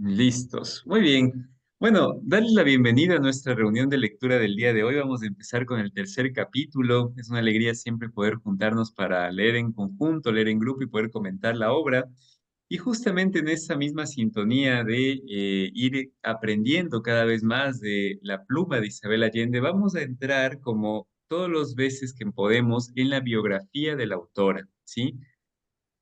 Listos. Muy bien. Bueno, darles la bienvenida a nuestra reunión de lectura del día de hoy. Vamos a empezar con el tercer capítulo. Es una alegría siempre poder juntarnos para leer en conjunto, leer en grupo y poder comentar la obra. Y justamente en esa misma sintonía de ir aprendiendo cada vez más de la pluma de Isabel Allende, vamos a entrar como todos los veces que podemos en la biografía de la autora, ¿sí?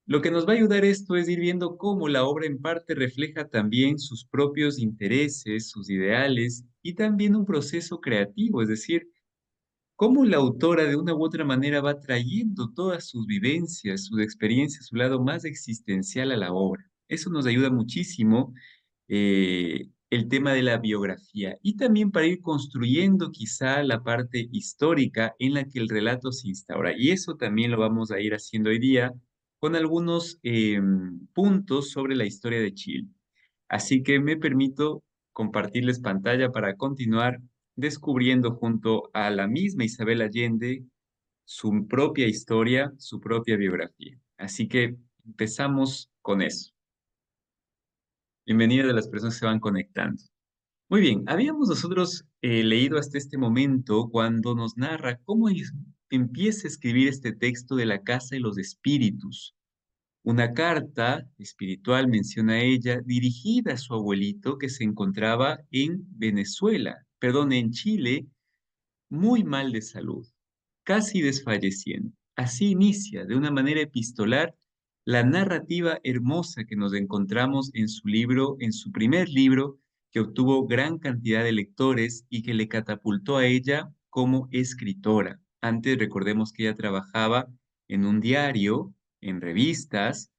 Lo que nos va a ayudar esto es ir viendo cómo la obra en parte refleja también sus propios intereses, sus ideales y también un proceso creativo, es decir, cómo la autora de una u otra manera va trayendo todas sus vivencias, sus experiencias, su lado más existencial a la obra. Eso nos ayuda muchísimo el tema de la biografía y también para ir construyendo quizá la parte histórica en la que el relato se instaura. Y eso también lo vamos a ir haciendo hoy día con algunos puntos sobre la historia de Chile. Así que me permito compartirles pantalla para continuar descubriendo junto a la misma Isabel Allende su propia historia, su propia biografía. Así que empezamos con eso. Bienvenidas a las personas que se van conectando. Muy bien, habíamos nosotros leído hasta este momento cuando nos narra cómo empieza a escribir este texto de la Casa de los Espíritus. Una carta espiritual, menciona ella, dirigida a su abuelito que se encontraba en Venezuela, perdón, en Chile, muy mal de salud, casi desfalleciendo. Así inicia, de una manera epistolar, la narrativa hermosa que nos encontramos en su libro, en su primer libro, que obtuvo gran cantidad de lectores y que le catapultó a ella como escritora. Antes recordemos que ella trabajaba en un diario, en revistas,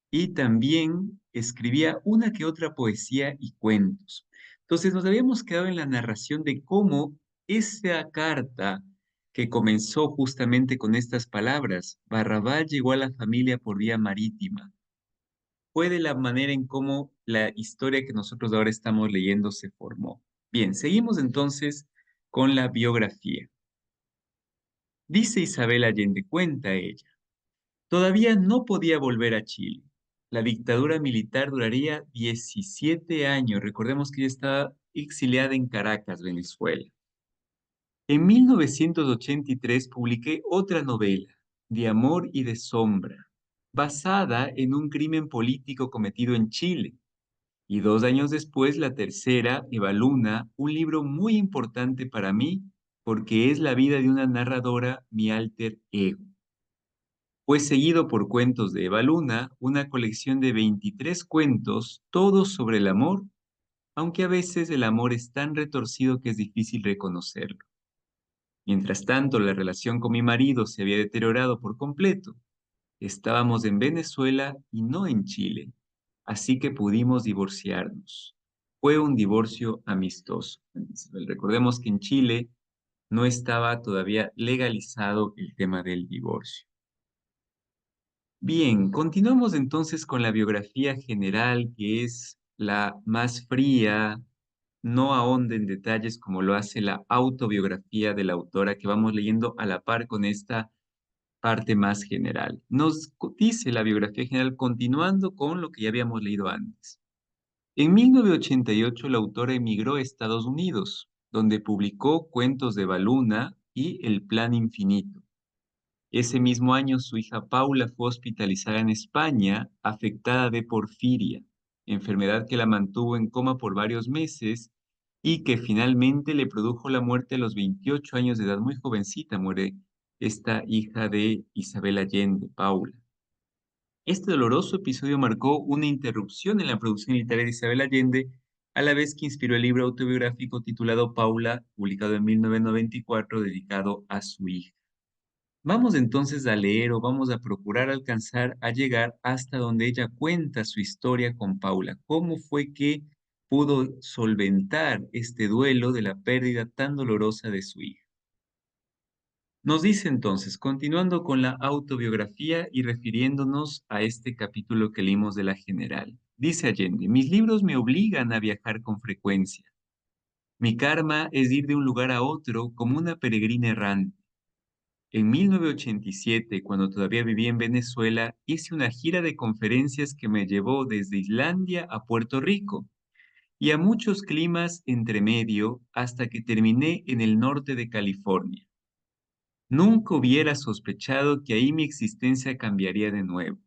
y también escribía una que otra poesía y cuentos. Entonces nos habíamos quedado en la narración de cómo esa carta que comenzó justamente con estas palabras, Barrabás llegó a la familia por vía marítima. Fue de la manera en cómo la historia que nosotros ahora estamos leyendo se formó. Bien, seguimos entonces con la biografía. Dice Isabel Allende, cuenta ella. Todavía no podía volver a Chile. La dictadura militar duraría 17 años. Recordemos que ella estaba exiliada en Caracas, Venezuela. En 1983 publiqué otra novela, De amor y de sombra, basada en un crimen político cometido en Chile. Y 2 años después, la tercera, Eva Luna, un libro muy importante para mí porque es la vida de una narradora, mi alter ego. Fue seguido por Cuentos de Eva Luna, una colección de 23 cuentos, todos sobre el amor, aunque a veces el amor es tan retorcido que es difícil reconocerlo. Mientras tanto, la relación con mi marido se había deteriorado por completo. Estábamos en Venezuela y no en Chile, así que pudimos divorciarnos. Fue un divorcio amistoso. Recordemos que en Chile no estaba todavía legalizado el tema del divorcio. Bien, continuamos entonces con la biografía general, que es la más fría, no ahonda en detalles como lo hace la autobiografía de la autora que vamos leyendo a la par con esta parte más general. Nos dice la biografía general continuando con lo que ya habíamos leído antes. En 1988 la autora emigró a Estados Unidos, donde publicó Cuentos de Baluna y El Plan Infinito. Ese mismo año su hija Paula fue hospitalizada en España, afectada de porfiria, enfermedad que la mantuvo en coma por varios meses y que finalmente le produjo la muerte a los 28 años de edad. Muy jovencita muere esta hija de Isabel Allende, Paula. Este doloroso episodio marcó una interrupción en la producción literaria de Isabel Allende, a la vez que inspiró el libro autobiográfico titulado Paula, publicado en 1994, dedicado a su hija. Vamos entonces a leer o vamos a procurar alcanzar a llegar hasta donde ella cuenta su historia con Paula. ¿Cómo fue que pudo solventar este duelo de la pérdida tan dolorosa de su hija? Nos dice entonces, continuando con la autobiografía y refiriéndonos a este capítulo que leímos de la general. Dice Allende, mis libros me obligan a viajar con frecuencia. Mi karma es ir de un lugar a otro como una peregrina errante. En 1987, cuando todavía vivía en Venezuela, hice una gira de conferencias que me llevó desde Islandia a Puerto Rico. y a muchos climas entre medio hasta que terminé en el norte de California. Nunca hubiera sospechado que ahí mi existencia cambiaría de nuevo.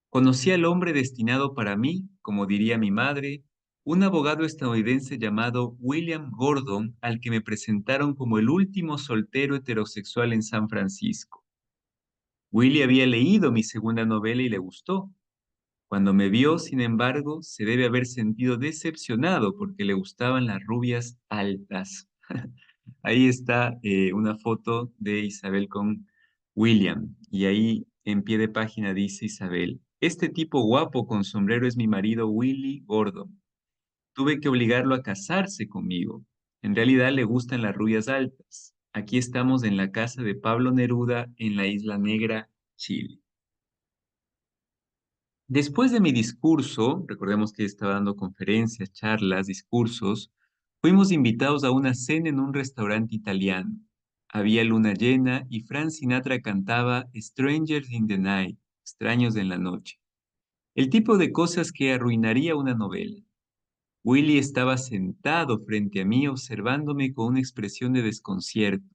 Conocí al hombre destinado para mí, como diría mi madre, un abogado estadounidense llamado William Gordon, al que me presentaron como el último soltero heterosexual en San Francisco. Willie había leído mi segunda novela y le gustó. Cuando me vio, sin embargo, se debe haber sentido decepcionado porque le gustaban las rubias altas. Ahí está una foto de Isabel con William y ahí en pie de página dice Isabel, este tipo guapo con sombrero es mi marido Willie Gordon. Tuve que obligarlo a casarse conmigo. En realidad le gustan las rubias altas. Aquí estamos en la casa de Pablo Neruda en la Isla Negra, Chile. Después de mi discurso, recordemos que estaba dando conferencias, charlas, discursos, fuimos invitados a una cena en un restaurante italiano. Había luna llena y Frank Sinatra cantaba Strangers in the Night, Extraños en la noche, el tipo de cosas que arruinaría una novela. Willie estaba sentado frente a mí observándome con una expresión de desconcierto.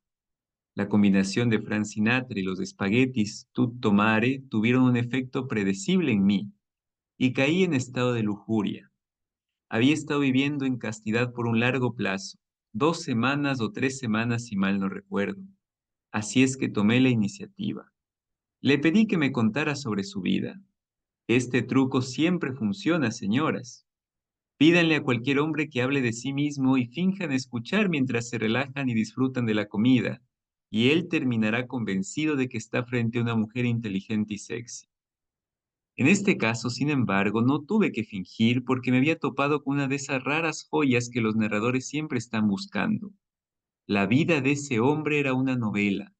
La combinación de Frank Sinatra y los espaguetis tutto mare tuvieron un efecto predecible en mí y caí en estado de lujuria. Había estado viviendo en castidad por un largo plazo, 2 semanas o 3 semanas si mal no recuerdo. Así es que tomé la iniciativa. Le pedí que me contara sobre su vida. Este truco siempre funciona, señoras. Pídanle a cualquier hombre que hable de sí mismo y finjan escuchar mientras se relajan y disfrutan de la comida, y él terminará convencido de que está frente a una mujer inteligente y sexy. En este caso, sin embargo, no tuve que fingir porque me había topado con una de esas raras joyas que los narradores siempre están buscando. La vida de ese hombre era una novela.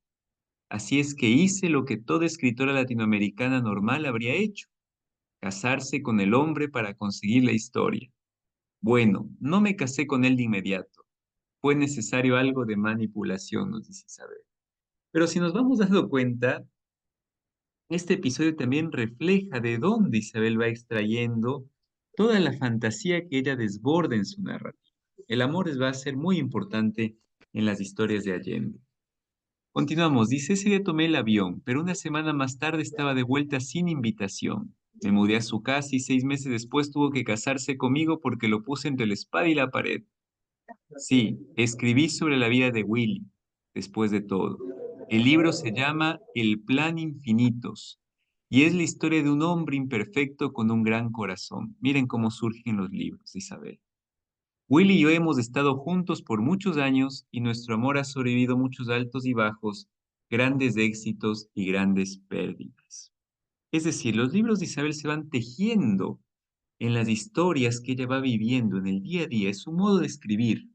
Así es que hice lo que toda escritora latinoamericana normal habría hecho, casarse con el hombre para conseguir la historia. Bueno, no me casé con él de inmediato. Fue necesario algo de manipulación, nos dice Isabel. Pero si nos vamos dando cuenta, este episodio también refleja de dónde Isabel va extrayendo toda la fantasía que ella desborda en su narrativa. El amor va a ser muy importante en las historias de Allende. Continuamos, dice, ese día tomé el avión, pero una semana más tarde estaba de vuelta sin invitación. Me mudé a su casa y 6 meses después tuvo que casarse conmigo porque lo puse entre la espada y la pared. Sí, escribí sobre la vida de Willy, después de todo. El libro se llama El Plan Infinitos y es la historia de un hombre imperfecto con un gran corazón. Miren cómo surgen los libros, Isabel. Willy y yo hemos estado juntos por muchos años y nuestro amor ha sobrevivido muchos altos y bajos, grandes éxitos y grandes pérdidas. Es decir, los libros de Isabel se van tejiendo en las historias que ella va viviendo en el día a día, es su modo de escribir.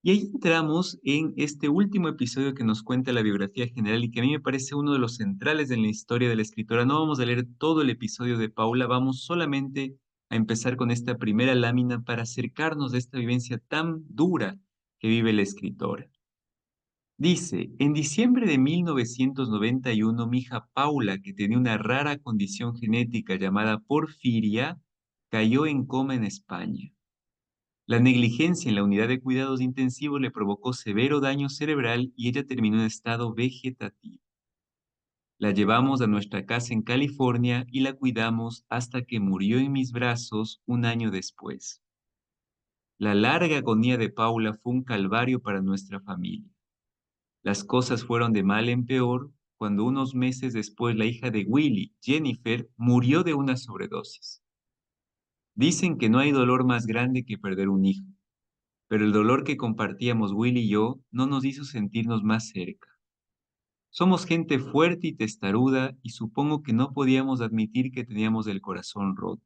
Y ahí entramos en este último episodio que nos cuenta la biografía general y que a mí me parece uno de los centrales en la historia de la escritora. No vamos a leer todo el episodio de Paula, vamos solamente a empezar con esta primera lámina para acercarnos de esta vivencia tan dura que vive la escritora. Dice, en diciembre de 1991, mi hija Paula, que tenía una rara condición genética llamada porfiria, cayó en coma en España. La negligencia en la unidad de cuidados intensivos le provocó severo daño cerebral y ella terminó en estado vegetativo. La llevamos a nuestra casa en California y la cuidamos hasta que murió en mis brazos un año después. La larga agonía de Paula fue un calvario para nuestra familia. Las cosas fueron de mal en peor cuando unos meses después la hija de Willy, Jennifer, murió de una sobredosis. Dicen que no hay dolor más grande que perder un hijo. Pero el dolor que compartíamos Will y yo no nos hizo sentirnos más cerca. Somos gente fuerte y testaruda y supongo que no podíamos admitir que teníamos el corazón roto.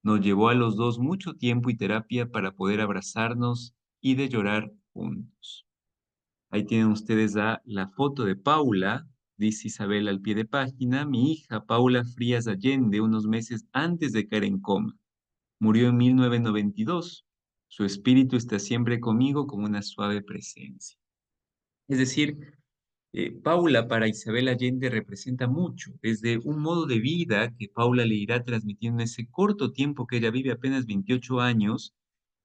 Nos llevó a los dos mucho tiempo y terapia para poder abrazarnos y de llorar juntos. Ahí tienen ustedes la foto de Paula, dice Isabel al pie de página, mi hija Paula Frías Allende, unos meses antes de caer en coma. Murió en 1992. Su espíritu está siempre conmigo como una suave presencia. Es decir, Paula para Isabel Allende representa mucho, desde un modo de vida que Paula le irá transmitiendo en ese corto tiempo que ella vive, apenas 28 años,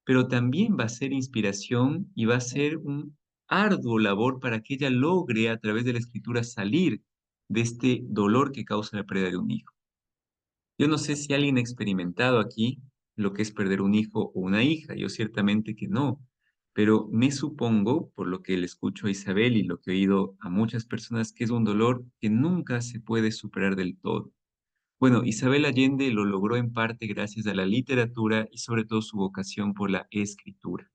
pero también va a ser inspiración y va a ser un arduo labor para que ella logre a través de la escritura salir de este dolor que causa la pérdida de un hijo. Yo no sé si alguien ha experimentado aquí lo que es perder un hijo o una hija, yo ciertamente que no, pero me supongo, por lo que le escucho a Isabel y lo que he oído a muchas personas, que es un dolor que nunca se puede superar del todo. Bueno, Isabel Allende lo logró en parte gracias a la literatura y sobre todo su vocación por la escritura.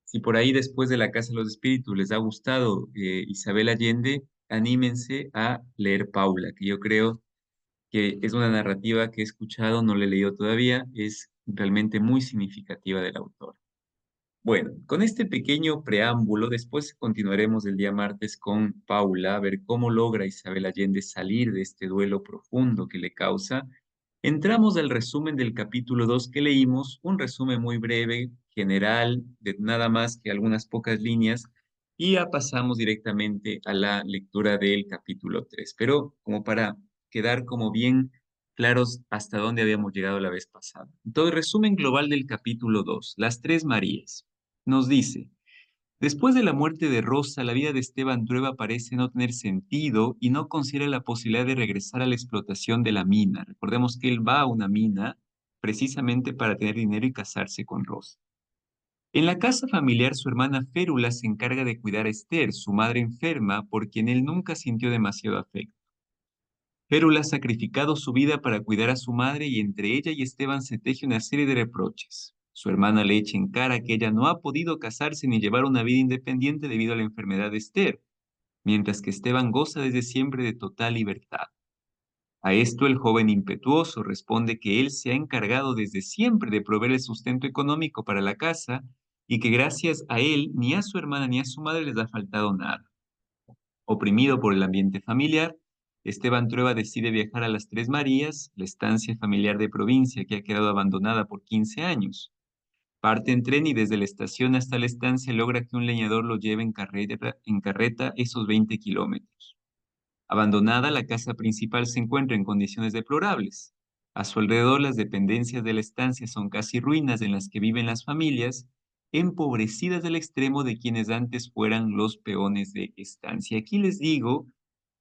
Si por ahí después de La Casa de los Espíritus les ha gustado Isabel Allende, anímense a leer Paula, que yo creo que es una narrativa que he escuchado, no la he leído todavía, es realmente muy significativa del autor. Bueno, con este pequeño preámbulo, después continuaremos el día martes con Paula, a ver cómo logra Isabel Allende salir de este duelo profundo que le causa. Entramos al resumen del capítulo 2 que leímos, un resumen muy breve, general, de nada más que algunas pocas líneas, y ya pasamos directamente a la lectura del capítulo 3. Pero como para quedar como bien claros hasta dónde habíamos llegado la vez pasada. Entonces, resumen global del capítulo 2, las tres Marías. Nos dice, después de la muerte de Rosa, la vida de Esteban Trueba parece no tener sentido y no considera la posibilidad de regresar a la explotación de la mina. Recordemos que él va a una mina precisamente para tener dinero y casarse con Rosa. En la casa familiar, su hermana Férula se encarga de cuidar a Esther, su madre enferma, por quien él nunca sintió demasiado afecto. Férula ha sacrificado su vida para cuidar a su madre y entre ella y Esteban se teje una serie de reproches. Su hermana le echa en cara que ella no ha podido casarse ni llevar una vida independiente debido a la enfermedad de Esther, mientras que Esteban goza desde siempre de total libertad. A esto el joven impetuoso responde que él se ha encargado desde siempre de proveer el sustento económico para la casa y que gracias a él ni a su hermana ni a su madre les ha faltado nada. Oprimido por el ambiente familiar, Esteban Trueba decide viajar a las Tres Marías, la estancia familiar de provincia que ha quedado abandonada por 15 años. Parte en tren y desde la estación hasta la estancia logra que un leñador lo lleve en carreta esos 20 kilómetros. Abandonada, la casa principal se encuentra en condiciones deplorables. A su alrededor, las dependencias de la estancia son casi ruinas en las que viven las familias, empobrecidas al extremo de quienes antes fueran los peones de estancia. Aquí les digo,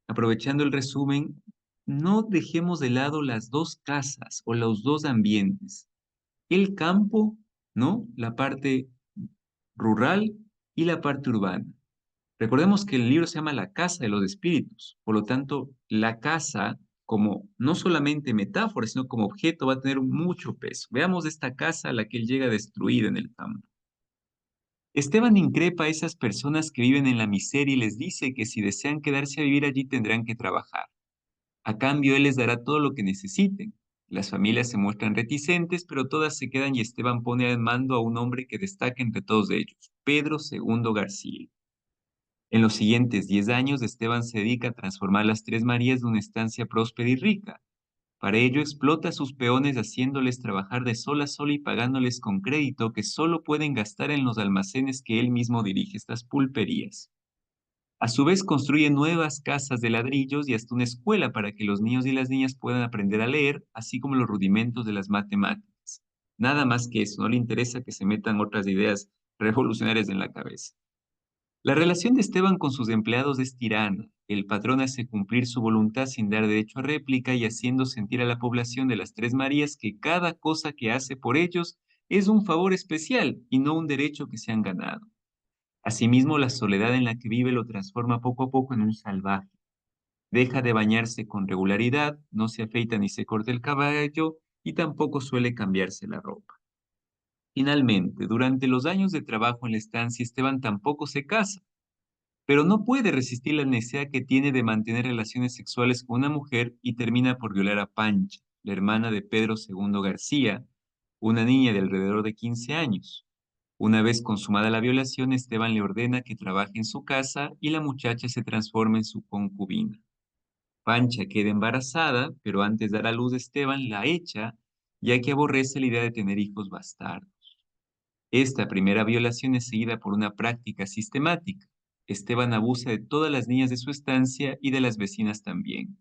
aprovechando el resumen, no dejemos de lado las dos casas o los dos ambientes. El campo, ¿no? La parte rural y la parte urbana. Recordemos que el libro se llama La Casa de los Espíritus, por lo tanto, la casa como no solamente metáfora, sino como objeto va a tener mucho peso. Veamos esta casa a la que él llega a destruir en el campo. Esteban increpa a esas personas que viven en la miseria y les dice que si desean quedarse a vivir allí tendrán que trabajar. A cambio, él les dará todo lo que necesiten. Las familias se muestran reticentes, pero todas se quedan y Esteban pone al mando a un hombre que destaca entre todos ellos, Pedro II García. En los siguientes 10 años, Esteban se dedica a transformar las Tres Marías de una estancia próspera y rica. Para ello, explota a sus peones haciéndoles trabajar de sol a sol y pagándoles con crédito que solo pueden gastar en los almacenes que él mismo dirige, estas pulperías. A su vez, construye nuevas casas de ladrillos y hasta una escuela para que los niños y las niñas puedan aprender a leer, así como los rudimentos de las matemáticas. Nada más que eso, no le interesa que se metan otras ideas revolucionarias en la cabeza. La relación de Esteban con sus empleados es tirana. El patrón hace cumplir su voluntad sin dar derecho a réplica y haciendo sentir a la población de las Tres Marías que cada cosa que hace por ellos es un favor especial y no un derecho que se han ganado. Asimismo, la soledad en la que vive lo transforma poco a poco en un salvaje. Deja de bañarse con regularidad, no se afeita ni se corta el cabello y tampoco suele cambiarse la ropa. Finalmente, durante los años de trabajo en la estancia, Esteban tampoco se casa, pero no puede resistir la necesidad que tiene de mantener relaciones sexuales con una mujer y termina por violar a Pancha, la hermana de Pedro II García, una niña de alrededor de 15 años. Una vez consumada la violación, Esteban le ordena que trabaje en su casa y la muchacha se transforma en su concubina. Pancha queda embarazada, pero antes de dar a luz Esteban la echa, ya que aborrece la idea de tener hijos bastardos. Esta primera violación es seguida por una práctica sistemática. Esteban abusa de todas las niñas de su estancia y de las vecinas también.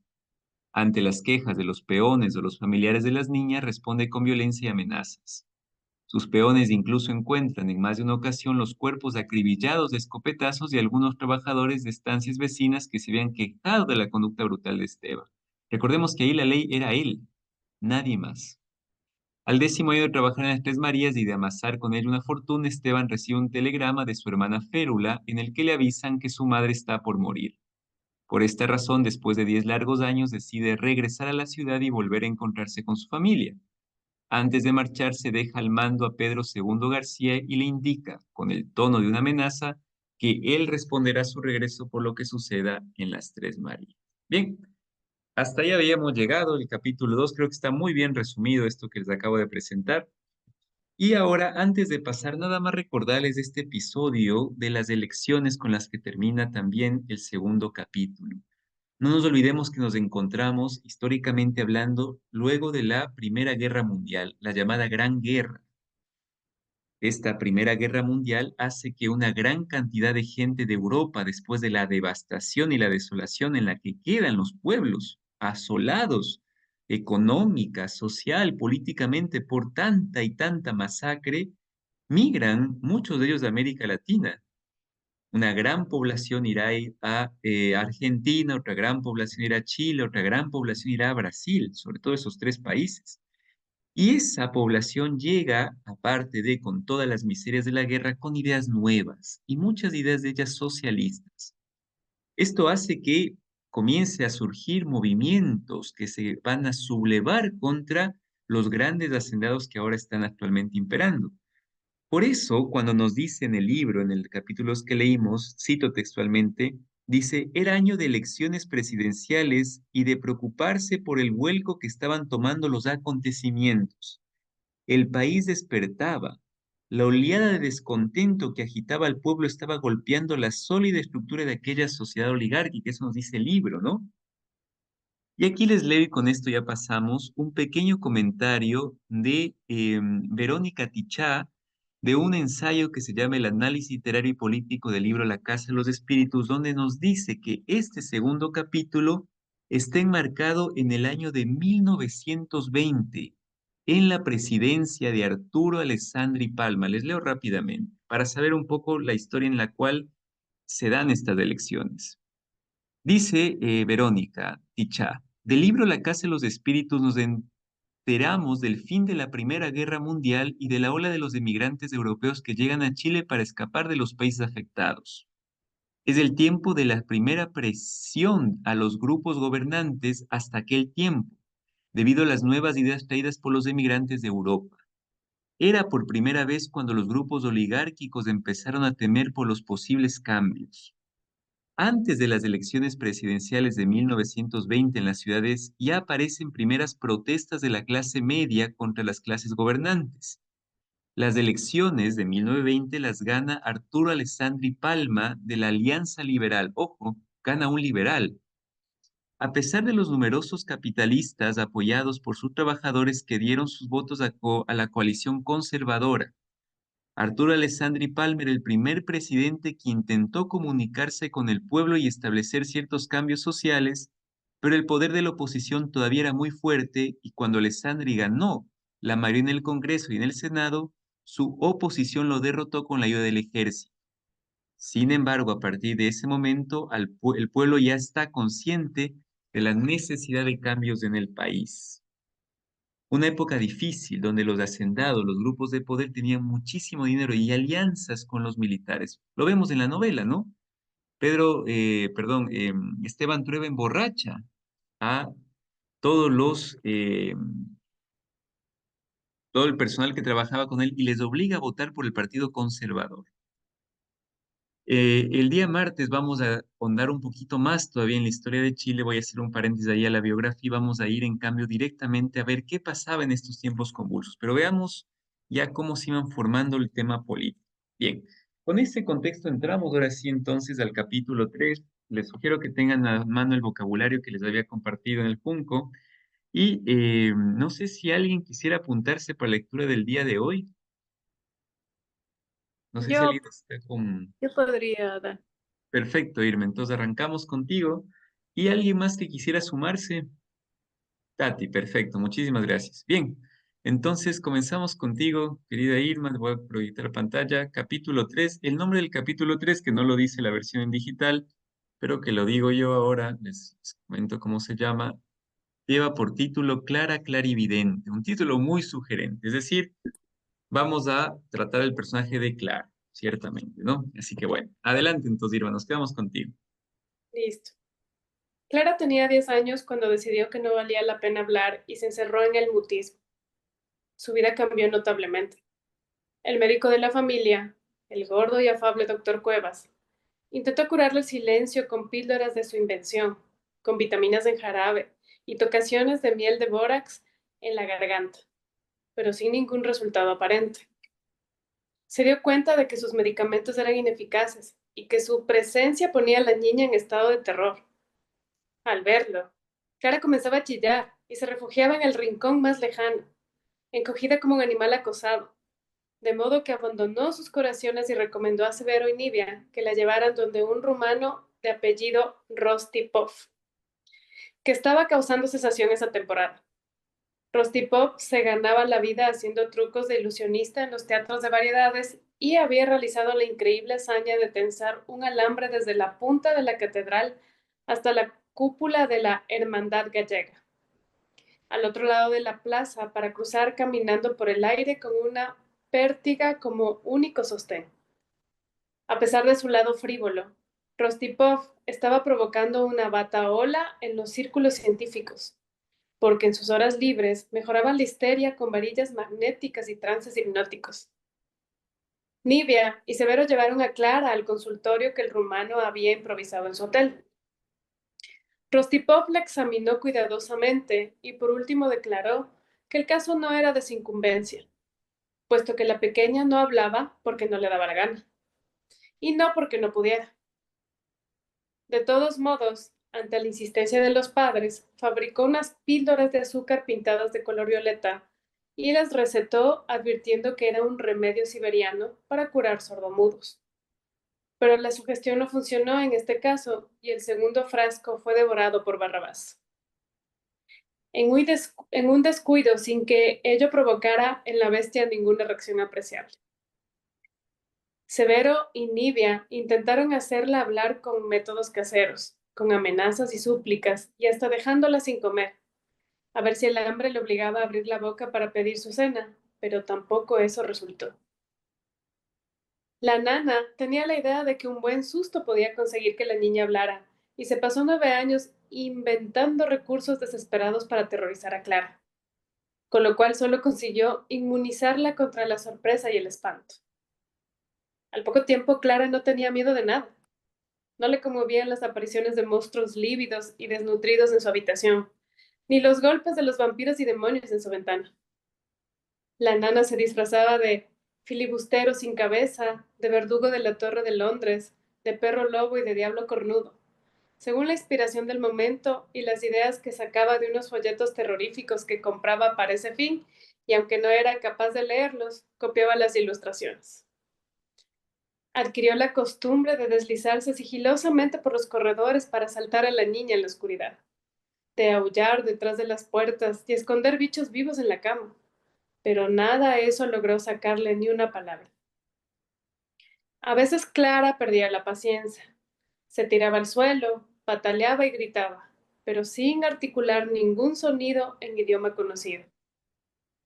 Ante las quejas de los peones o los familiares de las niñas, responde con violencia y amenazas. Sus peones incluso encuentran en más de una ocasión los cuerpos acribillados de escopetazos de algunos trabajadores de estancias vecinas que se habían quejado de la conducta brutal de Esteban. Recordemos que ahí la ley era él, nadie más. Al 10.º año de trabajar en las Tres Marías y de amasar con ella una fortuna, Esteban recibe un telegrama de su hermana Férula en el que le avisan que su madre está por morir. Por esta razón, después de 10 largos años, decide regresar a la ciudad y volver a encontrarse con su familia. Antes de marcharse, deja al mando a Pedro II García y le indica, con el tono de una amenaza, que él responderá a su regreso por lo que suceda en las Tres Marías. Bien, hasta ahí habíamos llegado. El capítulo 2 creo que está muy bien resumido esto que les acabo de presentar. Y ahora, antes de pasar, nada más recordarles este episodio de las elecciones con las que termina también el segundo capítulo. No nos olvidemos que nos encontramos, históricamente hablando, luego de la Primera Guerra Mundial, la llamada Gran Guerra. Esta Primera Guerra Mundial hace que una gran cantidad de gente de Europa, después de la devastación y la desolación en la que quedan los pueblos, asolados económica, social, políticamente, por tanta y tanta masacre, migran, muchos de ellos de América Latina. Una gran población irá a Argentina, otra gran población irá a Chile, otra gran población irá a Brasil, sobre todo esos tres países. Y esa población llega, aparte de con todas las miserias de la guerra, con ideas nuevas y muchas ideas de ellas socialistas. Esto hace que comience a surgir movimientos que se van a sublevar contra los grandes hacendados que ahora están actualmente imperando. Por eso, cuando nos dice en el libro, en el capítulo que leímos, cito textualmente, dice, era año de elecciones presidenciales y de preocuparse por el vuelco que estaban tomando los acontecimientos. El país despertaba. La oleada de descontento que agitaba al pueblo estaba golpeando la sólida estructura de aquella sociedad oligárquica, eso nos dice el libro, ¿no? Y aquí les leo, y con esto ya pasamos, un pequeño comentario de Verónica Tichá, de un ensayo que se llama El análisis literario y político del libro La Casa de los Espíritus, donde nos dice que este segundo capítulo está enmarcado en el año de 1920, en la presidencia de Arturo Alessandri Palma. Les leo rápidamente, para saber un poco la historia en la cual se dan estas elecciones. Dice Verónica Tichá, del libro La Casa de los Espíritus nos enteramos del fin de la Primera Guerra Mundial y de la ola de los emigrantes europeos que llegan a Chile para escapar de los países afectados. Es el tiempo de la primera presión a los grupos gobernantes hasta aquel tiempo, debido a las nuevas ideas traídas por los emigrantes de Europa. Era por primera vez cuando los grupos oligárquicos empezaron a temer por los posibles cambios. Antes de las elecciones presidenciales de 1920 en las ciudades ya aparecen primeras protestas de la clase media contra las clases gobernantes. Las elecciones de 1920 las gana Arturo Alessandri Palma de la Alianza Liberal. Ojo, gana un liberal. A pesar de los numerosos capitalistas apoyados por sus trabajadores que dieron sus votos a la coalición conservadora. Arturo Alessandri Palmer, el primer presidente que intentó comunicarse con el pueblo y establecer ciertos cambios sociales, pero el poder de la oposición todavía era muy fuerte y cuando Alessandri ganó la mayoría en el Congreso y en el Senado, su oposición lo derrotó con la ayuda del ejército. Sin embargo, a partir de ese momento, el pueblo ya está consciente de la necesidad de cambios en el país. Una época difícil donde los hacendados, los grupos de poder tenían muchísimo dinero y alianzas con los militares. Lo vemos en la novela, ¿no? Esteban Trueba emborracha a todos todo el personal que trabajaba con él y les obliga a votar por el Partido Conservador. El día martes vamos a ahondar un poquito más todavía en la historia de Chile. Voy a hacer un paréntesis ahí a la biografía y vamos a ir en cambio directamente a ver qué pasaba en estos tiempos convulsos. Pero veamos ya cómo se iban formando el tema político. Bien, con este contexto entramos ahora sí entonces al capítulo 3. Les sugiero que tengan a mano el vocabulario que les había compartido en el Junco. Y no sé si alguien quisiera apuntarse para la lectura del día de hoy. No sé si Yo, alguien está con... yo podría dar. Perfecto, Irma. Entonces arrancamos contigo. ¿Y alguien más que quisiera sumarse? Tati, perfecto. Muchísimas gracias. Bien, entonces comenzamos contigo, querida Irma. Voy a proyectar pantalla. Capítulo 3. El nombre del capítulo 3 que no lo dice la versión en digital, pero que lo digo yo ahora, les comento cómo se llama. Lleva por título Clara Clarividente, un título muy sugerente. Es decir, vamos a tratar el personaje de Clara, ciertamente, ¿no? Así que bueno, adelante entonces, Irma, nos quedamos contigo. Listo. Clara tenía 10 años cuando decidió que no valía la pena hablar y se encerró en el mutismo. Su vida cambió notablemente. El médico de la familia, el gordo y afable doctor Cuevas, intentó curarle el silencio con píldoras de su invención, con vitaminas en jarabe y tocaciones de miel de bórax en la garganta, pero sin ningún resultado aparente. Se dio cuenta de que sus medicamentos eran ineficaces y que su presencia ponía a la niña en estado de terror. Al verlo, Clara comenzaba a chillar y se refugiaba en el rincón más lejano, encogida como un animal acosado, de modo que abandonó sus curaciones y recomendó a Severo y Nivia que la llevaran donde un rumano de apellido Rostipov, que estaba causando sensación esa temporada. Rostipov se ganaba la vida haciendo trucos de ilusionista en los teatros de variedades y había realizado la increíble hazaña de tensar un alambre desde la punta de la catedral hasta la cúpula de la Hermandad Gallega, al otro lado de la plaza, para cruzar caminando por el aire con una pértiga como único sostén. A pesar de su lado frívolo, Rostipov estaba provocando una batahola en los círculos científicos, porque en sus horas libres mejoraba la histeria con varillas magnéticas y trances hipnóticos. Nivea y Severo llevaron a Clara al consultorio que el rumano había improvisado en su hotel. Rostipov la examinó cuidadosamente y por último declaró que el caso no era de su incumbencia, puesto que la pequeña no hablaba porque no le daba la gana, y no porque no pudiera. De todos modos, ante la insistencia de los padres, fabricó unas píldoras de azúcar pintadas de color violeta y las recetó advirtiendo que era un remedio siberiano para curar sordomudos. Pero la sugestión no funcionó en este caso y el segundo frasco fue devorado por Barrabás. En un descuido sin que ello provocara en la bestia ninguna reacción apreciable. Severo y Nivea intentaron hacerla hablar con métodos caseros, con amenazas y súplicas, y hasta dejándola sin comer, a ver si el hambre le obligaba a abrir la boca para pedir su cena, pero tampoco eso resultó. La nana tenía la idea de que un buen susto podía conseguir que la niña hablara, y se pasó 9 años inventando recursos desesperados para aterrorizar a Clara, con lo cual solo consiguió inmunizarla contra la sorpresa y el espanto. Al poco tiempo, Clara no tenía miedo de nada. No le conmovían las apariciones de monstruos lívidos y desnutridos en su habitación, ni los golpes de los vampiros y demonios en su ventana. La nana se disfrazaba de filibustero sin cabeza, de verdugo de la Torre de Londres, de perro lobo y de diablo cornudo, según la inspiración del momento y las ideas que sacaba de unos folletos terroríficos que compraba para ese fin, y aunque no era capaz de leerlos, copiaba las ilustraciones. Adquirió la costumbre de deslizarse sigilosamente por los corredores para saltar a la niña en la oscuridad, de aullar detrás de las puertas y esconder bichos vivos en la cama, pero nada eso logró sacarle ni una palabra. A veces Clara perdía la paciencia, se tiraba al suelo, pataleaba y gritaba, pero sin articular ningún sonido en idioma conocido.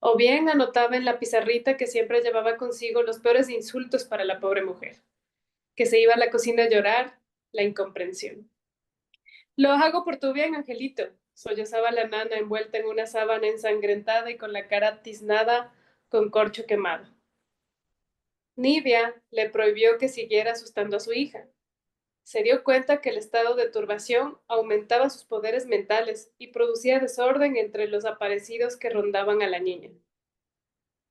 O bien anotaba en la pizarrita que siempre llevaba consigo los peores insultos para la pobre mujer, que se iba a la cocina a llorar la incomprensión. Lo hago por tu bien, Angelito, sollozaba la nana envuelta en una sábana ensangrentada y con la cara tiznada con corcho quemado. Nivea le prohibió que siguiera asustando a su hija. Se dio cuenta que el estado de turbación aumentaba sus poderes mentales y producía desorden entre los aparecidos que rondaban a la niña.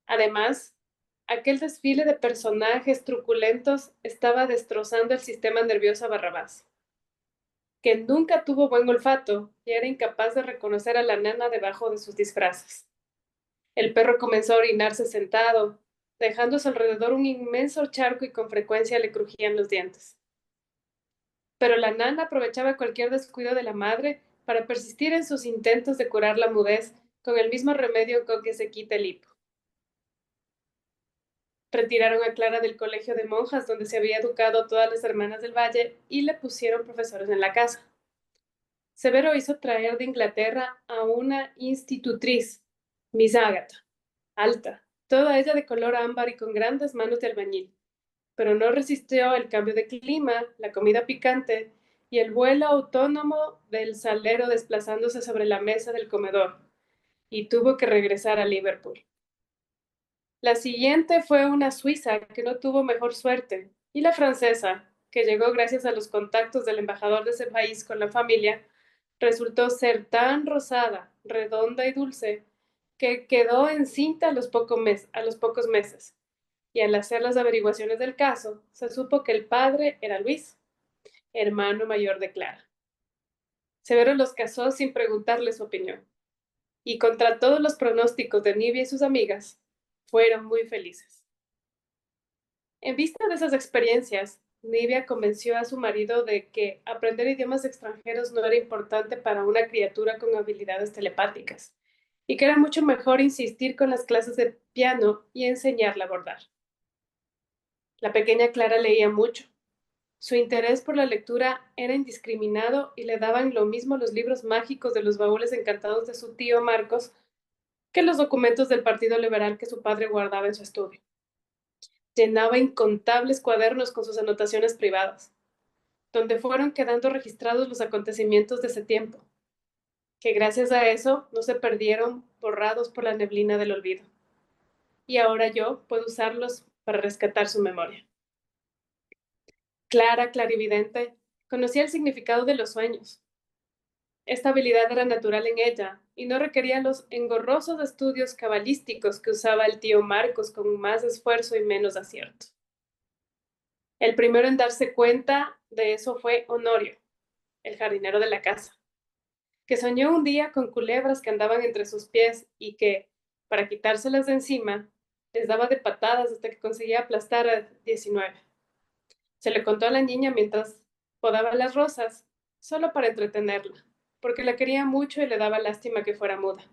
Además, aquel desfile de personajes truculentos estaba destrozando el sistema nervioso a Barrabás, que nunca tuvo buen olfato y era incapaz de reconocer a la nana debajo de sus disfraces. El perro comenzó a orinarse sentado, dejando a su alrededor un inmenso charco y con frecuencia le crujían los dientes. pero la nana aprovechaba cualquier descuido de la madre para persistir en sus intentos de curar la mudez con el mismo remedio con que se quita el hipo. Retiraron a Clara del colegio de monjas donde se había educado a todas las hermanas del valle y le pusieron profesores en la casa. Severo hizo traer de Inglaterra a una institutriz, Miss Agatha, alta, toda ella de color ámbar y con grandes manos de albañil, pero no resistió el cambio de clima, la comida picante y el vuelo autónomo del salero desplazándose sobre la mesa del comedor, y tuvo que regresar a Liverpool. La siguiente fue una suiza que no tuvo mejor suerte, y la francesa, que llegó gracias a los contactos del embajador de ese país con la familia, resultó ser tan rosada, redonda y dulce que quedó encinta a los pocos meses. Y al hacer las averiguaciones del caso, se supo que el padre era Luis, hermano mayor de Clara. Severo los casó sin preguntarle su opinión, y contra todos los pronósticos de Nivia y sus amigas, fueron muy felices. En vista de esas experiencias, Nivia convenció a su marido de que aprender idiomas extranjeros no era importante para una criatura con habilidades telepáticas, y que era mucho mejor insistir con las clases de piano y enseñarla a bordar. La pequeña Clara leía mucho. Su interés por la lectura era indiscriminado y le daban lo mismo los libros mágicos de los baúles encantados de su tío Marcos que los documentos del Partido Liberal que su padre guardaba en su estudio. Llenaba incontables cuadernos con sus anotaciones privadas, donde fueron quedando registrados los acontecimientos de ese tiempo, que gracias a eso no se perdieron borrados por la neblina del olvido. Y ahora yo puedo usarlos para rescatar su memoria. Clara, clarividente, conocía el significado de los sueños. Esta habilidad era natural en ella y no requería los engorrosos estudios cabalísticos que usaba el tío Marcos con más esfuerzo y menos acierto. El primero en darse cuenta de eso fue Honorio, el jardinero de la casa, que soñó un día con culebras que andaban entre sus pies y que, para quitárselas de encima, les daba de patadas hasta que conseguía aplastar a 19. Se le contó a la niña mientras podaba las rosas, solo para entretenerla, porque la quería mucho y le daba lástima que fuera muda.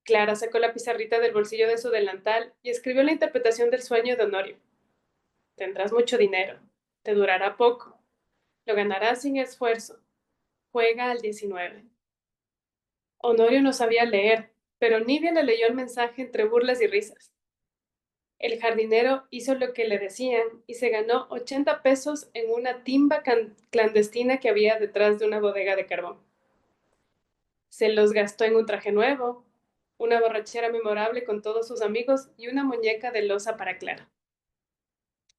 Clara sacó la pizarrita del bolsillo de su delantal y escribió la interpretación del sueño de Honorio. Tendrás mucho dinero, te durará poco, lo ganarás sin esfuerzo, juega al 19. Honorio no sabía leer, pero Nivia le leyó el mensaje entre burlas y risas. El jardinero hizo lo que le decían y se ganó 80 pesos en una timba clandestina que había detrás de una bodega de carbón. Se los gastó en un traje nuevo, una borrachera memorable con todos sus amigos y una muñeca de loza para Clara.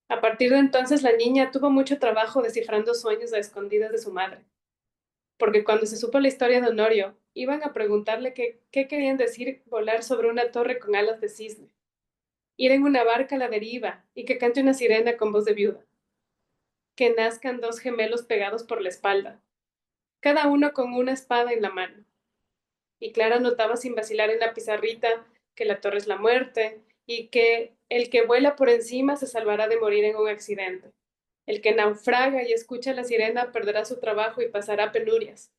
A partir de entonces la niña tuvo mucho trabajo descifrando sueños a escondidas de su madre, porque cuando se supo la historia de Honorio, iban a preguntarle qué querían decir volar sobre una torre con alas de cisne, ir en una barca a la deriva y que cante una sirena con voz de viuda, que nazcan dos gemelos pegados por la espalda, cada uno con una espada en la mano. Y Clara notaba sin vacilar en la pizarrita que la torre es la muerte y que el que vuela por encima se salvará de morir en un accidente. El que naufraga y escucha la sirena perderá su trabajo y pasará penurias,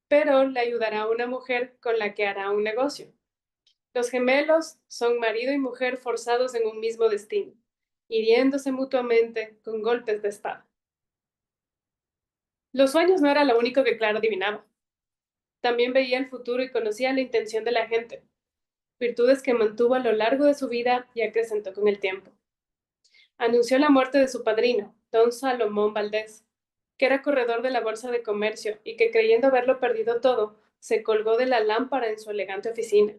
pero le ayudará a una mujer con la que hará un negocio. Los gemelos son marido y mujer forzados en un mismo destino, hiriéndose mutuamente con golpes de espada. Los sueños no era lo único que Clara adivinaba. También veía el futuro y conocía la intención de la gente, virtudes que mantuvo a lo largo de su vida y acrecentó con el tiempo. Anunció la muerte de su padrino, don Salomón Valdés, que era corredor de la Bolsa de Comercio y que, creyendo haberlo perdido todo, se colgó de la lámpara en su elegante oficina.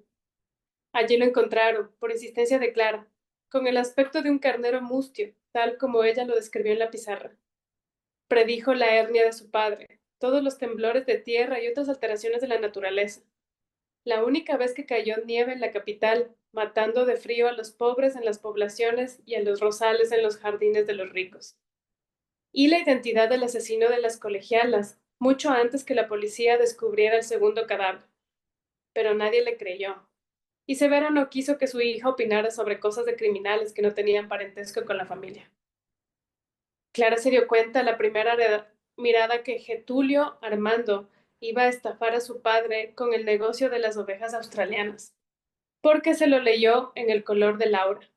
Allí lo encontraron, por insistencia de Clara, con el aspecto de un carnero mustio, tal como ella lo describió en la pizarra. Predijo la hernia de su padre, todos los temblores de tierra y otras alteraciones de la naturaleza. La única vez que cayó nieve en la capital, matando de frío a los pobres en las poblaciones y a los rosales en los jardines de los ricos. Y la identidad del asesino de las colegialas, mucho antes que la policía descubriera el segundo cadáver. Pero nadie le creyó. Y Severo no quiso que su hija opinara sobre cosas de criminales que no tenían parentesco con la familia. Clara se dio cuenta mirada que Getulio Armando iba a estafar a su padre con el negocio de las ovejas australianas, porque se lo leyó en El color de Laura.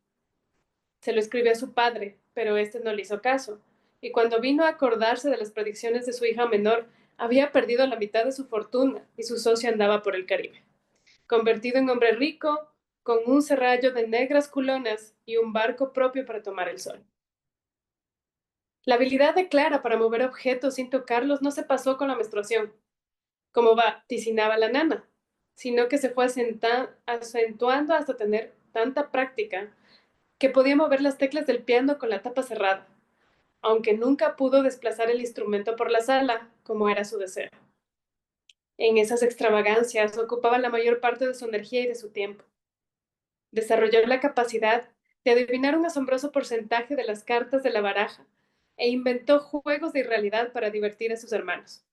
Se lo escribió a su padre, pero este no le hizo caso, y cuando vino a acordarse de las predicciones de su hija menor, había perdido la mitad de su fortuna y su socio andaba por el Caribe, convertido en hombre rico, con un serrallo de negras culonas y un barco propio para tomar el sol. La habilidad de Clara para mover objetos sin tocarlos no se pasó con la menstruación, como vaticinaba la nana, sino que se fue acentuando hasta tener tanta práctica que podía mover las teclas del piano con la tapa cerrada, aunque nunca pudo desplazar el instrumento por la sala, como era su deseo. En esas extravagancias ocupaba la mayor parte de su energía y de su tiempo. Desarrolló la capacidad de adivinar un asombroso porcentaje de las cartas de la baraja e inventó juegos de irrealidad para divertir a sus hermanos.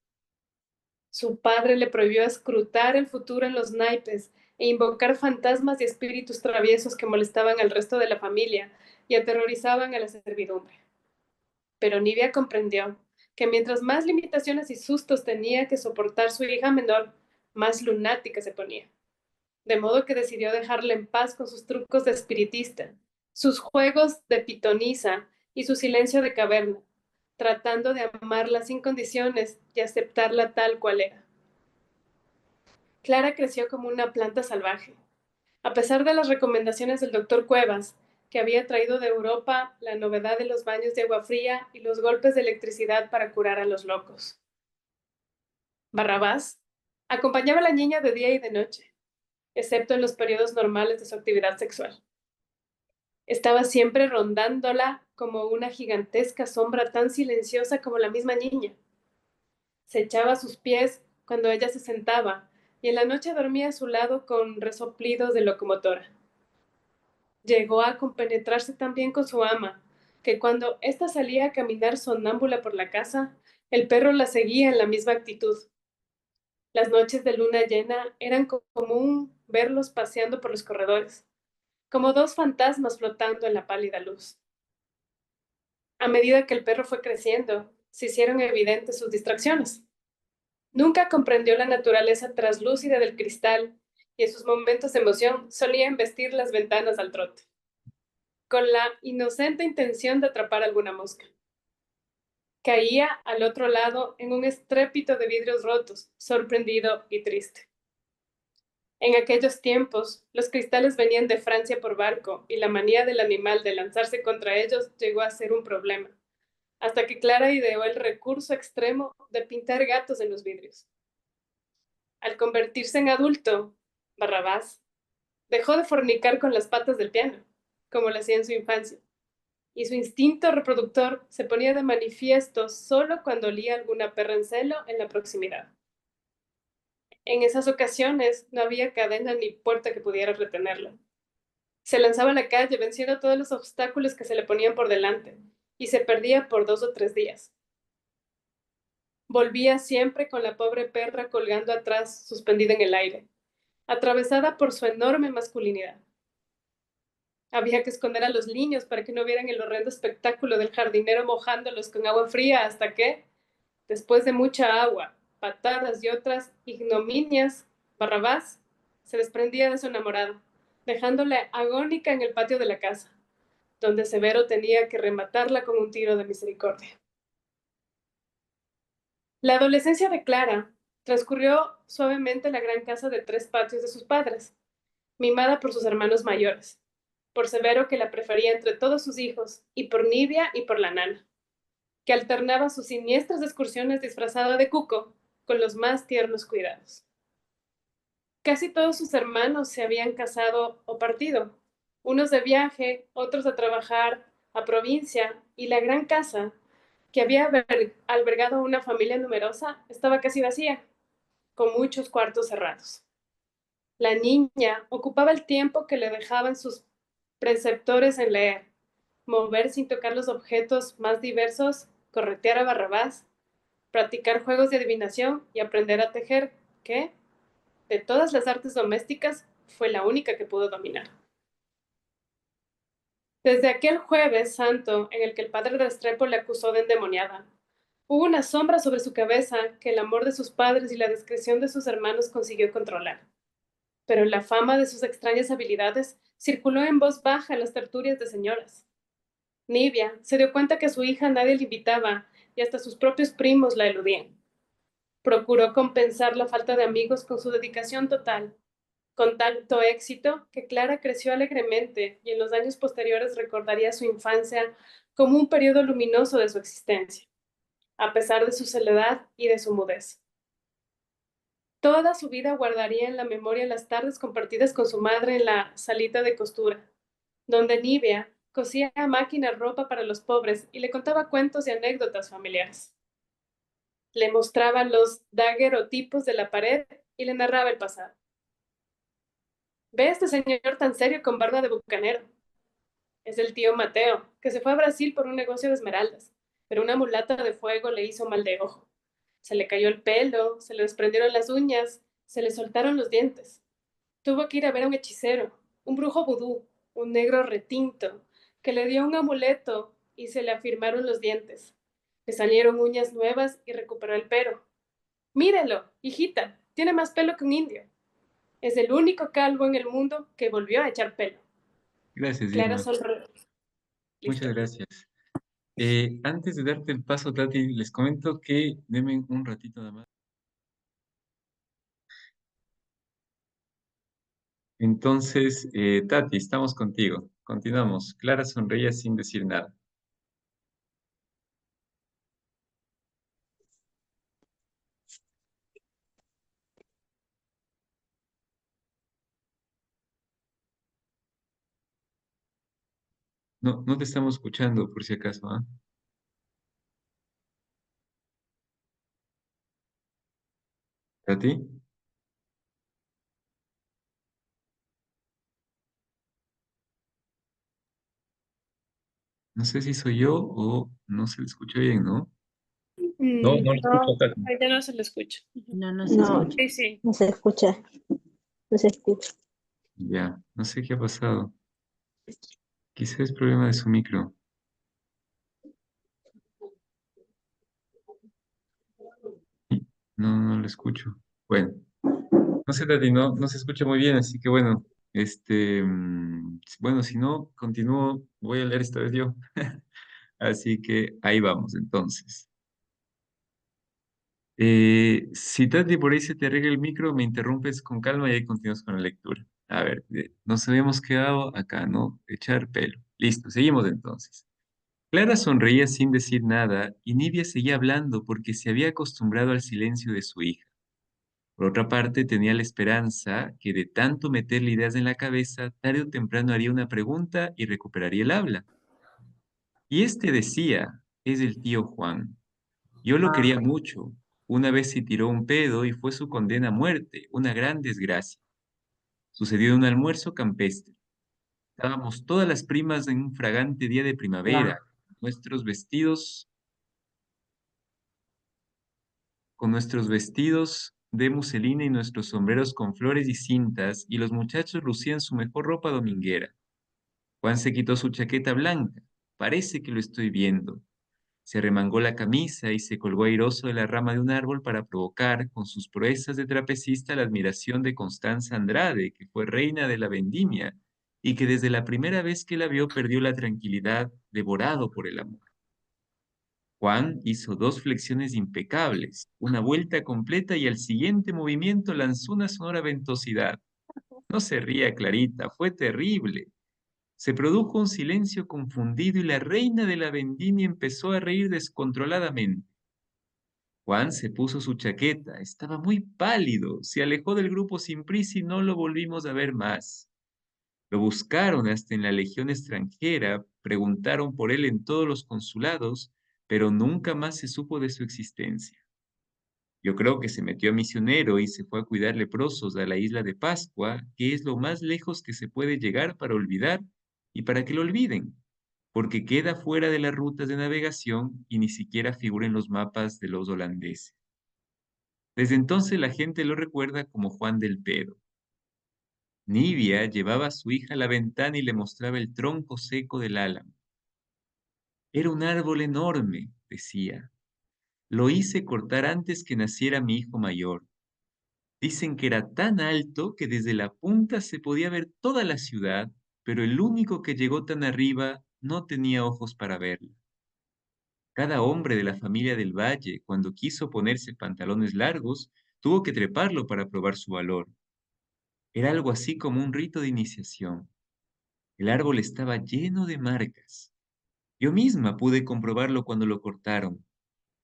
Su padre le prohibió escrutar el futuro en los naipes e invocar fantasmas y espíritus traviesos que molestaban al resto de la familia y aterrorizaban a la servidumbre. Pero Nivea comprendió que mientras más limitaciones y sustos tenía que soportar su hija menor, más lunática se ponía. De modo que decidió dejarla en paz con sus trucos de espiritista, sus juegos de pitonisa y su silencio de caverna, tratando de amarla sin condiciones y aceptarla tal cual era. Clara creció como una planta salvaje. A pesar de las recomendaciones del doctor Cuevas, que había traído de Europa la novedad de los baños de agua fría y los golpes de electricidad para curar a los locos. Barrabás acompañaba a la niña de día y de noche, excepto en los periodos normales de su actividad sexual. Estaba siempre rondándola como una gigantesca sombra tan silenciosa como la misma niña. Se echaba a sus pies cuando ella se sentaba y en la noche dormía a su lado con resoplidos de locomotora. Llegó a compenetrarse tan bien con su ama, que cuando ésta salía a caminar sonámbula por la casa, el perro la seguía en la misma actitud. Las noches de luna llena eran común verlos paseando por los corredores, como dos fantasmas flotando en la pálida luz. A medida que el perro fue creciendo, se hicieron evidentes sus distracciones. Nunca comprendió la naturaleza traslúcida del cristal y en sus momentos de emoción solía embestir las ventanas al trote, con la inocente intención de atrapar alguna mosca. Caía al otro lado en un estrépito de vidrios rotos, sorprendido y triste. En aquellos tiempos, los cristales venían de Francia por barco y la manía del animal de lanzarse contra ellos llegó a ser un problema, hasta que Clara ideó el recurso extremo de pintar gatos en los vidrios. Al convertirse en adulto, Barrabás dejó de fornicar con las patas del piano, como lo hacía en su infancia, y su instinto reproductor se ponía de manifiesto solo cuando olía alguna perra en celo en la proximidad. En esas ocasiones no había cadena ni puerta que pudiera retenerlo. Se lanzaba a la calle venciendo todos los obstáculos que se le ponían por delante y se perdía por 2 o 3 días. Volvía siempre con la pobre perra colgando atrás, suspendida en el aire, atravesada por su enorme masculinidad. Había que esconder a los niños para que no vieran el horrendo espectáculo del jardinero mojándolos con agua fría hasta que, después de mucha agua, patadas y otras ignominias, Barrabás se desprendía de su enamorado, dejándola agónica en el patio de la casa, donde Severo tenía que rematarla con un tiro de misericordia. La adolescencia de Clara transcurrió suavemente en la gran casa de 3 patios de sus padres, mimada por sus hermanos mayores, por Severo que la prefería entre todos sus hijos, y por Nivia y por la nana, que alternaba sus siniestras excursiones disfrazada de cuco con los más tiernos cuidados. Casi todos sus hermanos se habían casado o partido, unos de viaje, otros a trabajar a provincia, y la gran casa, que había albergado a una familia numerosa, estaba casi vacía, con muchos cuartos cerrados. La niña ocupaba el tiempo que le dejaban sus preceptores en leer, mover sin tocar los objetos más diversos, corretear a Barrabás, practicar juegos de adivinación y aprender a tejer, que, de todas las artes domésticas, fue la única que pudo dominar. Desde aquel jueves santo en el que el padre de Restrepo le acusó de endemoniada, Hubo una sombra sobre su cabeza que el amor de sus padres y la discreción de sus hermanos consiguió controlar. Pero la fama de sus extrañas habilidades circuló en voz baja en las tertulias de señoras. Nivia se dio cuenta que a su hija nadie le invitaba y hasta sus propios primos la eludían. Procuró compensar la falta de amigos con su dedicación total, con tanto éxito que Clara creció alegremente y en los años posteriores recordaría su infancia como un periodo luminoso de su existencia, a pesar de su soledad y de su mudez. Toda su vida guardaría en la memoria las tardes compartidas con su madre en la salita de costura, donde Nivea cosía a máquina ropa para los pobres y le contaba cuentos y anécdotas familiares. Le mostraba los daguerrotipos de la pared y le narraba el pasado. Ve a este señor tan serio con barba de bucanero. Es el tío Mateo, que se fue a Brasil por un negocio de esmeraldas, pero una mulata de fuego le hizo mal de ojo. Se le cayó el pelo, se le desprendieron las uñas, se le soltaron los dientes. Tuvo que ir a ver a un hechicero, un brujo vudú, un negro retinto, que le dio un amuleto y se le afirmaron los dientes. Le salieron uñas nuevas y recuperó el pelo. Mírelo, hijita, tiene más pelo que un indio. Es el único calvo en el mundo que volvió a echar pelo. Gracias, Clara Irma. sonrió. Muchas Listo. gracias. Antes de darte el paso, Tati, les comento que denme un ratito nada más. Entonces, Tati, estamos contigo. Continuamos. Clara sonreía sin decir nada. No, no te estamos escuchando, por si acaso, ¿ah? ¿Tati? No sé si soy yo o no se le escucha bien, ¿no? No, no lo escucho, No, Tati. ahorita no se le escucha. Ujú. No, no se No, escucha. Sí, sí. no se escucha, no se escucha. Ya, no sé qué ha pasado. Quizás es problema de su micro. No, no lo escucho. Bueno, no sé, Tati, no se escucha muy bien, así que bueno, bueno, si no, continúo, voy a leer esta vez yo. Así que ahí vamos, entonces. Si Tati por ahí se te arregla el micro, me interrumpes con calma y ahí continuamos con la lectura. A ver, nos habíamos quedado acá, ¿no? Echar pelo. Listo, seguimos entonces. Clara sonreía sin decir nada y Nivia seguía hablando porque se había acostumbrado al silencio de su hija. Por otra parte, tenía la esperanza que de tanto meterle ideas en la cabeza, tarde o temprano haría una pregunta y recuperaría el habla. Y este decía, es el tío Juan. Yo lo quería mucho. Una vez se tiró un pedo y fue su condena a muerte, una gran desgracia. Sucedió en un almuerzo campestre. Estábamos todas las primas en un fragante día de primavera, nuestros vestidos, con nuestros vestidos de muselina y nuestros sombreros con flores y cintas, y los muchachos lucían su mejor ropa dominguera. Juan se quitó su chaqueta blanca. Parece que lo estoy viendo. Se remangó la camisa y se colgó airoso de la rama de un árbol para provocar, con sus proezas de trapecista, la admiración de Constanza Andrade, que fue reina de la vendimia y que desde la primera vez que la vio perdió la tranquilidad, devorado por el amor. Juan hizo dos flexiones impecables, una vuelta completa y al siguiente movimiento lanzó una sonora ventosidad. No se ría, Clarita, fue terrible. Se produjo un silencio confundido y la reina de la vendimia empezó a reír descontroladamente. Juan se puso su chaqueta, estaba muy pálido, se alejó del grupo sin prisa y no lo volvimos a ver más. Lo buscaron hasta en la legión extranjera, preguntaron por él en todos los consulados, pero nunca más se supo de su existencia. Yo creo que se metió a misionero y se fue a cuidar leprosos a la isla de Pascua, que es lo más lejos que se puede llegar para olvidar y para que lo olviden, porque queda fuera de las rutas de navegación y ni siquiera figura en los mapas de los holandeses. Desde entonces la gente lo recuerda como Juan del Pedo. Nivia llevaba a su hija a la ventana y le mostraba el tronco seco del álamo. Era un árbol enorme, decía. Lo hice cortar antes que naciera mi hijo mayor. Dicen que era tan alto que desde la punta se podía ver toda la ciudad, pero el único que llegó tan arriba no tenía ojos para verla. Cada hombre de la familia del Valle, cuando quiso ponerse pantalones largos, tuvo que treparlo para probar su valor. Era algo así como un rito de iniciación. El árbol estaba lleno de marcas. Yo misma pude comprobarlo cuando lo cortaron.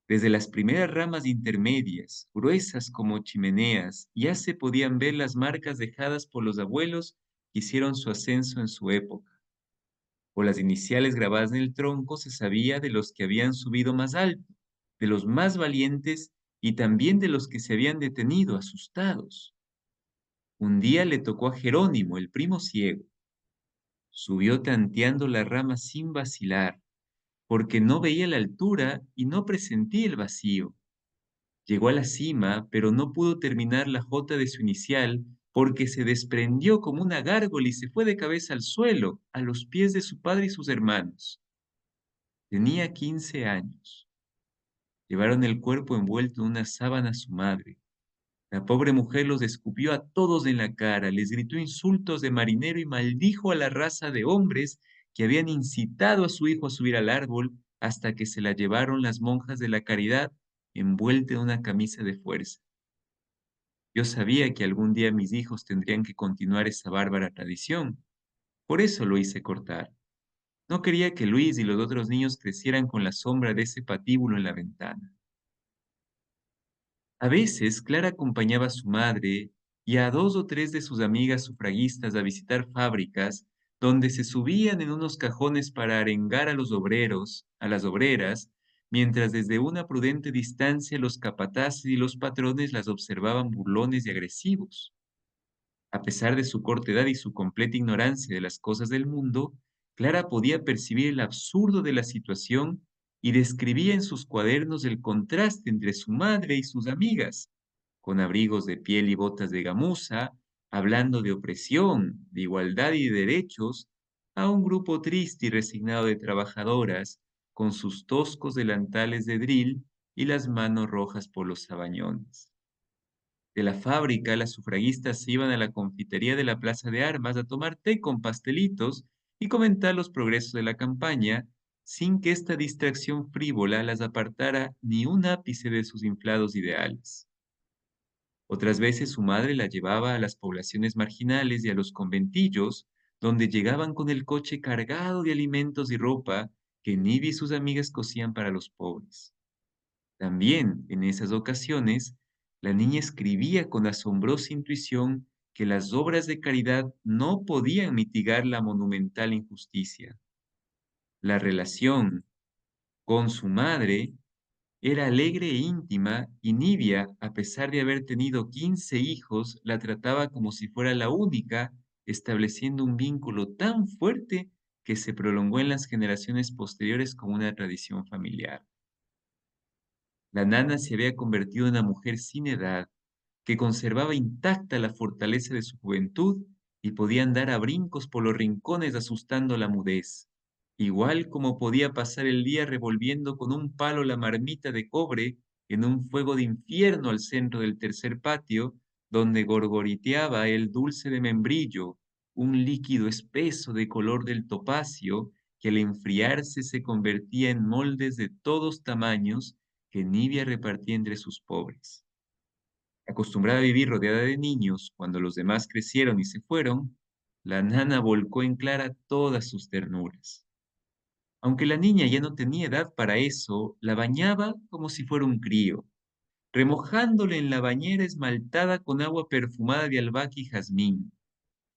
Desde las primeras ramas intermedias, gruesas como chimeneas, ya se podían ver las marcas dejadas por los abuelos que hicieron su ascenso en su época. Por las iniciales grabadas en el tronco se sabía de los que habían subido más alto, de los más valientes y también de los que se habían detenido asustados. Un día le tocó a Jerónimo, el primo ciego. Subió tanteando la rama sin vacilar, porque no veía la altura y no presentía el vacío. Llegó a la cima, pero no pudo terminar la jota de su inicial porque se desprendió como una gárgola y se fue de cabeza al suelo, a los pies de su padre y sus hermanos. Tenía 15 años. Llevaron el cuerpo envuelto en una sábana a su madre. La pobre mujer los escupió a todos en la cara, les gritó insultos de marinero y maldijo a la raza de hombres que habían incitado a su hijo a subir al árbol hasta que se la llevaron las monjas de la caridad envuelta en una camisa de fuerza. Yo sabía que algún día mis hijos tendrían que continuar esa bárbara tradición. Por eso lo hice cortar. No quería que Luis y los otros niños crecieran con la sombra de ese patíbulo en la ventana. A veces, Clara acompañaba a su madre y a 2 o 3 de sus amigas sufragistas a visitar fábricas donde se subían en unos cajones para arengar a los obreros, a las obreras, mientras desde una prudente distancia los capataces y los patrones las observaban burlones y agresivos. A pesar de su corta edad y su completa ignorancia de las cosas del mundo, Clara podía percibir el absurdo de la situación y describía en sus cuadernos el contraste entre su madre y sus amigas, con abrigos de piel y botas de gamuza, hablando de opresión, de igualdad y de derechos, a un grupo triste y resignado de trabajadoras, con sus toscos delantales de dril y las manos rojas por los sabañones. De la fábrica, las sufragistas se iban a la confitería de la Plaza de Armas a tomar té con pastelitos y comentar los progresos de la campaña, sin que esta distracción frívola las apartara ni un ápice de sus inflados ideales. Otras veces su madre la llevaba a las poblaciones marginales y a los conventillos, donde llegaban con el coche cargado de alimentos y ropa que Nivi y sus amigas cosían para los pobres. También, en esas ocasiones, la niña escribía con asombrosa intuición que las obras de caridad no podían mitigar la monumental injusticia. La relación con su madre era alegre e íntima y Nivia, a pesar de haber tenido 15 hijos, la trataba como si fuera la única, estableciendo un vínculo tan fuerte que se prolongó en las generaciones posteriores como una tradición familiar. La nana se había convertido en una mujer sin edad, que conservaba intacta la fortaleza de su juventud y podía andar a brincos por los rincones asustando la mudez, igual como podía pasar el día revolviendo con un palo la marmita de cobre en un fuego de infierno al centro del tercer patio, donde gorgoriteaba el dulce de membrillo, un líquido espeso de color del topacio que al enfriarse se convertía en moldes de todos tamaños que Nibia repartía entre sus pobres. Acostumbrada a vivir rodeada de niños, cuando los demás crecieron y se fueron, la nana volcó en Clara todas sus ternuras. Aunque la niña ya no tenía edad para eso, la bañaba como si fuera un crío, remojándole en la bañera esmaltada con agua perfumada de albahaca y jazmín.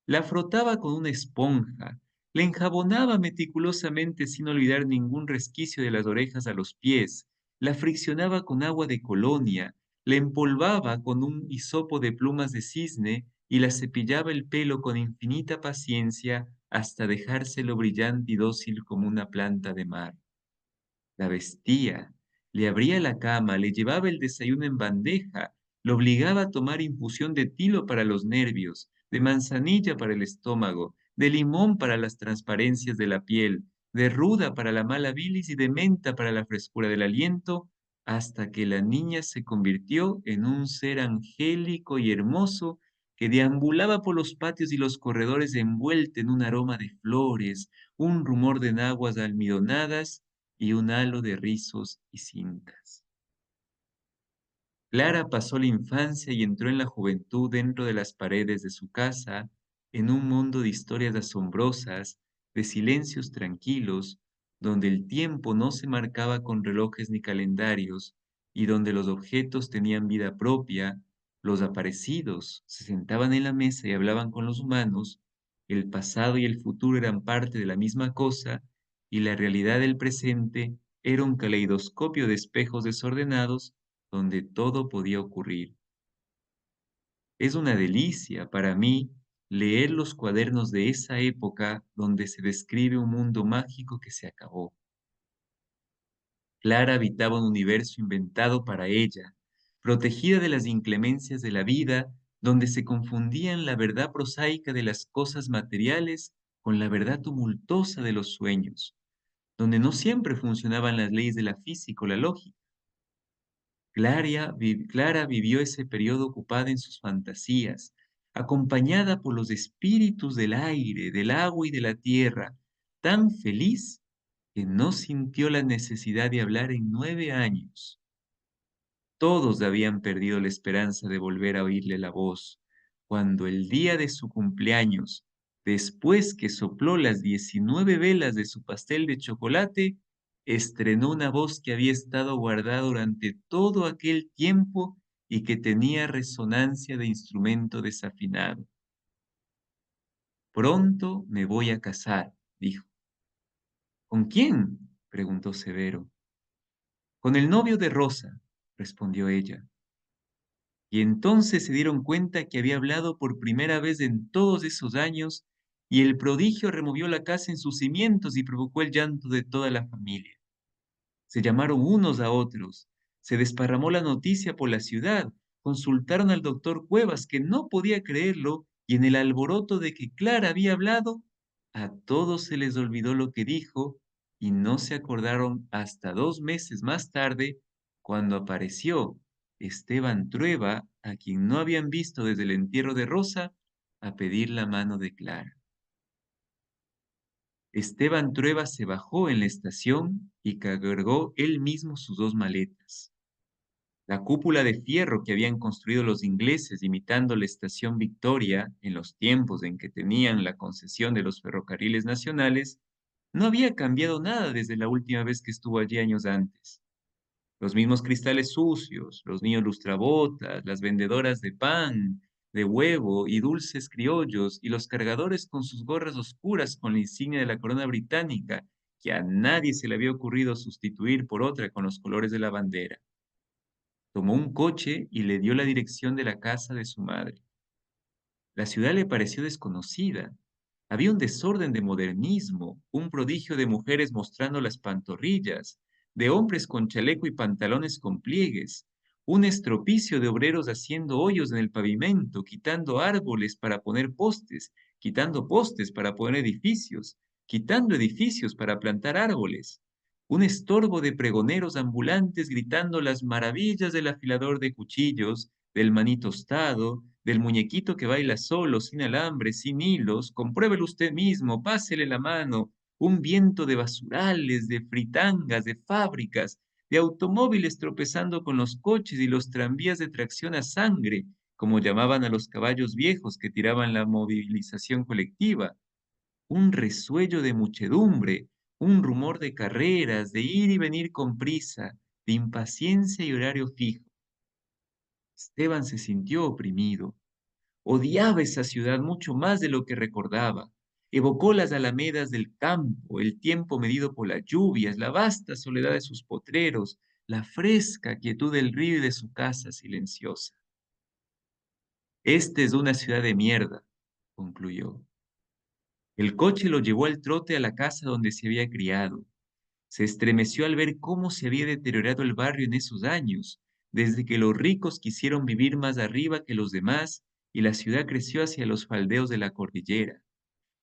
La frotaba con una esponja, la enjabonaba meticulosamente sin olvidar ningún resquicio de las orejas a los pies, la friccionaba con agua de colonia, la empolvaba con un hisopo de plumas de cisne y la cepillaba el pelo con infinita paciencia hasta dejárselo brillante y dócil como una planta de mar. La vestía, le abría la cama, le llevaba el desayuno en bandeja, lo obligaba a tomar infusión de tilo para los nervios, de manzanilla para el estómago, de limón para las transparencias de la piel, de ruda para la mala bilis y de menta para la frescura del aliento, hasta que la niña se convirtió en un ser angélico y hermoso que deambulaba por los patios y los corredores envuelta en un aroma de flores, un rumor de enaguas almidonadas y un halo de rizos y cintas. Clara pasó la infancia y entró en la juventud dentro de las paredes de su casa, en un mundo de historias asombrosas, de silencios tranquilos, donde el tiempo no se marcaba con relojes ni calendarios, y donde los objetos tenían vida propia, los aparecidos se sentaban en la mesa y hablaban con los humanos, el pasado y el futuro eran parte de la misma cosa, y la realidad del presente era un caleidoscopio de espejos desordenados donde todo podía ocurrir. Es una delicia para mí leer los cuadernos de esa época donde se describe un mundo mágico que se acabó. Clara habitaba un universo inventado para ella, protegida de las inclemencias de la vida, donde se confundían la verdad prosaica de las cosas materiales con la verdad tumultuosa de los sueños, donde no siempre funcionaban las leyes de la física o la lógica. Clara vivió ese periodo ocupada en sus fantasías, acompañada por los espíritus del aire, del agua y de la tierra, tan feliz que no sintió la necesidad de hablar en 9 años. Todos habían perdido la esperanza de volver a oírle la voz, cuando el día de su cumpleaños, después que sopló las 19 velas de su pastel de chocolate, estrenó una voz que había estado guardada durante todo aquel tiempo y que tenía resonancia de instrumento desafinado. Pronto me voy a casar, dijo. ¿Con quién? Preguntó Severo. Con el novio de Rosa, respondió ella. Y entonces se dieron cuenta que había hablado por primera vez en todos esos años, y el prodigio removió la casa en sus cimientos y provocó el llanto de toda la familia. Se llamaron unos a otros, se desparramó la noticia por la ciudad, consultaron al doctor Cuevas, que no podía creerlo, y en el alboroto de que Clara había hablado, a todos se les olvidó lo que dijo, y no se acordaron hasta 2 meses más tarde, cuando apareció Esteban Trueba, a quien no habían visto desde el entierro de Rosa, a pedir la mano de Clara. Esteban Trueba se bajó en la estación y cargó él mismo sus 2 maletas. La cúpula de fierro que habían construido los ingleses imitando la estación Victoria en los tiempos en que tenían la concesión de los ferrocarriles nacionales, no había cambiado nada desde la última vez que estuvo allí años antes. Los mismos cristales sucios, los niños lustrabotas, las vendedoras de pan, de huevo y dulces criollos, y los cargadores con sus gorras oscuras con la insignia de la corona británica, que a nadie se le había ocurrido sustituir por otra con los colores de la bandera. Tomó un coche y le dio la dirección de la casa de su madre. La ciudad le pareció desconocida. Había un desorden de modernismo, un prodigio de mujeres mostrando las pantorrillas, de hombres con chaleco y pantalones con pliegues, un estropicio de obreros haciendo hoyos en el pavimento, quitando árboles para poner postes, quitando postes para poner edificios, quitando edificios para plantar árboles. Un estorbo de pregoneros ambulantes gritando las maravillas del afilador de cuchillos, del maní tostado, del muñequito que baila solo, sin alambre, sin hilos, compruébelo usted mismo, pásele la mano, un viento de basurales, de fritangas, de fábricas, de automóviles tropezando con los coches y los tranvías de tracción a sangre, como llamaban a los caballos viejos que tiraban la movilización colectiva, un resuello de muchedumbre, un rumor de carreras, de ir y venir con prisa, de impaciencia y horario fijo. Esteban se sintió oprimido. Odiaba esa ciudad mucho más de lo que recordaba. Evocó las alamedas del campo, el tiempo medido por las lluvias, la vasta soledad de sus potreros, la fresca quietud del río y de su casa silenciosa. Esta es una ciudad de mierda, concluyó. El coche lo llevó al trote a la casa donde se había criado. Se estremeció al ver cómo se había deteriorado el barrio en esos años, desde que los ricos quisieron vivir más arriba que los demás y la ciudad creció hacia los faldeos de la cordillera.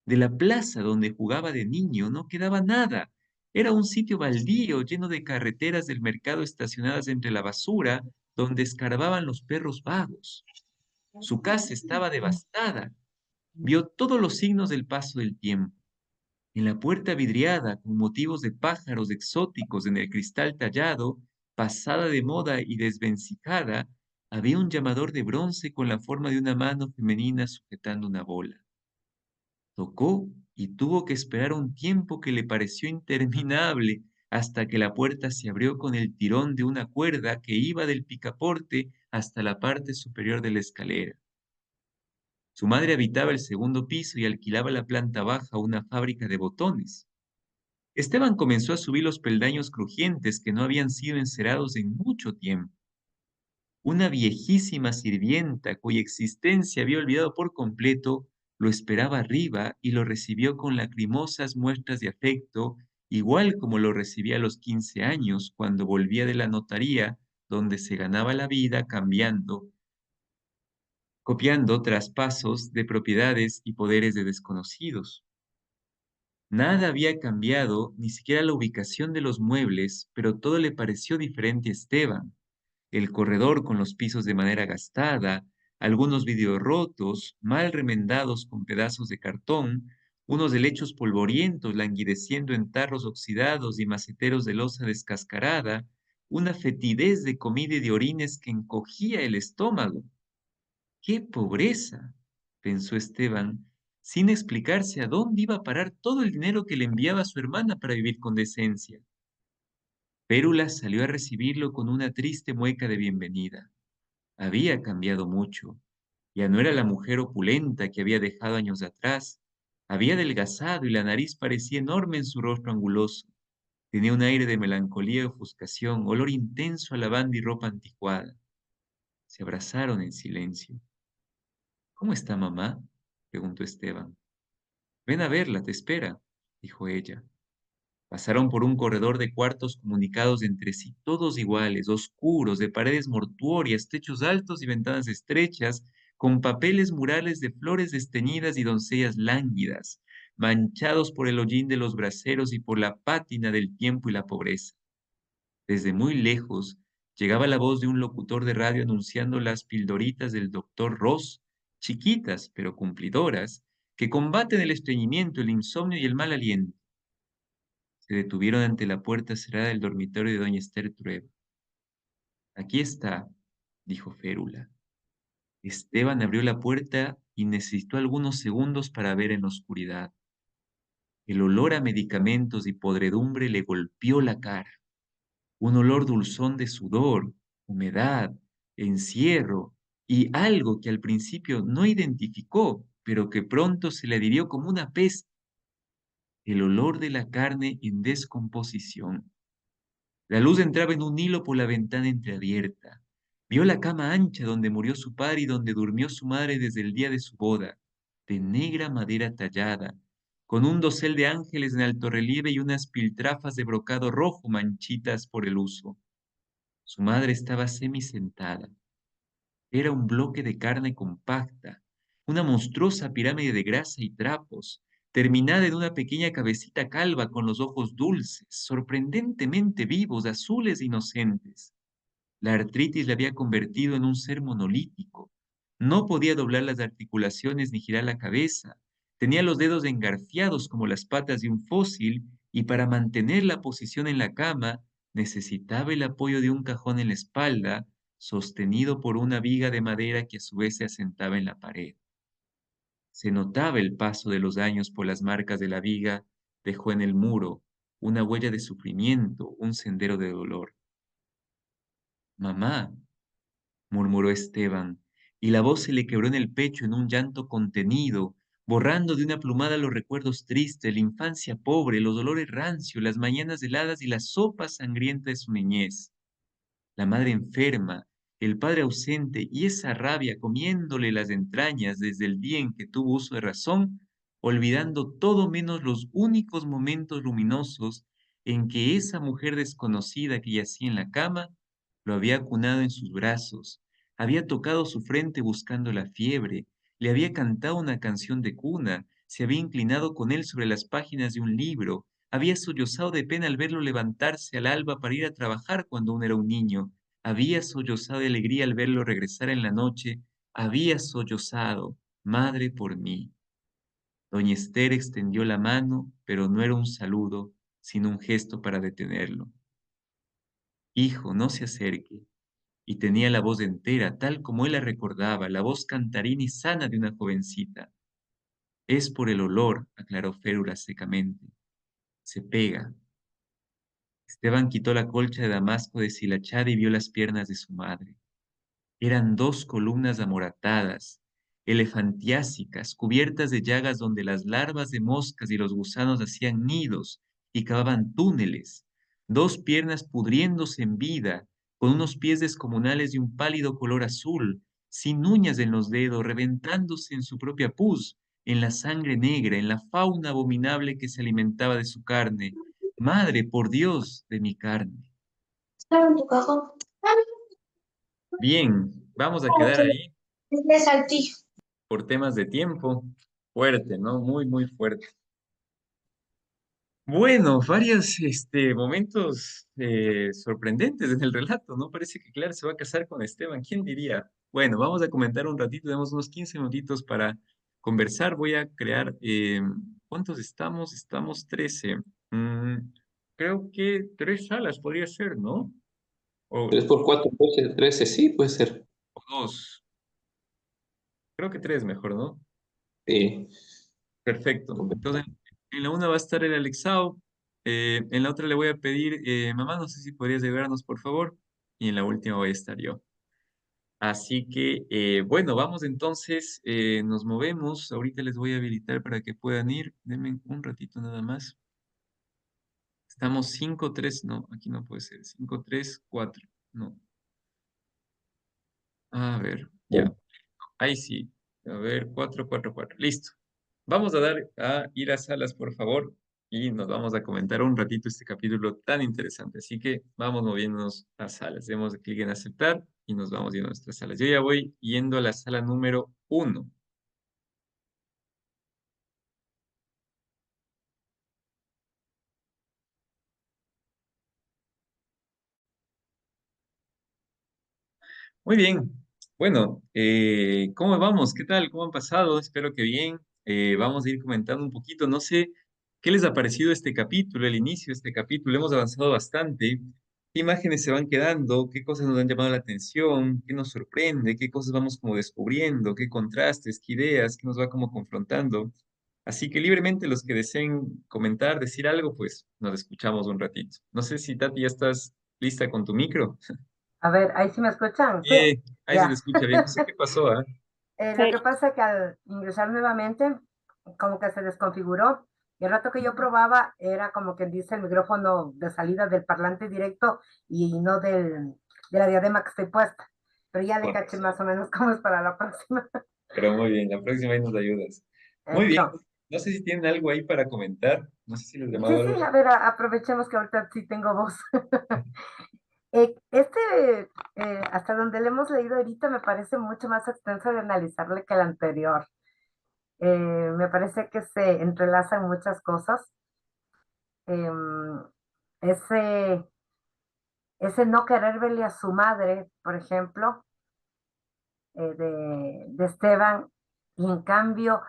De la plaza donde jugaba de niño no quedaba nada, Era un sitio baldío lleno de carreteras del mercado estacionadas entre la basura, donde escarbaban los perros vagos. Su casa estaba devastada. Vio todos los signos del paso del tiempo. En la puerta vidriada, con motivos de pájaros exóticos en el cristal tallado, pasada de moda y desvencijada, había un llamador de bronce con la forma de una mano femenina sujetando una bola. Tocó y tuvo que esperar un tiempo que le pareció interminable hasta que la puerta se abrió con el tirón de una cuerda que iba del picaporte hasta la parte superior de la escalera. Su madre habitaba el segundo piso y alquilaba la planta baja a una fábrica de botones. Esteban comenzó a subir los peldaños crujientes que no habían sido encerados en mucho tiempo. Una viejísima sirvienta, cuya existencia había olvidado por completo, lo esperaba arriba y lo recibió con lacrimosas muestras de afecto, igual como lo recibía a los 15 años, cuando volvía de la notaría, donde se ganaba la vida copiando traspasos de propiedades y poderes de desconocidos. Nada había cambiado, ni siquiera la ubicación de los muebles, pero todo le pareció diferente a Esteban. El corredor con los pisos de madera gastada, algunos vidrios rotos, mal remendados con pedazos de cartón, unos helechos polvorientos languideciendo en tarros oxidados y maceteros de loza descascarada, una fetidez de comida y de orines que encogía el estómago. ¡Qué pobreza! Pensó Esteban, sin explicarse a dónde iba a parar todo el dinero que le enviaba su hermana para vivir con decencia. Pérula salió a recibirlo con una triste mueca de bienvenida. Había cambiado mucho. Ya no era la mujer opulenta que había dejado años atrás. Había adelgazado y la nariz parecía enorme en su rostro anguloso. Tenía un aire de melancolía y ofuscación, olor intenso a lavanda y ropa anticuada. Se abrazaron en silencio. ¿Cómo está mamá?, preguntó Esteban. Ven a verla, te espera, dijo ella. Pasaron por un corredor de cuartos comunicados entre sí, todos iguales, oscuros, de paredes mortuorias, techos altos y ventanas estrechas, con papeles murales de flores desteñidas y doncellas lánguidas, manchados por el hollín de los braseros y por la pátina del tiempo y la pobreza. Desde muy lejos llegaba la voz de un locutor de radio anunciando las pildoritas del doctor Ross, chiquitas pero cumplidoras, que combaten el estreñimiento, el insomnio y el mal aliento. Se detuvieron ante la puerta cerrada del dormitorio de doña Esther Trueba. Aquí está, dijo Férula. Esteban abrió la puerta y necesitó algunos segundos para ver en la oscuridad. El olor a medicamentos y podredumbre le golpeó la cara. Un olor dulzón de sudor, humedad, encierro y algo que al principio no identificó, pero que pronto se le adhirió como una peste, el olor de la carne en descomposición. La luz entraba en un hilo por la ventana entreabierta. Vio la cama ancha donde murió su padre y donde durmió su madre desde el día de su boda, de negra madera tallada, con un dosel de ángeles en alto relieve y unas piltrafas de brocado rojo manchitas por el uso. Su madre estaba semisentada. Era un bloque de carne compacta, una monstruosa pirámide de grasa y trapos, terminada en una pequeña cabecita calva con los ojos dulces, sorprendentemente vivos, azules e inocentes. La artritis le había convertido en un ser monolítico. No podía doblar las articulaciones ni girar la cabeza. Tenía los dedos engarfiados como las patas de un fósil y para mantener la posición en la cama necesitaba el apoyo de un cajón en la espalda, sostenido por una viga de madera que a su vez se asentaba en la pared. Se notaba el paso de los años por las marcas de la viga, dejó en el muro una huella de sufrimiento, un sendero de dolor. Mamá, murmuró Esteban, y la voz se le quebró en el pecho en un llanto contenido, borrando de una plumada los recuerdos tristes, la infancia pobre, los dolores rancios, las mañanas heladas y la sopa sangrienta de su niñez. La madre enferma, el padre ausente y esa rabia comiéndole las entrañas desde el día en que tuvo uso de razón, olvidando todo menos los únicos momentos luminosos en que esa mujer desconocida que yacía en la cama lo había acunado en sus brazos, había tocado su frente buscando la fiebre, le había cantado una canción de cuna, se había inclinado con él sobre las páginas de un libro, Había sollozado de pena al verlo levantarse al alba para ir a trabajar cuando aún era un niño. Había sollozado de alegría al verlo regresar en la noche. Había sollozado, madre por mí. Doña Esther extendió la mano, pero no era un saludo, sino un gesto para detenerlo. Hijo, no se acerque. Y tenía la voz entera, tal como él la recordaba, la voz cantarina y sana de una jovencita. Es por el olor, aclaró Férula secamente. Se pega. Esteban quitó la colcha de damasco deshilachada y vio las piernas de su madre. Eran dos columnas amoratadas, elefantiásicas, cubiertas de llagas donde las larvas de moscas y los gusanos hacían nidos y cavaban túneles, dos piernas pudriéndose en vida, con unos pies descomunales de un pálido color azul, sin uñas en los dedos, reventándose en su propia pus, en la sangre negra, en la fauna abominable que se alimentaba de su carne. Madre, por Dios, de mi carne. Estaba en tu cajón. Bien, vamos a quedar ahí Es saltillo. por temas de tiempo. Fuerte, ¿no? Muy, muy fuerte. Bueno, varios momentos sorprendentes en el relato, ¿no? Parece que Clara se va a casar con Esteban. ¿Quién diría? Bueno, vamos a comentar un ratito, tenemos unos 15 minutitos para conversar. Voy a crear, ¿cuántos estamos? Estamos 13. Mm, creo que 3 salas podría ser, ¿no? 3 O, por 4, 12, 13, sí, puede ser. o dos. Creo que tres mejor, ¿no? Sí. Perfecto. Entonces, en la una va a estar el Alexao, en la otra le voy a pedir, mamá, no sé si podrías ayudarnos, por favor, y en la última voy a estar yo. Así que, bueno, vamos entonces, nos movemos. Ahorita les voy a habilitar para que puedan ir. Denme un ratito nada más. Estamos 5-3, no, aquí no puede ser. 5-3-4, no. A ver, ya. Ahí sí. A ver, 4-4-4. Listo. Vamos a dar a ir a salas, por favor, y nos vamos a comentar un ratito este capítulo tan interesante. Así que vamos moviéndonos a salas. Demos clic en aceptar y nos vamos yendo a nuestras salas. Yo ya voy yendo a la sala número 1. Muy bien. Bueno, ¿cómo vamos? ¿Qué tal? ¿Cómo han pasado? Espero que bien. Vamos a ir comentando un poquito. No sé qué les ha parecido este capítulo, el inicio de este capítulo. Hemos avanzado bastante. ¿Qué imágenes se van quedando? ¿Qué cosas nos han llamado la atención? ¿Qué nos sorprende? ¿Qué cosas vamos como descubriendo? ¿Qué contrastes? ¿Qué ideas? ¿Qué nos va como confrontando? Así que libremente los que deseen comentar, decir algo, pues nos escuchamos un ratito. No sé si Tati ya estás lista con tu micro. A ver, ahí sí me escuchan. Sí, Ahí se te ya. escucha bien. No sé qué pasó, ¿ah? Lo que pasa es que al ingresar nuevamente, como que se desconfiguró. Y el rato que yo probaba era como quien dice el micrófono de salida del parlante directo y no de la diadema que estoy puesta. Pero ya le Con caché razón. más o menos cómo es para la próxima. Pero muy bien, la próxima ahí nos ayudas. Muy bien. Hecho. No sé si tienen algo ahí para comentar. No sé si les Sí, llamado algo. sí, a ver, aprovechemos que ahorita sí tengo voz. Hasta donde le hemos leído ahorita, me parece mucho más extenso de analizarle que el anterior. Me parece que se entrelazan muchas cosas. Em, ese, ese no querer verle a su madre, por ejemplo, de Esteban, y en cambio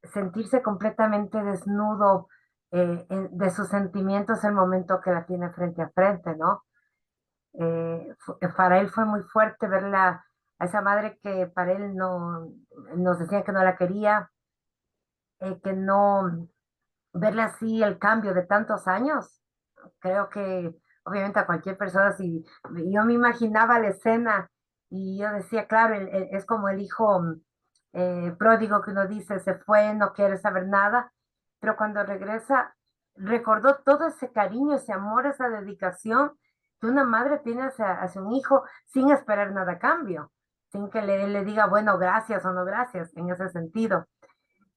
sentirse completamente desnudo de sus sentimientos el momento que la tiene frente a frente, ¿no? Para él fue muy fuerte verla a esa madre que para él no, nos decía que no la quería, que no, verle así el cambio de tantos años. Creo que obviamente a cualquier persona, si yo me imaginaba la escena y yo decía, claro, es como el hijo pródigo que uno dice, se fue, no quiere saber nada, pero cuando regresa, recordó todo ese cariño, ese amor, esa dedicación que una madre tiene hacia un hijo sin esperar nada a cambio, sin que le diga, bueno, gracias o no gracias, en ese sentido.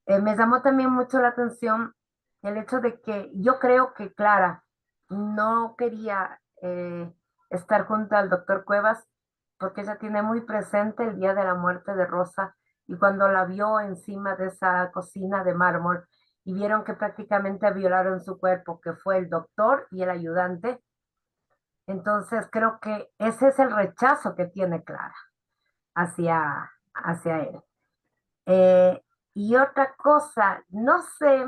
Me llamó también mucho la atención el hecho de que yo creo que Clara no quería estar junto al doctor Cuevas porque ella tiene muy presente el día de la muerte de Rosa y cuando la vio encima de esa cocina de mármol y vieron que prácticamente violaron su cuerpo, que fue el doctor y el ayudante. Entonces creo que ese es el rechazo que tiene Clara hacia él. Y otra cosa, no sé,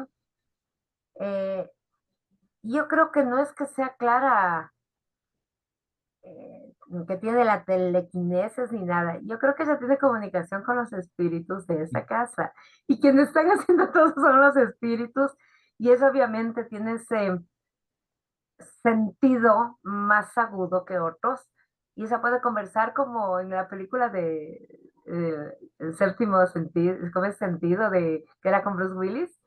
eh, yo creo que no es que sea Clara que tiene la telequinesis ni nada. Yo creo que ella tiene comunicación con los espíritus de esa casa. Y quienes están haciendo todo son los espíritus. Y eso obviamente tiene ese sentido más agudo que otros. Y ella puede conversar como en la película de El séptimo sentido, ¿cómo es sentido? Que era con Bruce Willis.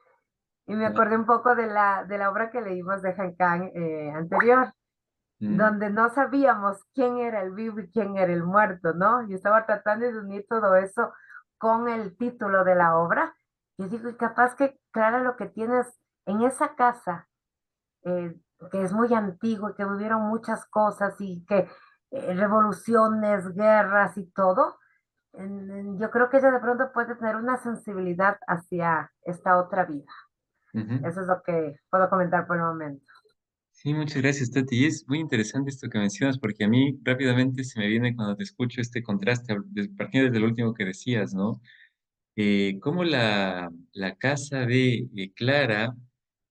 Y me acordé un poco de la obra que leímos de Han Kang anterior, Mm. donde no sabíamos quién era el vivo y quién era el muerto, ¿no? Y estaba tratando de unir todo eso con el título de la obra. Y digo, y capaz que, Clara, lo que tienes en esa casa, eh, que es muy antiguo y que vivieron muchas cosas y que revoluciones, guerras y todo, yo creo que ella de pronto puede tener una sensibilidad hacia esta otra vida. Ujú. Eso es lo que puedo comentar por el momento. Sí, muchas gracias, Tati. Y es muy interesante esto que mencionas, porque a mí rápidamente se me viene cuando te escucho este contraste, partiendo desde lo último que decías, ¿no? Cómo la casa de Clara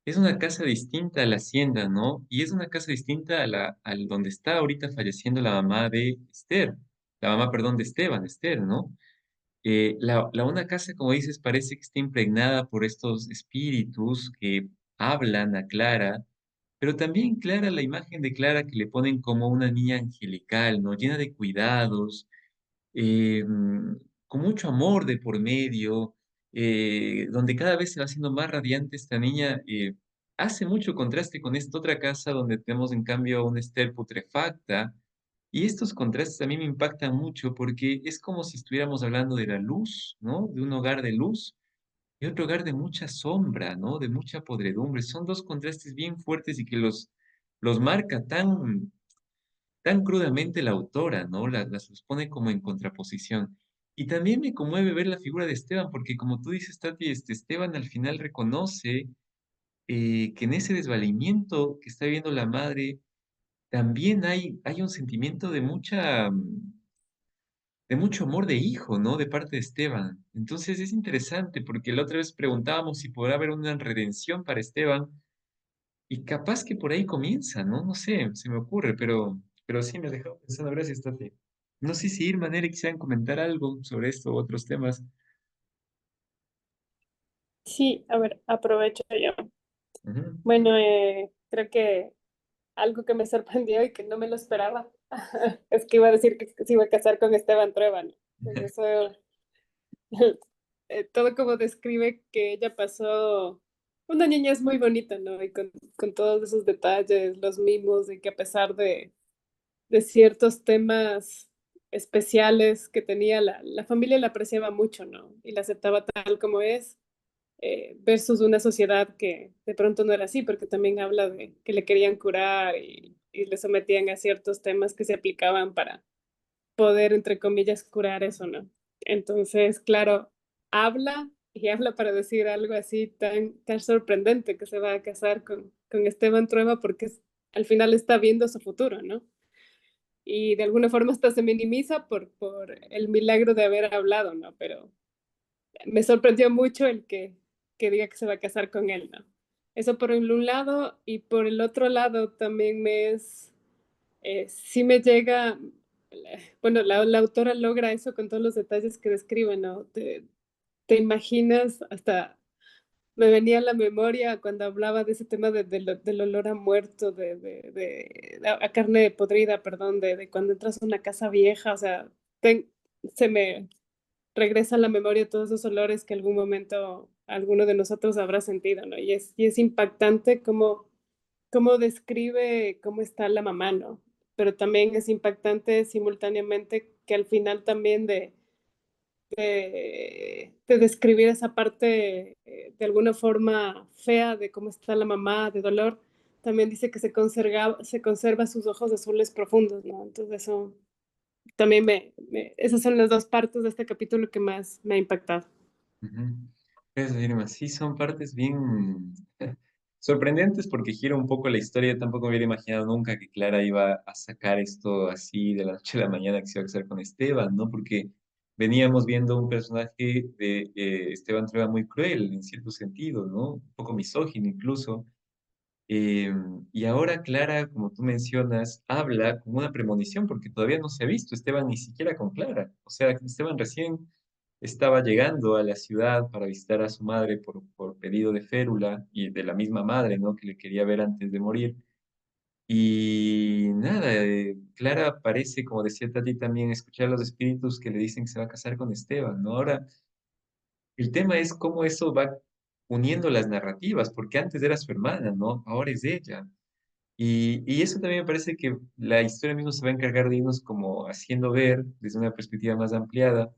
es una casa distinta a la hacienda, ¿no? Y es una casa distinta al donde está ahorita falleciendo la mamá de Esther, la mamá, perdón, de Esteban, Esther, ¿no? Una casa, como dices, parece que está impregnada por estos espíritus que hablan a Clara, pero también Clara, la imagen de Clara que le ponen como una niña angelical, ¿no? Llena de cuidados, con mucho amor de por medio, donde cada vez se va haciendo más radiante esta niña, hace mucho contraste con esta otra casa donde tenemos en cambio a una Esther putrefacta, y estos contrastes a mí me impactan mucho porque es como si estuviéramos hablando de la luz, ¿no? De un hogar de luz y otro hogar de mucha sombra, ¿no? De mucha podredumbre. Son dos contrastes bien fuertes y que los marca tan crudamente la autora, ¿no? Los pone como en contraposición. Y también me conmueve ver la figura de Esteban, porque como tú dices, Tati, Esteban al final reconoce que en ese desvalimiento que está viviendo la madre, también hay un sentimiento de mucho amor de hijo, ¿no? De parte de Esteban. Entonces es interesante, porque la otra vez preguntábamos si podrá haber una redención para Esteban, y capaz que por ahí comienza, ¿no? No sé, se me ocurre, pero sí me has dejado pensando. Gracias, Tati. No sé si Irma, Nere, quisieran comentar algo sobre esto u otros temas. Sí, a ver, aprovecho yo. Ujú. Bueno, creo que algo que me sorprendió y que no me lo esperaba es que iba a decir que se iba a casar con Esteban Trueba, ¿no? Pues eso, todo como describe que ella pasó, una niña es muy bonita, ¿no? Y con todos esos detalles, los mimos, y que a pesar de ciertos temas especiales que tenía, la familia la apreciaba mucho, ¿no? Y la aceptaba tal como es, versus una sociedad que de pronto no era así, porque también habla de que le querían curar y le sometían a ciertos temas que se aplicaban para poder, entre comillas, curar eso, ¿no? Entonces, claro, habla y habla para decir algo así tan sorprendente, que se va a casar con Esteban Trueba porque al final está viendo su futuro, ¿no? Y de alguna forma hasta se minimiza por el milagro de haber hablado, ¿no? Pero me sorprendió mucho que diga que se va a casar con él, ¿no? Eso por un lado, y por el otro lado también sí me llega, bueno, la autora logra eso con todos los detalles que describe, ¿no? Te imaginas, hasta me venía a la memoria cuando hablaba de ese tema del olor a muerto, a carne podrida, perdón, de cuando entras a una casa vieja, o sea, se me regresa a la memoria todos esos olores que algún momento alguno de nosotros habrá sentido, ¿no? Y es impactante cómo describe cómo está la mamá, ¿no? Pero también es impactante simultáneamente que al final también de describir esa parte de alguna forma fea de cómo está la mamá, de dolor, también dice que se conserva sus ojos azules profundos, ¿no? Entonces eso también esas son las dos partes de este capítulo que más me ha impactado. Ujú. Gracias, Irma. Sí, son partes bien sorprendentes porque gira un poco la historia. Yo tampoco me hubiera imaginado nunca que Clara iba a sacar esto así de la noche a la mañana que se iba a casar con Esteban, ¿no? Porque veníamos viendo un personaje de Esteban Trueba muy cruel en cierto sentido, ¿no? Un poco misógino incluso. Eh, y ahora Clara, como tú mencionas, habla como una premonición porque todavía no se ha visto Esteban ni siquiera con Clara. O sea, Esteban recién estaba llegando a la ciudad para visitar a su madre por pedido de Férula y de la misma madre, ¿no? Que le quería ver antes de morir. Y nada, Clara parece, como decía Tati también, escuchar a los espíritus que le dicen que se va a casar con Esteban, ¿no? Ahora, el tema es cómo eso va uniendo las narrativas, porque antes era su hermana, ¿no? Ahora es ella. Y eso también me parece que la historia misma se va a encargar de irnos como haciendo ver desde una perspectiva más ampliada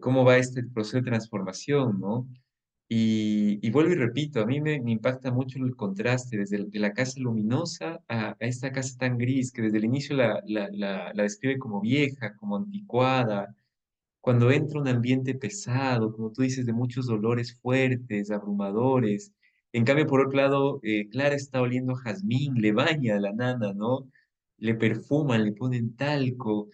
cómo va este proceso de transformación, ¿no? Y vuelvo y repito, a mí me impacta mucho el contraste desde de la casa luminosa a esta casa tan gris que desde el inicio la describe como vieja, como anticuada, cuando entra un ambiente pesado, como tú dices, de muchos dolores fuertes, abrumadores. En cambio, por otro lado, Clara está oliendo jazmín, le baña a la nana, ¿no? Le perfuman, le ponen talco.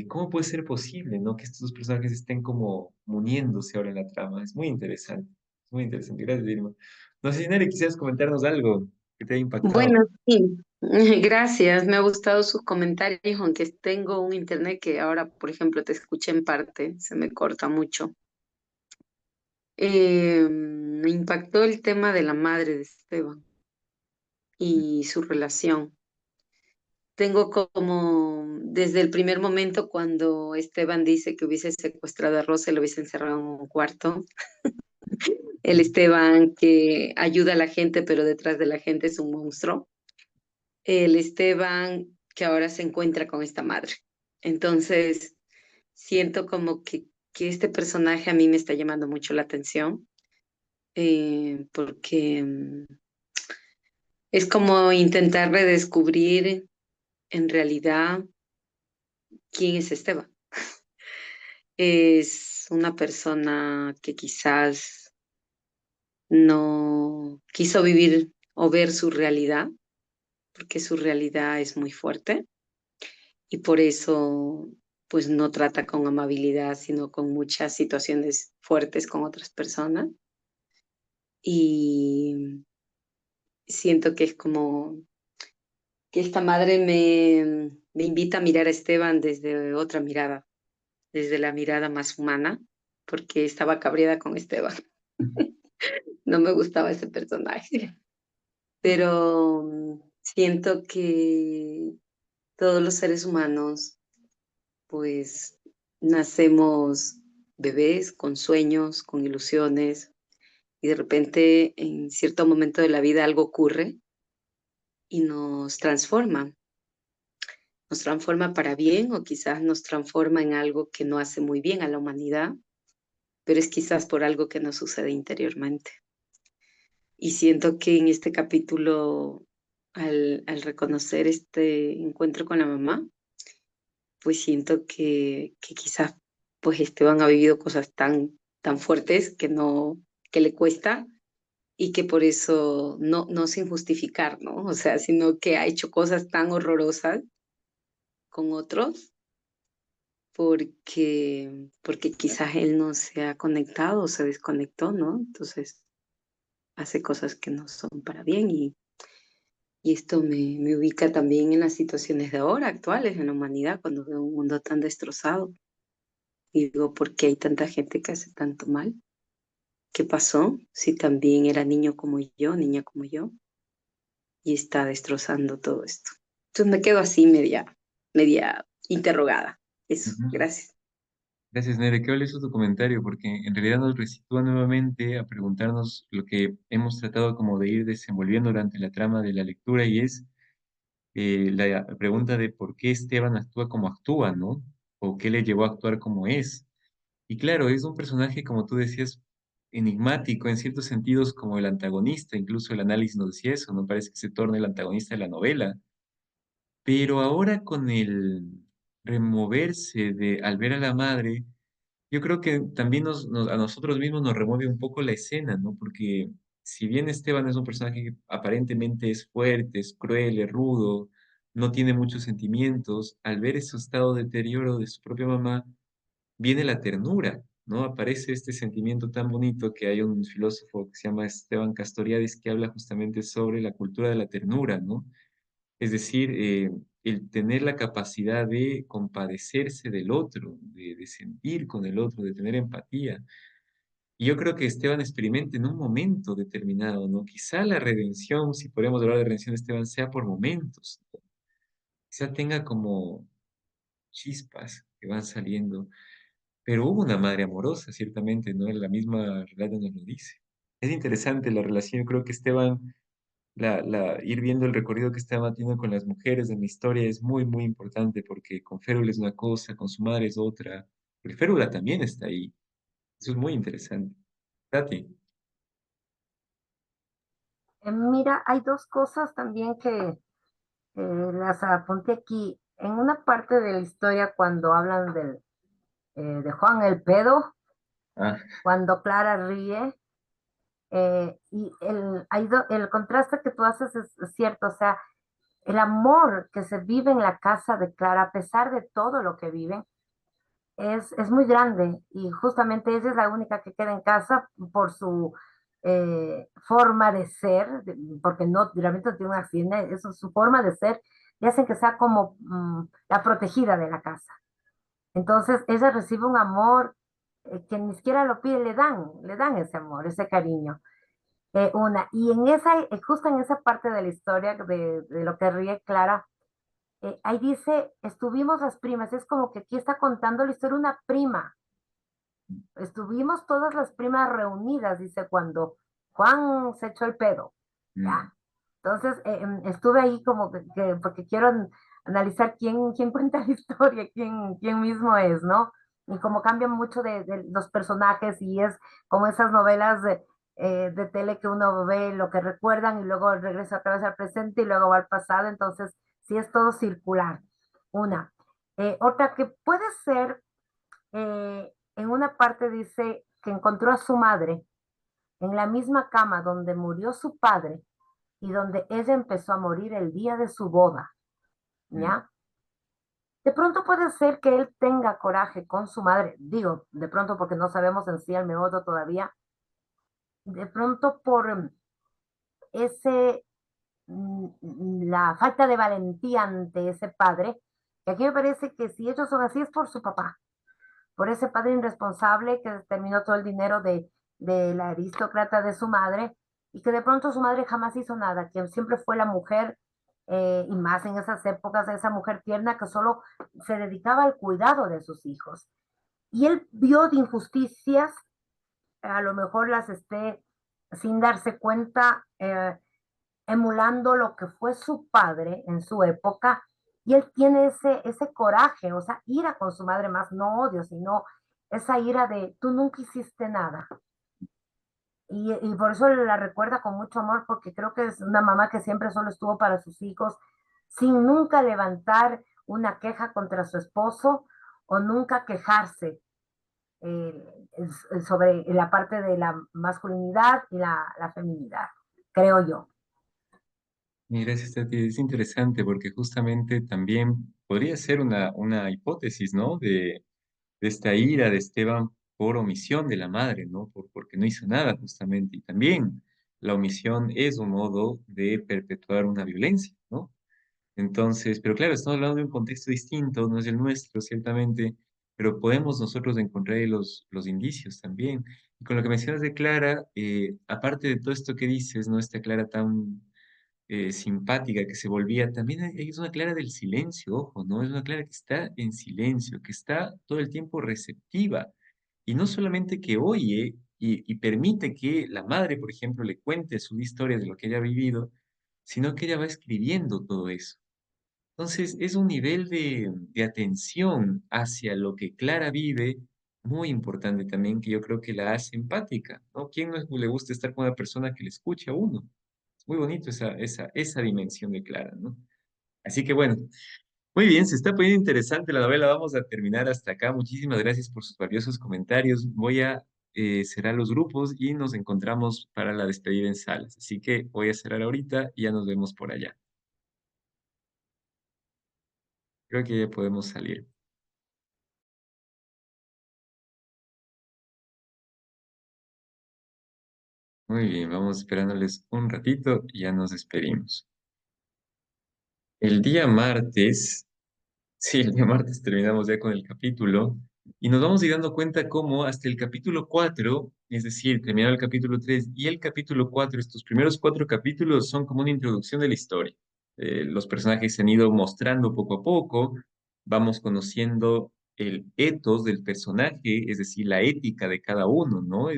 ¿Cómo puede ser posible, ¿no? Que estos dos personajes estén como uniéndose ahora en la trama? Es muy interesante, muy interesante. Gracias, Irma. No sé si Nere, quisieras comentarnos algo que te haya impactado. Bueno, sí, gracias. Me ha gustado sus comentarios, aunque tengo un internet que ahora, por ejemplo, te escuché en parte, se me corta mucho. Me impactó el tema de la madre de Esteban y su relación. Tengo como, desde el primer momento cuando Esteban dice que hubiese secuestrado a Rosa y lo hubiese encerrado en un cuarto, el Esteban que ayuda a la gente, pero detrás de la gente es un monstruo, el Esteban que ahora se encuentra con esta madre. Entonces, siento como que este personaje a mí me está llamando mucho la atención, porque es como intentar redescubrir en realidad quién es Esteban. Es una persona que quizás no quiso vivir o ver su realidad, porque su realidad es muy fuerte y por eso pues no trata con amabilidad, sino con muchas situaciones fuertes con otras personas. Y siento que es como que esta madre me invita a mirar a Esteban desde otra mirada, desde la mirada más humana, porque estaba cabreada con Esteban. No me gustaba ese personaje, pero siento que todos los seres humanos, pues, nacemos bebés con sueños, con ilusiones, y de repente en cierto momento de la vida algo ocurre y nos transforma para bien o quizás nos transforma en algo que no hace muy bien a la humanidad, pero es quizás por algo que nos sucede interiormente. Y siento que en este capítulo, al reconocer este encuentro con la mamá, pues siento que quizás pues Esteban ha vivido cosas tan fuertes que no, que le cuesta y que por eso no sin justificar, ¿no? O sea, sino que ha hecho cosas tan horrorosas con otros porque quizás él no se ha conectado o se desconectó, ¿no? Entonces hace cosas que no son para bien y esto me ubica también en las situaciones de ahora, actuales, en la humanidad, cuando veo un mundo tan destrozado. Y digo, ¿por qué hay tanta gente que hace tanto mal? ¿Qué pasó? Si también era niño como yo, niña como yo, y está destrozando todo esto. Entonces me quedo así media interrogada. Eso, Ujú. gracias. Gracias, Nere. Qué valioso tu comentario, porque en realidad nos resitúa nuevamente a preguntarnos lo que hemos tratado como de ir desenvolviendo durante la trama de la lectura, y es la pregunta de por qué Esteban actúa como actúa, ¿no? O qué le llevó a actuar como es. Y claro, es un personaje, como tú decías, enigmático, en ciertos sentidos como el antagonista, incluso el análisis nos decía eso, no parece que se torne el antagonista de la novela. Pero ahora con el removerse de al ver a la madre, Yo creo que también a nosotros mismos nos remueve un poco la escena, ¿no? Porque si bien Esteban es un personaje que aparentemente es fuerte, es cruel, es rudo, no tiene muchos sentimientos, al ver ese estado de deterioro de su propia mamá, viene la ternura, ¿no? Aparece este sentimiento tan bonito que hay un filósofo que se llama Esteban Castoriadis que habla justamente sobre la cultura de la ternura, ¿no? Es decir, el tener la capacidad de compadecerse del otro, de sentir con el otro, de tener empatía. Y yo creo que Esteban experimenta en un momento determinado, ¿no? Quizá la redención, si podemos hablar de redención de Esteban, sea por momentos, ¿no? Quizá tenga como chispas que van saliendo. Pero hubo una madre amorosa, ciertamente, ¿no? La misma relato nos lo dice. Es interesante la relación, yo creo que Esteban ir viendo el recorrido que estaba teniendo con las mujeres en la historia es muy, muy importante porque con Férula es una cosa, con su madre es otra, pero Férula también está ahí. Eso es muy interesante. Tati. Mira, hay dos cosas también que las apunté aquí. En una parte de la historia, cuando hablan de Juan el Pedo, Ah, cuando Clara ríe, y el contraste que tú haces es cierto, o sea, el amor que se vive en la casa de Clara, a pesar de todo lo que viven, es muy grande y justamente ella es la única que queda en casa por su forma de ser, porque no, realmente no tiene un accidente, eso, su forma de ser, y hacen que sea como la protegida de la casa. Entonces ella recibe un amor que ni siquiera lo pide, le dan ese amor, ese cariño. Y justo en esa parte de la historia de lo que ríe Clara, ahí dice, estuvimos las primas, es como que aquí está contando la historia de una prima. Estuvimos todas las primas reunidas, dice, cuando Juan se echó el pedo, mm, ¿ya? Entonces, estuve ahí como porque quiero analizar quién cuenta la historia, quién mismo es, ¿no? Y como cambian mucho de los personajes y es como esas novelas de tele que uno ve lo que recuerdan y luego regresa otra vez al presente y luego va al pasado, entonces sí es todo circular. Una. Otra que puede ser en una parte dice que encontró a su madre en la misma cama donde murió su padre y donde ella empezó a morir el día de su boda, mm. ¿ya? De pronto puede ser que él tenga coraje con su madre, digo, de pronto porque no sabemos en sí el meollo todavía, de pronto por ese, la falta de valentía ante ese padre, que aquí me parece que si ellos son así es por su papá, por ese padre irresponsable que terminó todo el dinero de la aristócrata de su madre y que de pronto su madre jamás hizo nada, que siempre fue la mujer, y más en esas épocas, esa mujer tierna que solo se dedicaba al cuidado de sus hijos. Y él vio de injusticias, a lo mejor las esté sin darse cuenta, emulando lo que fue su padre en su época, y él tiene ese coraje, o sea, ira con su madre, más no odio, sino esa ira de tú nunca hiciste nada. Y por eso la recuerda con mucho amor, porque creo que es una mamá que siempre solo estuvo para sus hijos, sin nunca levantar una queja contra su esposo o nunca quejarse sobre la parte de la masculinidad y la feminidad, creo yo. Y gracias, Tati. Es interesante porque justamente también podría ser una hipótesis, ¿no? De esta ira de Esteban por omisión de la madre, ¿no? Porque no hizo nada justamente. Y también la omisión es un modo de perpetuar una violencia, ¿no? Entonces, pero claro, estamos hablando de un contexto distinto, no es el nuestro, ciertamente, pero podemos nosotros encontrar ahí los indicios también. Y con lo que mencionas de Clara, aparte de todo esto que dices, ¿no? Esta Clara tan simpática que se volvía, también es una Clara del silencio, ojo, ¿no? Es una Clara que está en silencio, que está todo el tiempo receptiva, y no solamente que oye y permite que la madre, por ejemplo, le cuente su historia de lo que ella ha vivido, sino que ella va escribiendo todo eso. Entonces, es un nivel de atención hacia lo que Clara vive muy importante también, que yo creo que la hace empática, ¿no? ¿Quién no le gusta estar con una persona que le escuche a uno? Es muy bonito esa dimensión de Clara, ¿no? Así que bueno, Muy bien, se está poniendo interesante la novela. Vamos a terminar hasta acá. Muchísimas gracias por sus valiosos comentarios. Voy a cerrar los grupos y nos encontramos para la despedida en salas. Así que voy a cerrar ahorita y ya nos vemos por allá. Creo que ya podemos salir. Muy bien, vamos esperándoles un ratito y ya nos despedimos. El día martes, sí, el día martes terminamos ya con el capítulo y nos vamos a ir dando cuenta cómo hasta el capítulo 4, es decir, terminado el capítulo 3 y el capítulo 4, estos primeros 4 capítulos son como una introducción de la historia. Los personajes se han ido mostrando poco a poco, vamos conociendo el ethos del personaje, es decir, la ética de cada uno, ¿no?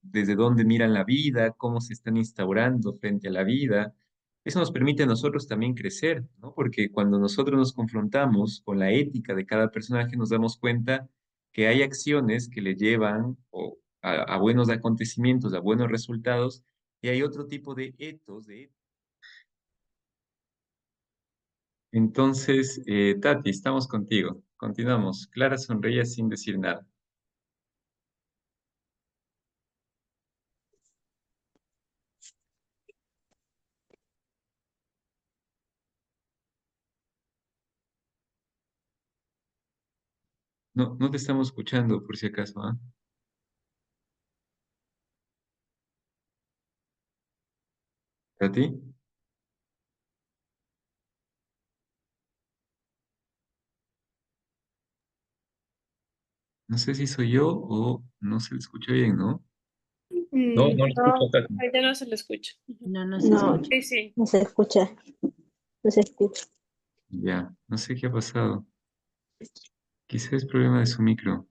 Desde dónde miran la vida, cómo se están instaurando frente a la vida. Eso nos permite a nosotros también crecer, ¿no? Porque cuando nosotros nos confrontamos con la ética de cada personaje, nos damos cuenta que hay acciones que le llevan a buenos acontecimientos, a buenos resultados, y hay otro tipo de etos, Entonces, Tati, estamos contigo. Continuamos. Clara sonreía sin decir nada. No, no te estamos escuchando, por si acaso, ¿ah? ¿Tati? No sé si soy yo o no se le escucha bien, ¿no? No, no le escucho No, a Tati. ahorita no se lo escucho. Ujú. No, no se No, escucha. Sí, sí. no se escucha, no se escucha. Ya, no sé qué ha pasado. Quizás es problema de su micro.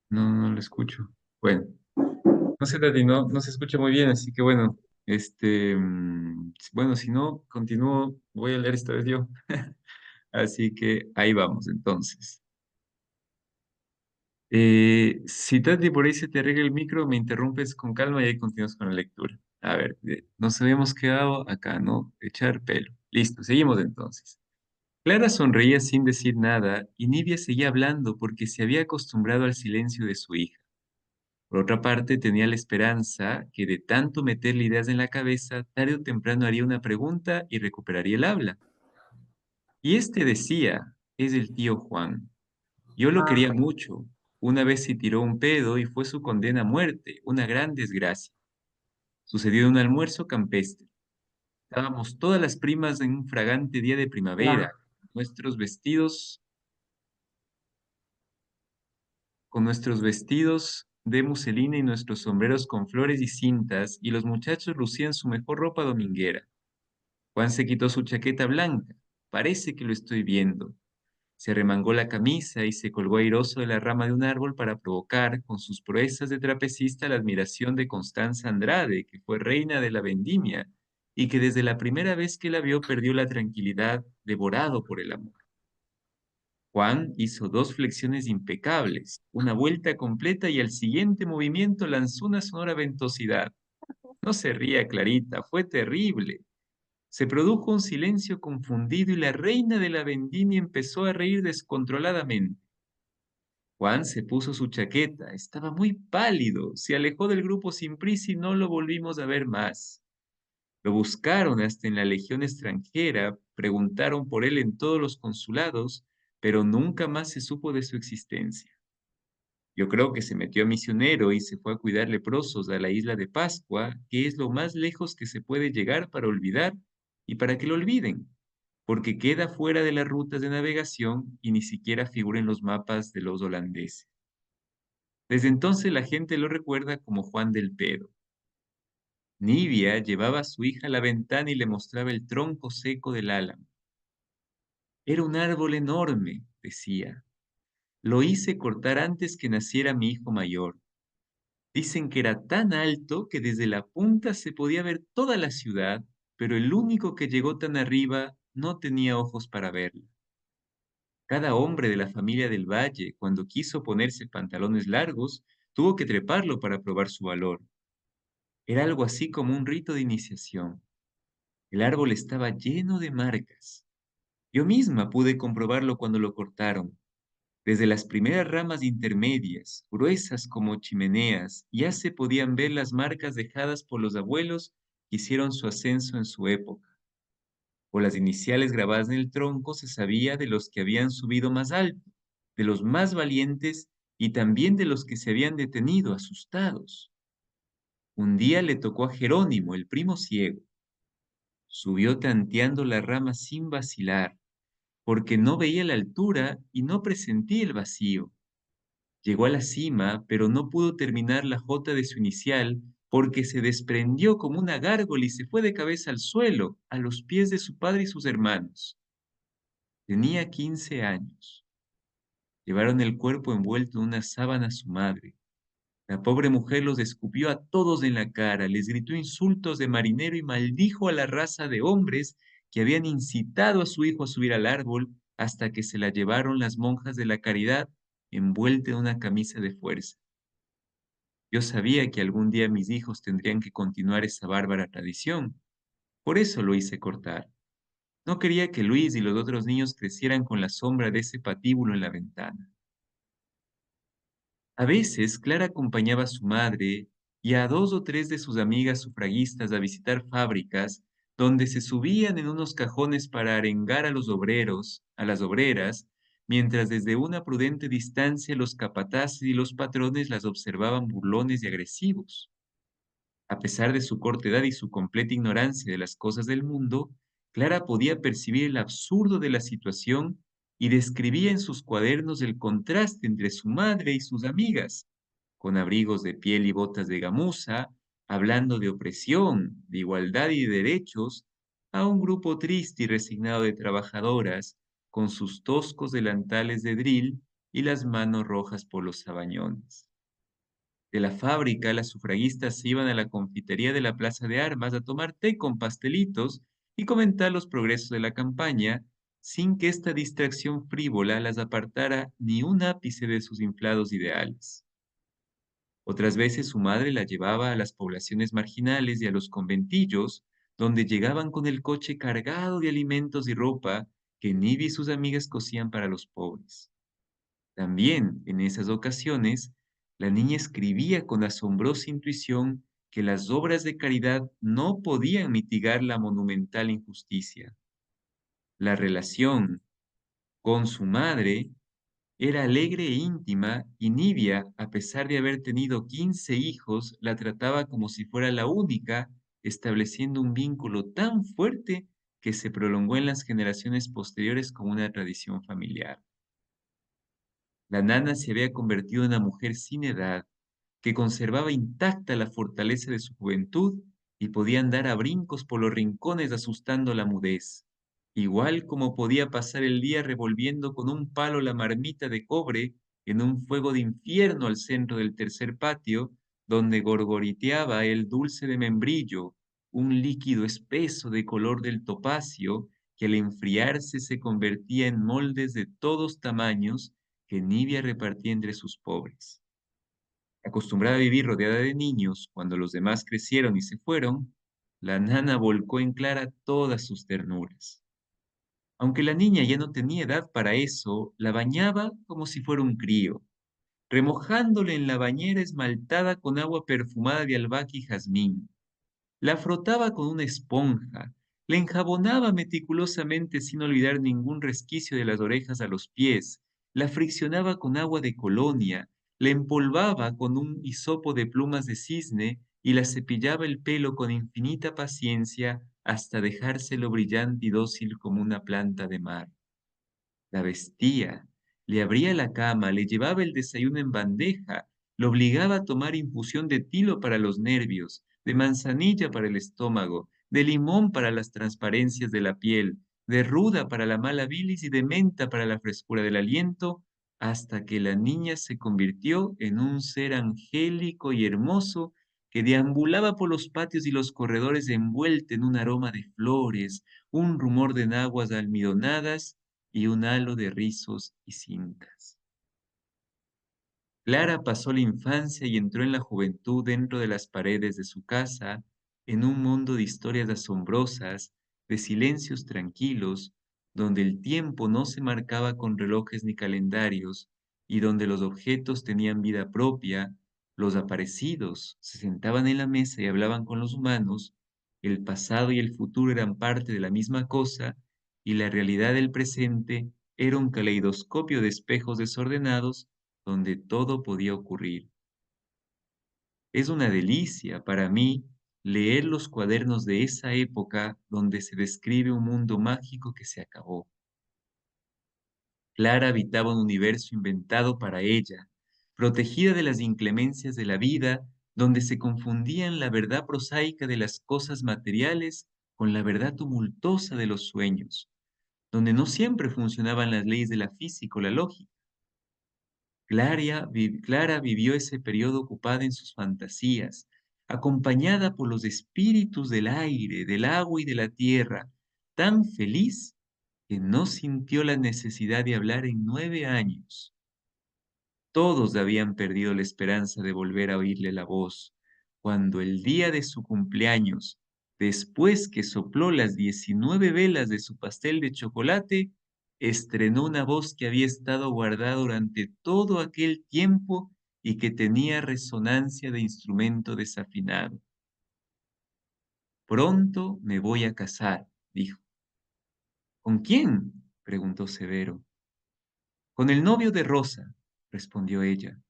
No, no lo escucho. Bueno, no sé, Tati, no se escucha muy bien, así que bueno, bueno, si no, continúo, voy a leer esta vez yo. Así que ahí vamos, entonces. Si Tati por ahí se te arregla el micro, me interrumpes con calma y ahí continúas con la lectura. A ver, nos habíamos quedado acá, ¿no? Echar pelo. Listo, seguimos entonces. Clara sonreía sin decir nada y Nidia seguía hablando porque se había acostumbrado al silencio de su hija. Por otra parte, tenía la esperanza que de tanto meterle ideas en la cabeza, tarde o temprano haría una pregunta y recuperaría el habla. Y este decía, es el tío Juan. Yo lo Ah, quería mucho. Una vez se tiró un pedo y fue su condena a muerte, una gran desgracia. Sucedió en un almuerzo campestre. Estábamos todas las primas en un fragante día de primavera, ya. nuestros vestidos con nuestros vestidos de muselina y nuestros sombreros con flores y cintas, y los muchachos lucían su mejor ropa dominguera. Juan se quitó su chaqueta blanca. Parece que lo estoy viendo. Se remangó la camisa y se colgó airoso de la rama de un árbol para provocar, con sus proezas de trapecista, la admiración de Constanza Andrade, que fue reina de la vendimia, y que desde la primera vez que la vio perdió la tranquilidad, devorado por el amor. Juan hizo 2 flexiones impecables, una vuelta completa y al siguiente movimiento lanzó una sonora ventosidad. No se ría, Clarita, fue terrible. Se produjo un silencio confundido y la reina de la vendimia empezó a reír descontroladamente. Juan se puso su chaqueta, estaba muy pálido, se alejó del grupo sin prisa y no lo volvimos a ver más. Lo buscaron hasta en la legión extranjera, preguntaron por él en todos los consulados, pero nunca más se supo de su existencia. Yo creo que se metió a misionero y se fue a cuidar leprosos a la isla de Pascua, que es lo más lejos que se puede llegar para olvidar y para que lo olviden, porque queda fuera de las rutas de navegación y ni siquiera figura en los mapas de los holandeses. Desde entonces la gente lo recuerda como Juan del Pedo. Nibia llevaba a su hija a la ventana y le mostraba el tronco seco del álamo. Era un árbol enorme, decía. Lo hice cortar antes que naciera mi hijo mayor. Dicen que era tan alto que desde la punta se podía ver toda la ciudad, pero el único que llegó tan arriba no tenía ojos para verla. Cada hombre de la familia del Valle, cuando quiso ponerse pantalones largos, tuvo que treparlo para probar su valor. Era algo así como un rito de iniciación. El árbol estaba lleno de marcas. Yo misma pude comprobarlo cuando lo cortaron. Desde las primeras ramas intermedias, gruesas como chimeneas, ya se podían ver las marcas dejadas por los abuelos que hicieron su ascenso en su época. Por las iniciales grabadas en el tronco se sabía de los que habían subido más alto, de los más valientes y también de los que se habían detenido asustados. Un día le tocó a Jerónimo, el primo ciego. Subió tanteando la rama sin vacilar, porque no veía la altura y no presentía el vacío. Llegó a la cima, pero no pudo terminar la jota de su inicial porque se desprendió como una gárgola y se fue de cabeza al suelo, a los pies de su padre y sus hermanos. Tenía 15 años. Llevaron el cuerpo envuelto en una sábana a su madre. La pobre mujer los escupió a todos en la cara, les gritó insultos de marinero y maldijo a la raza de hombres que habían incitado a su hijo a subir al árbol hasta que se la llevaron las monjas de la caridad envuelta en una camisa de fuerza. Yo sabía que algún día mis hijos tendrían que continuar esa bárbara tradición. Por eso lo hice cortar. No quería que Luis y los otros niños crecieran con la sombra de ese patíbulo en la ventana. A veces, Clara acompañaba a su madre y a 2 o 3 de sus amigas sufragistas a visitar fábricas donde se subían en unos cajones para arengar a los obreros, a las obreras, mientras desde una prudente distancia los capataces y los patrones las observaban burlones y agresivos. A pesar de su corta edad y su completa ignorancia de las cosas del mundo, Clara podía percibir el absurdo de la situación y describía en sus cuadernos el contraste entre su madre y sus amigas, con abrigos de piel y botas de gamuza, hablando de opresión, de igualdad y de derechos, a un grupo triste y resignado de trabajadoras, con sus toscos delantales de dril y las manos rojas por los sabañones. De la fábrica, las sufragistas se iban a la confitería de la Plaza de Armas a tomar té con pastelitos y comentar los progresos de la campaña, sin que esta distracción frívola las apartara ni un ápice de sus inflados ideales. Otras veces su madre la llevaba a las poblaciones marginales y a los conventillos, donde llegaban con el coche cargado de alimentos y ropa que Nivi y sus amigas cosían para los pobres. También, en esas ocasiones, la niña escribía con asombrosa intuición que las obras de caridad no podían mitigar la monumental injusticia. La relación con su madre era alegre e íntima y Nivia, a pesar de haber tenido 15 hijos, la trataba como si fuera la única, estableciendo un vínculo tan fuerte que se prolongó en las generaciones posteriores como una tradición familiar. La nana se había convertido en una mujer sin edad, que conservaba intacta la fortaleza de su juventud y podía andar a brincos por los rincones asustando la mudez, igual como podía pasar el día revolviendo con un palo la marmita de cobre en un fuego de infierno al centro del tercer patio, donde gorgoriteaba el dulce de membrillo, un líquido espeso de color del topacio que al enfriarse se convertía en moldes de todos tamaños que Nivia repartía entre sus pobres. Acostumbrada a vivir rodeada de niños, cuando los demás crecieron y se fueron, la nana volcó en Clara todas sus ternuras. Aunque la niña ya no tenía edad para eso, la bañaba como si fuera un crío, remojándole en la bañera esmaltada con agua perfumada de albahaca y jazmín. La frotaba con una esponja, la enjabonaba meticulosamente sin olvidar ningún resquicio de las orejas a los pies, la friccionaba con agua de colonia, la empolvaba con un hisopo de plumas de cisne y la cepillaba el pelo con infinita paciencia hasta dejárselo brillante y dócil como una planta de mar. La vestía, le abría la cama, le llevaba el desayuno en bandeja, lo obligaba a tomar infusión de tilo para los nervios, de manzanilla para el estómago, de limón para las transparencias de la piel, de ruda para la mala bilis y de menta para la frescura del aliento, hasta que la niña se convirtió en un ser angélico y hermoso que deambulaba por los patios y los corredores envuelta en un aroma de flores, un rumor de naguas almidonadas y un halo de rizos y cintas. Clara pasó la infancia y entró en la juventud dentro de las paredes de su casa, en un mundo de historias asombrosas, de silencios tranquilos, donde el tiempo no se marcaba con relojes ni calendarios, y donde los objetos tenían vida propia, los aparecidos se sentaban en la mesa y hablaban con los humanos, el pasado y el futuro eran parte de la misma cosa, y la realidad del presente era un caleidoscopio de espejos desordenados donde todo podía ocurrir. Es una delicia para mí leer los cuadernos de esa época donde se describe un mundo mágico que se acabó. Clara habitaba un universo inventado para ella, protegida de las inclemencias de la vida, donde se confundían la verdad prosaica de las cosas materiales con la verdad tumultuosa de los sueños, donde no siempre funcionaban las leyes de la física o la lógica. Clara vivió ese periodo ocupada en sus fantasías, acompañada por los espíritus del aire, del agua y de la tierra, tan feliz que no sintió la necesidad de hablar en 9 años. Todos habían perdido la esperanza de volver a oírle la voz, cuando el día de su cumpleaños, después que sopló las 19 velas de su pastel de chocolate, estrenó una voz que había estado guardada durante todo aquel tiempo y que tenía resonancia de instrumento desafinado. Pronto me voy a casar, dijo. ¿Con quién? Preguntó Severo. Con el novio de Rosa, respondió ella.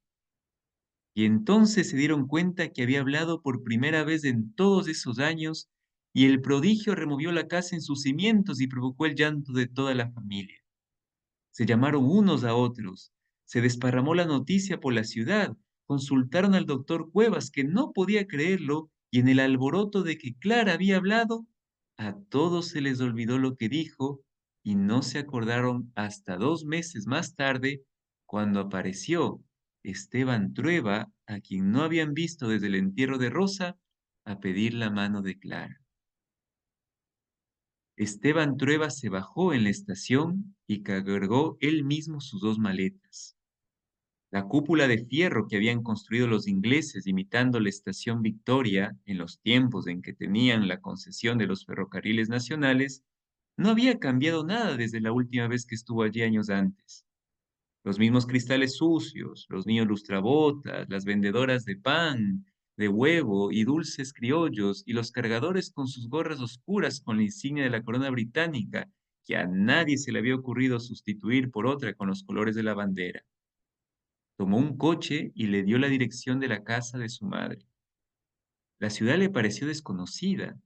Y entonces se dieron cuenta que había hablado por primera vez en todos esos años, y el prodigio removió la casa en sus cimientos y provocó el llanto de toda la familia. Se llamaron unos a otros, se desparramó la noticia por la ciudad, consultaron al doctor Cuevas, que no podía creerlo, y en el alboroto de que Clara había hablado, a todos se les olvidó lo que dijo, y no se acordaron hasta 2 meses más tarde, cuando apareció Esteban Trueba, a quien no habían visto desde el entierro de Rosa, a pedir la mano de Clara. Esteban Trueba se bajó en la estación y cargó él mismo sus 2 maletas. La cúpula de fierro que habían construido los ingleses imitando la estación Victoria en los tiempos en que tenían la concesión de los ferrocarriles nacionales, no había cambiado nada desde la última vez que estuvo allí años antes. Los mismos cristales sucios, los niños lustrabotas, las vendedoras de pan, de huevo y dulces criollos, y los cargadores con sus gorras oscuras con la insignia de la corona británica, que a nadie se le había ocurrido sustituir por otra con los colores de la bandera. Tomó un coche y le dio la dirección de la casa de su madre. La ciudad le pareció desconocida.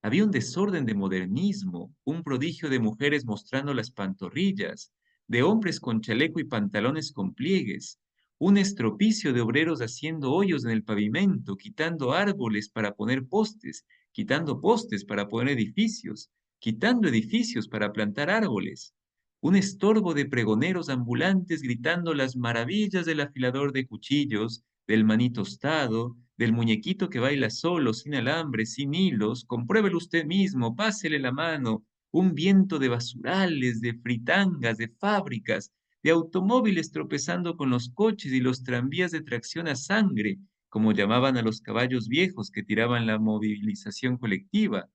Había un desorden de modernismo, un prodigio de mujeres mostrando las pantorrillas, de hombres con chaleco y pantalones con pliegues, un estropicio de obreros haciendo hoyos en el pavimento, quitando árboles para poner postes, quitando postes para poner edificios, quitando edificios para plantar árboles. Un estorbo de pregoneros ambulantes gritando las maravillas del afilador de cuchillos, del maní tostado, del muñequito que baila solo, sin alambre, sin hilos, compruébelo usted mismo, pásele la mano, un viento de basurales, de fritangas, de fábricas, de automóviles tropezando con los coches y los tranvías de tracción a sangre, como llamaban a los caballos viejos que tiraban la movilización colectiva,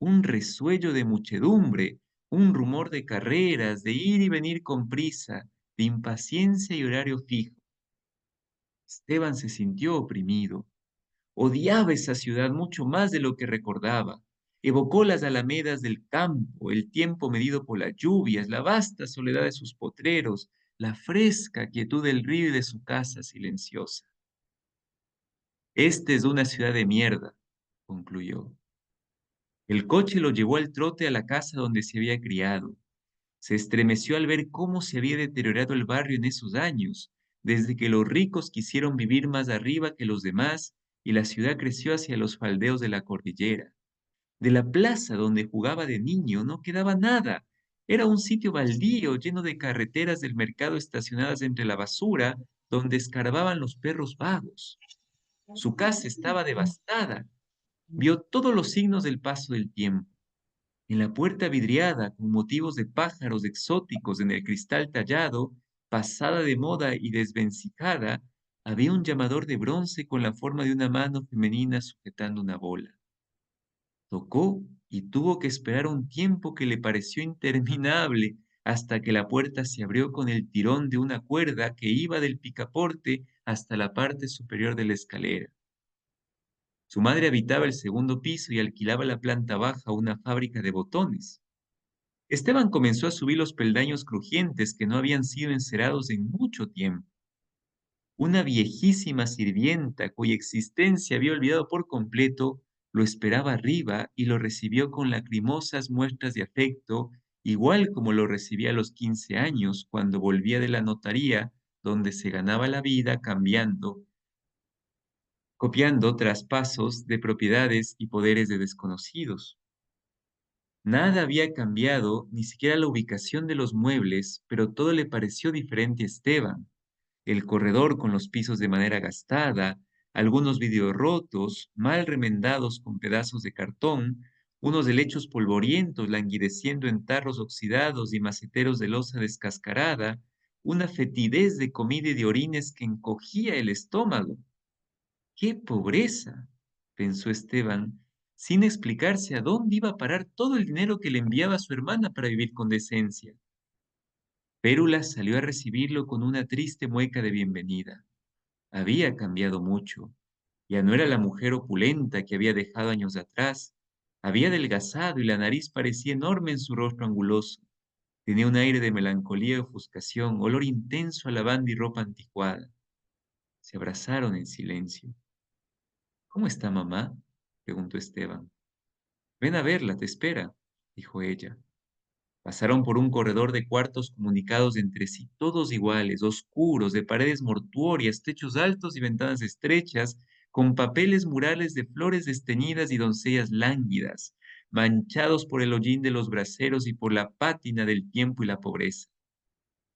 un resuello de muchedumbre, un rumor de carreras, de ir y venir con prisa, de impaciencia y horario fijo. Esteban se sintió oprimido. Odiaba esa ciudad mucho más de lo que recordaba. Evocó las alamedas del campo, el tiempo medido por las lluvias, la vasta soledad de sus potreros, la fresca quietud del río y de su casa silenciosa. Esta es una ciudad de mierda, concluyó. El coche lo llevó al trote a la casa donde se había criado. Se estremeció al ver cómo se había deteriorado el barrio en esos años, desde que los ricos quisieron vivir más arriba que los demás y la ciudad creció hacia los faldeos de la cordillera. De la plaza donde jugaba de niño no quedaba nada. Era un sitio baldío lleno de carreteras del mercado estacionadas entre la basura, donde escarbaban los perros vagos. Su casa estaba devastada. Vio todos los signos del paso del tiempo. En la puerta vidriada, con motivos de pájaros exóticos en el cristal tallado, pasada de moda y desvencijada, había un llamador de bronce con la forma de una mano femenina sujetando una bola. Tocó y tuvo que esperar un tiempo que le pareció interminable hasta que la puerta se abrió con el tirón de una cuerda que iba del picaporte hasta la parte superior de la escalera. Su madre habitaba el segundo piso y alquilaba la planta baja una fábrica de botones. Esteban comenzó a subir los peldaños crujientes que no habían sido encerados en mucho tiempo. Una viejísima sirvienta cuya existencia había olvidado por completo, lo esperaba arriba y lo recibió con lacrimosas muestras de afecto, igual como lo recibía a los 15 años cuando volvía de la notaría donde se ganaba la vida copiando traspasos de propiedades y poderes de desconocidos. Nada había cambiado, ni siquiera la ubicación de los muebles, pero todo le pareció diferente a Esteban. El corredor con los pisos de madera gastada, algunos vidrios rotos, mal remendados con pedazos de cartón, unos helechos polvorientos languideciendo en tarros oxidados y maceteros de loza descascarada, una fetidez de comida y de orines que encogía el estómago. ¡Qué pobreza! Pensó Esteban, sin explicarse a dónde iba a parar todo el dinero que le enviaba su hermana para vivir con decencia. Pérula salió a recibirlo con una triste mueca de bienvenida. Había cambiado mucho. Ya no era la mujer opulenta que había dejado años atrás. Había adelgazado y la nariz parecía enorme en su rostro anguloso. Tenía un aire de melancolía y ofuscación, olor intenso a lavanda y ropa anticuada. Se abrazaron en silencio. ¿Cómo está mamá?, preguntó Esteban. Ven a verla, te espera, dijo ella. Pasaron por un corredor de cuartos comunicados entre sí, todos iguales, oscuros, de paredes mortuorias, techos altos y ventanas estrechas, con papeles murales de flores desteñidas y doncellas lánguidas, manchados por el hollín de los braseros y por la pátina del tiempo y la pobreza.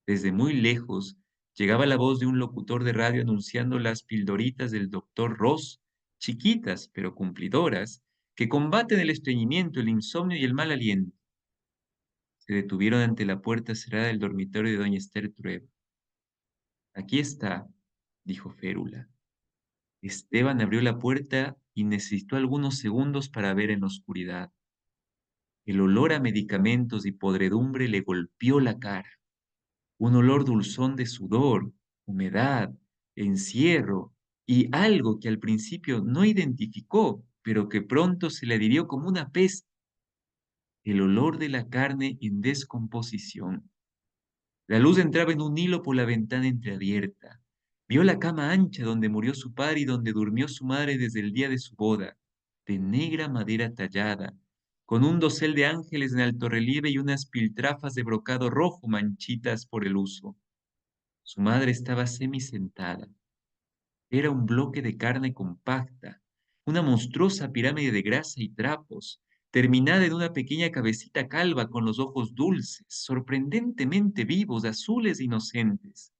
Desde muy lejos llegaba la voz de un locutor de radio anunciando las pildoritas del doctor Ross, chiquitas pero cumplidoras, que combaten el estreñimiento, el insomnio y el mal aliento. Se detuvieron ante la puerta cerrada del dormitorio de doña Esther Trueba. Aquí está, dijo Férula. Esteban abrió la puerta y necesitó algunos segundos para ver en la oscuridad. El olor a medicamentos y podredumbre le golpeó la cara. Un olor dulzón de sudor, humedad, encierro y algo que al principio no identificó, pero que pronto se le adhirió como una peste, el olor de la carne en descomposición. La luz entraba en un hilo por la ventana entreabierta. Vio la cama ancha donde murió su padre y donde durmió su madre desde el día de su boda, de negra madera tallada, con un dosel de ángeles en alto relieve y unas piltrafas de brocado rojo manchitas por el uso. Su madre estaba semisentada. Era un bloque de carne compacta, una monstruosa pirámide de grasa y trapos, terminada en una pequeña cabecita calva con los ojos dulces, sorprendentemente vivos, azules e inocentes.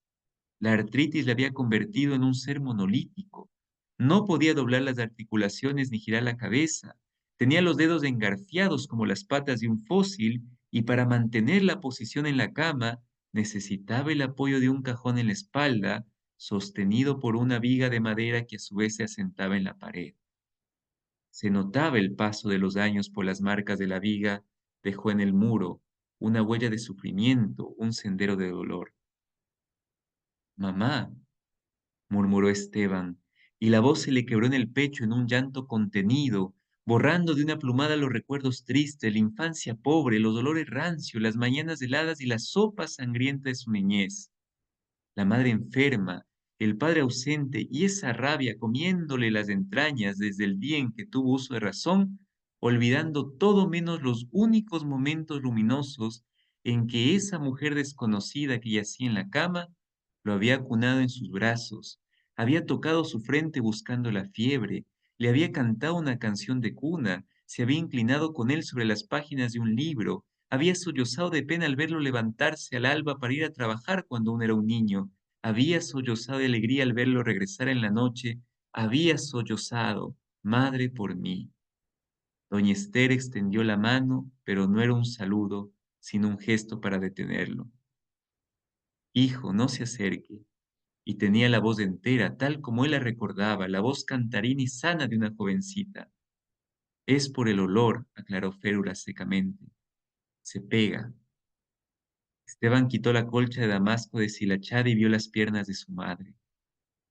La artritis le había convertido en un ser monolítico. No podía doblar las articulaciones ni girar la cabeza. Tenía los dedos engarfiados como las patas de un fósil y para mantener la posición en la cama necesitaba el apoyo de un cajón en la espalda, sostenido por una viga de madera que a su vez se asentaba en la pared. Se notaba el paso de los años por las marcas de la viga, dejó en el muro una huella de sufrimiento, un sendero de dolor. Mamá, murmuró Esteban, y la voz se le quebró en el pecho en un llanto contenido, borrando de una plumada los recuerdos tristes, la infancia pobre, los dolores rancios, las mañanas heladas y la sopa sangrienta de su niñez. La madre enferma, el padre ausente y esa rabia comiéndole las entrañas desde el día en que tuvo uso de razón, olvidando todo menos los únicos momentos luminosos en que esa mujer desconocida que yacía en la cama lo había acunado en sus brazos, había tocado su frente buscando la fiebre, le había cantado una canción de cuna, se había inclinado con él sobre las páginas de un libro, había sollozado de pena al verlo levantarse al alba para ir a trabajar cuando aún era un niño, había sollozado de alegría al verlo regresar en la noche, había sollozado, madre por mí. Doña Esther extendió la mano, pero no era un saludo, sino un gesto para detenerlo. Hijo, no se acerque. y tenía la voz entera, tal como él la recordaba, la voz cantarina y sana de una jovencita. Es por el olor, aclaró Férula secamente. Se pega. Esteban quitó la colcha de damasco deshilachada y vio las piernas de su madre.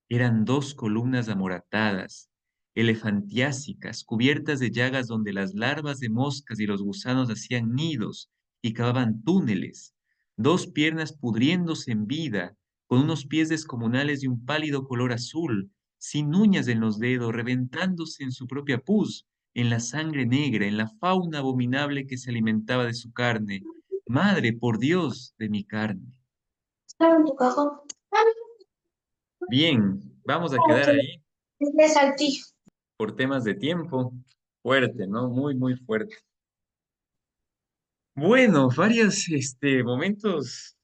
Eran dos columnas amoratadas, elefantiásicas, cubiertas de llagas donde las larvas de moscas y los gusanos hacían nidos y cavaban túneles. Dos piernas pudriéndose en vida, con unos pies descomunales de un pálido color azul, sin uñas en los dedos, reventándose en su propia pus, en la sangre negra, en la fauna abominable que se alimentaba de su carne. Madre, por Dios, de mi carne. Estaba en tu cajón. Bien, vamos a quedar ahí De saltillo. por temas de tiempo. Fuerte, ¿no? Muy, muy fuerte. Bueno, varios momentos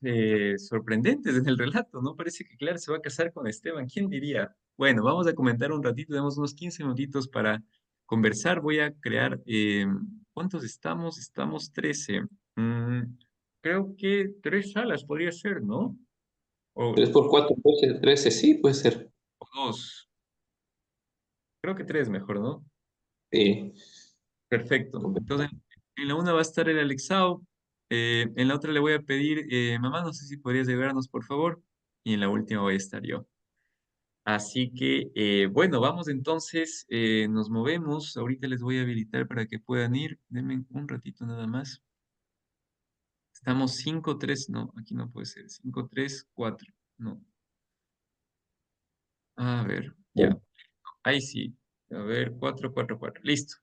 sorprendentes en el relato, ¿no? Parece que Clara se va a casar con Esteban, ¿quién diría? Bueno, vamos a comentar un ratito, tenemos unos 15 minutitos para conversar. Voy a crear, ¿cuántos estamos? Estamos 13. Creo que 3 salas podría ser, ¿no? O, 3 por 4, 12, 13, sí, puede ser. o 2. Creo que 3 mejor, ¿no? Sí. Perfecto. Entonces, en la una va a estar el Alexao, en la otra le voy a pedir, mamá, no sé si podrías ayudarnos, por favor, y en la última voy a estar yo. Así que, bueno, vamos entonces, nos movemos. Ahorita les voy a habilitar para que puedan ir. Denme un ratito nada más. Estamos 5-3, no, aquí no puede ser. 5-3-4, no. A ver, ya. Ahí sí. A ver, 4-4-4. Listo.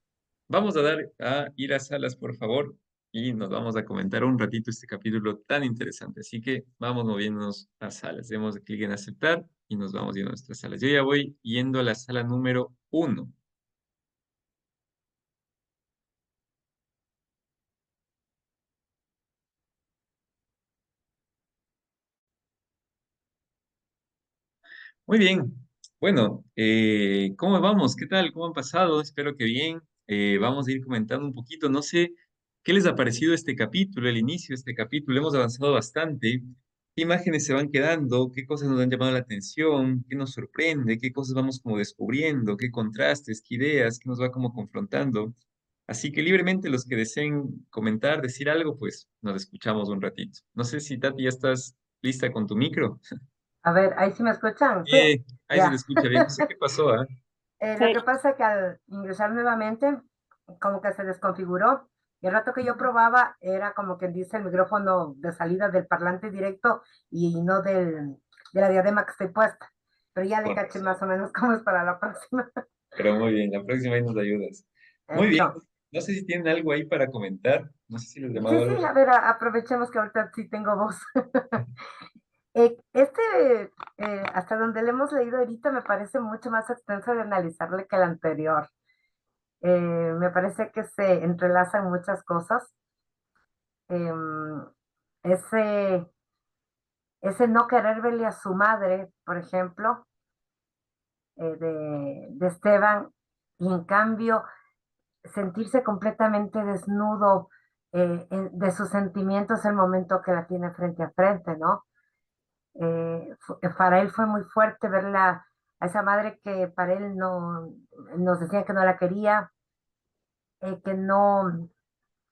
Vamos a ir a salas, por favor, y nos vamos a comentar un ratito este capítulo tan interesante. Así que vamos moviéndonos a salas. Demos clic en aceptar y nos vamos yendo a nuestras salas. Yo ya voy yendo a la sala número 1. Muy bien. Bueno, ¿cómo vamos? ¿Qué tal? ¿Cómo han pasado? Espero que bien. Vamos a ir comentando un poquito. No sé qué les ha parecido este capítulo, el inicio de este capítulo. Hemos avanzado bastante. ¿Qué imágenes se van quedando? ¿Qué cosas nos han llamado la atención? ¿Qué nos sorprende? ¿Qué cosas vamos como descubriendo? ¿Qué contrastes? ¿Qué ideas? ¿Qué nos va como confrontando? Así que libremente los que deseen comentar, decir algo, pues nos escuchamos un ratito. No sé si Tati ya estás lista con tu micro. A ver, ¿ahí sí me escuchan? Sí, Ahí se te ya. escucha bien. No sé qué pasó, ¿ah? Lo que pasa es que al ingresar nuevamente, como que se desconfiguró. Y el rato que yo probaba era como quien dice el micrófono de salida del parlante directo y no de la diadema que estoy puesta. Pero ya le Con caché razón. más o menos cómo es para la próxima. Pero muy bien, la próxima ahí nos ayudas. Muy bien. Eso. No sé si tienen algo ahí para comentar. No sé si les he Sí, llamado sí, algo. a ver, aprovechemos que ahorita sí tengo voz. Hasta donde le hemos leído ahorita, me parece mucho más extenso de analizarle que el anterior. Me parece que se entrelazan muchas cosas. Em, ese, ese no querer verle a su madre, por ejemplo, de Esteban, y en cambio sentirse completamente desnudo de sus sentimientos el momento que la tiene frente a frente, ¿no? Para él fue muy fuerte verla a esa madre que para él no nos decía que no la quería, que no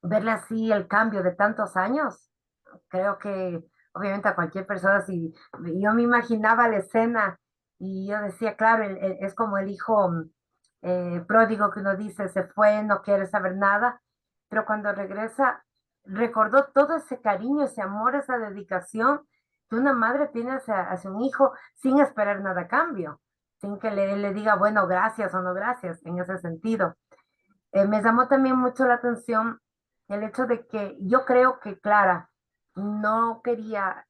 verle así el cambio de tantos años. Creo que obviamente a cualquier persona, si yo me imaginaba la escena y yo decía, claro, es como el hijo pródigo que uno dice, se fue, no quiere saber nada, pero cuando regresa, recordó todo ese cariño, ese amor, esa dedicación que una madre tiene hacia un hijo sin esperar nada a cambio, sin que le diga, bueno, gracias o no gracias, en ese sentido. Me llamó también mucho la atención el hecho de que yo creo que Clara no quería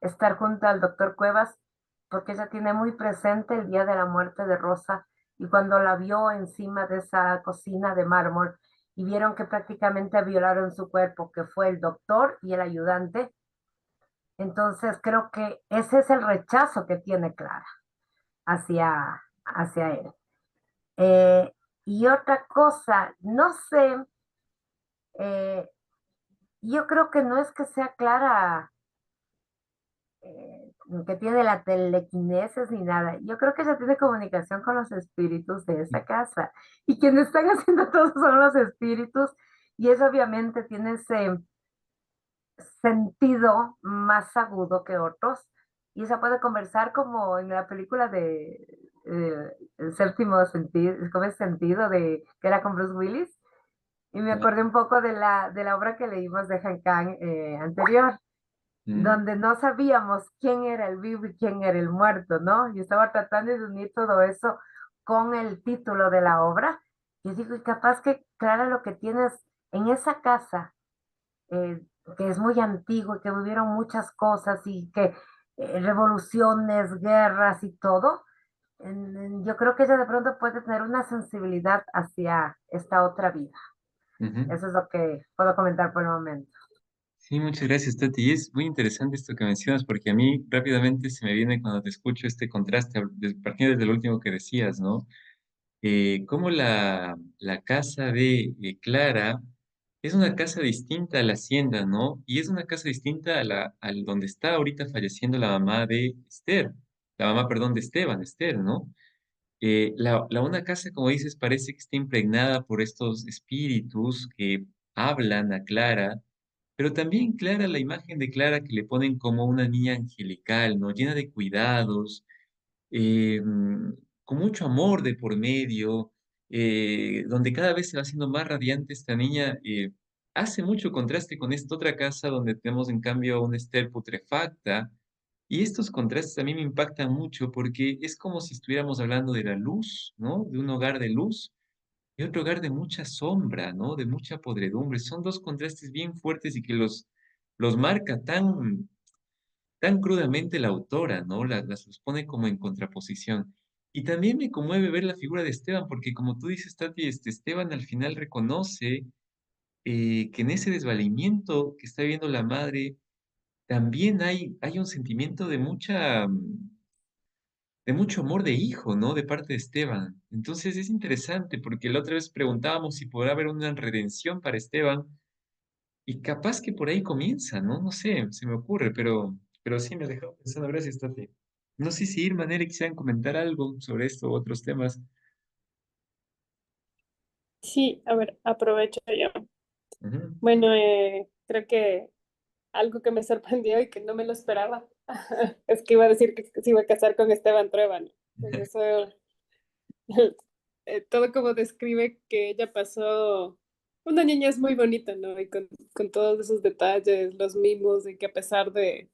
estar junto al doctor Cuevas porque ella tiene muy presente el día de la muerte de Rosa y cuando la vio encima de esa cocina de mármol y vieron que prácticamente violaron su cuerpo, que fue el doctor y el ayudante. Entonces creo que ese es el rechazo que tiene Clara hacia él. Eh, y otra cosa, no sé, yo creo que no es que sea Clara que tiene la telequinesis ni nada. Yo creo que ella tiene comunicación con los espíritus de esa casa. Y quienes están haciendo todo son los espíritus. Y eso obviamente tiene ese sentido más agudo que otros. Y ella puede conversar como en la película de El séptimo sentido, ¿cómo es sentido? De, que era con Bruce Willis. Y me acordé un poco de la obra que leímos de Han Kang anterior, Mm, donde no sabíamos quién era el vivo y quién era el muerto, ¿no? Y estaba tratando de unir todo eso con el título de la obra. Y digo, y capaz que, Clara, lo que tienes en esa casa, eh, que es muy antiguo y que vivieron muchas cosas y que revoluciones, guerras y todo, yo creo que ella de pronto puede tener una sensibilidad hacia esta otra vida. ujú. Eso es lo que puedo comentar por el momento. Sí, muchas gracias, Tati. Y es muy interesante esto que mencionas, porque a mí rápidamente se me viene cuando te escucho este contraste, partiendo desde lo último que decías, ¿no? Cómo la casa de Clara es una casa distinta a la hacienda, ¿no? Y es una casa distinta a al donde está ahorita falleciendo la mamá de Esther, la mamá, perdón, de Esteban, Esther, ¿no? Una casa, como dices, parece que está impregnada por estos espíritus que hablan a Clara, pero también Clara, la imagen de Clara que le ponen como una niña angelical, ¿no? Llena de cuidados, eh, mm, con mucho amor de por medio, donde cada vez se va haciendo más radiante esta niña, hace mucho contraste con esta otra casa donde tenemos en cambio a una Esther putrefacta, y estos contrastes a mí me impactan mucho porque es como si estuviéramos hablando de la luz, ¿no? De un hogar de luz y otro hogar de mucha sombra, ¿no? De mucha podredumbre. Son dos contrastes bien fuertes y que los marca tan crudamente la autora, ¿no? Los pone como en contraposición. Y también me conmueve ver la figura de Esteban, porque como tú dices, Tati, Esteban al final reconoce que en ese desvalimiento que está viviendo la madre, también hay un sentimiento de mucho amor de hijo, ¿no? De parte de Esteban. Entonces es interesante, porque la otra vez preguntábamos si podrá haber una redención para Esteban, y capaz que por ahí comienza, ¿no? No sé, se me ocurre, pero sí me ha dejado pensando. Gracias, Tati. No sé si Irma, Nere, quisieran comentar algo sobre esto o otros temas. Sí, a ver, aprovecho yo. Ujú. Bueno, creo que algo que me sorprendió y que no me lo esperaba es que iba a decir que se iba a casar con Esteban Trueba, ¿no? Pues eso, todo como describe que ella pasó, una niña es muy bonita, ¿no? Y con todos esos detalles, los mimos, y que a pesar de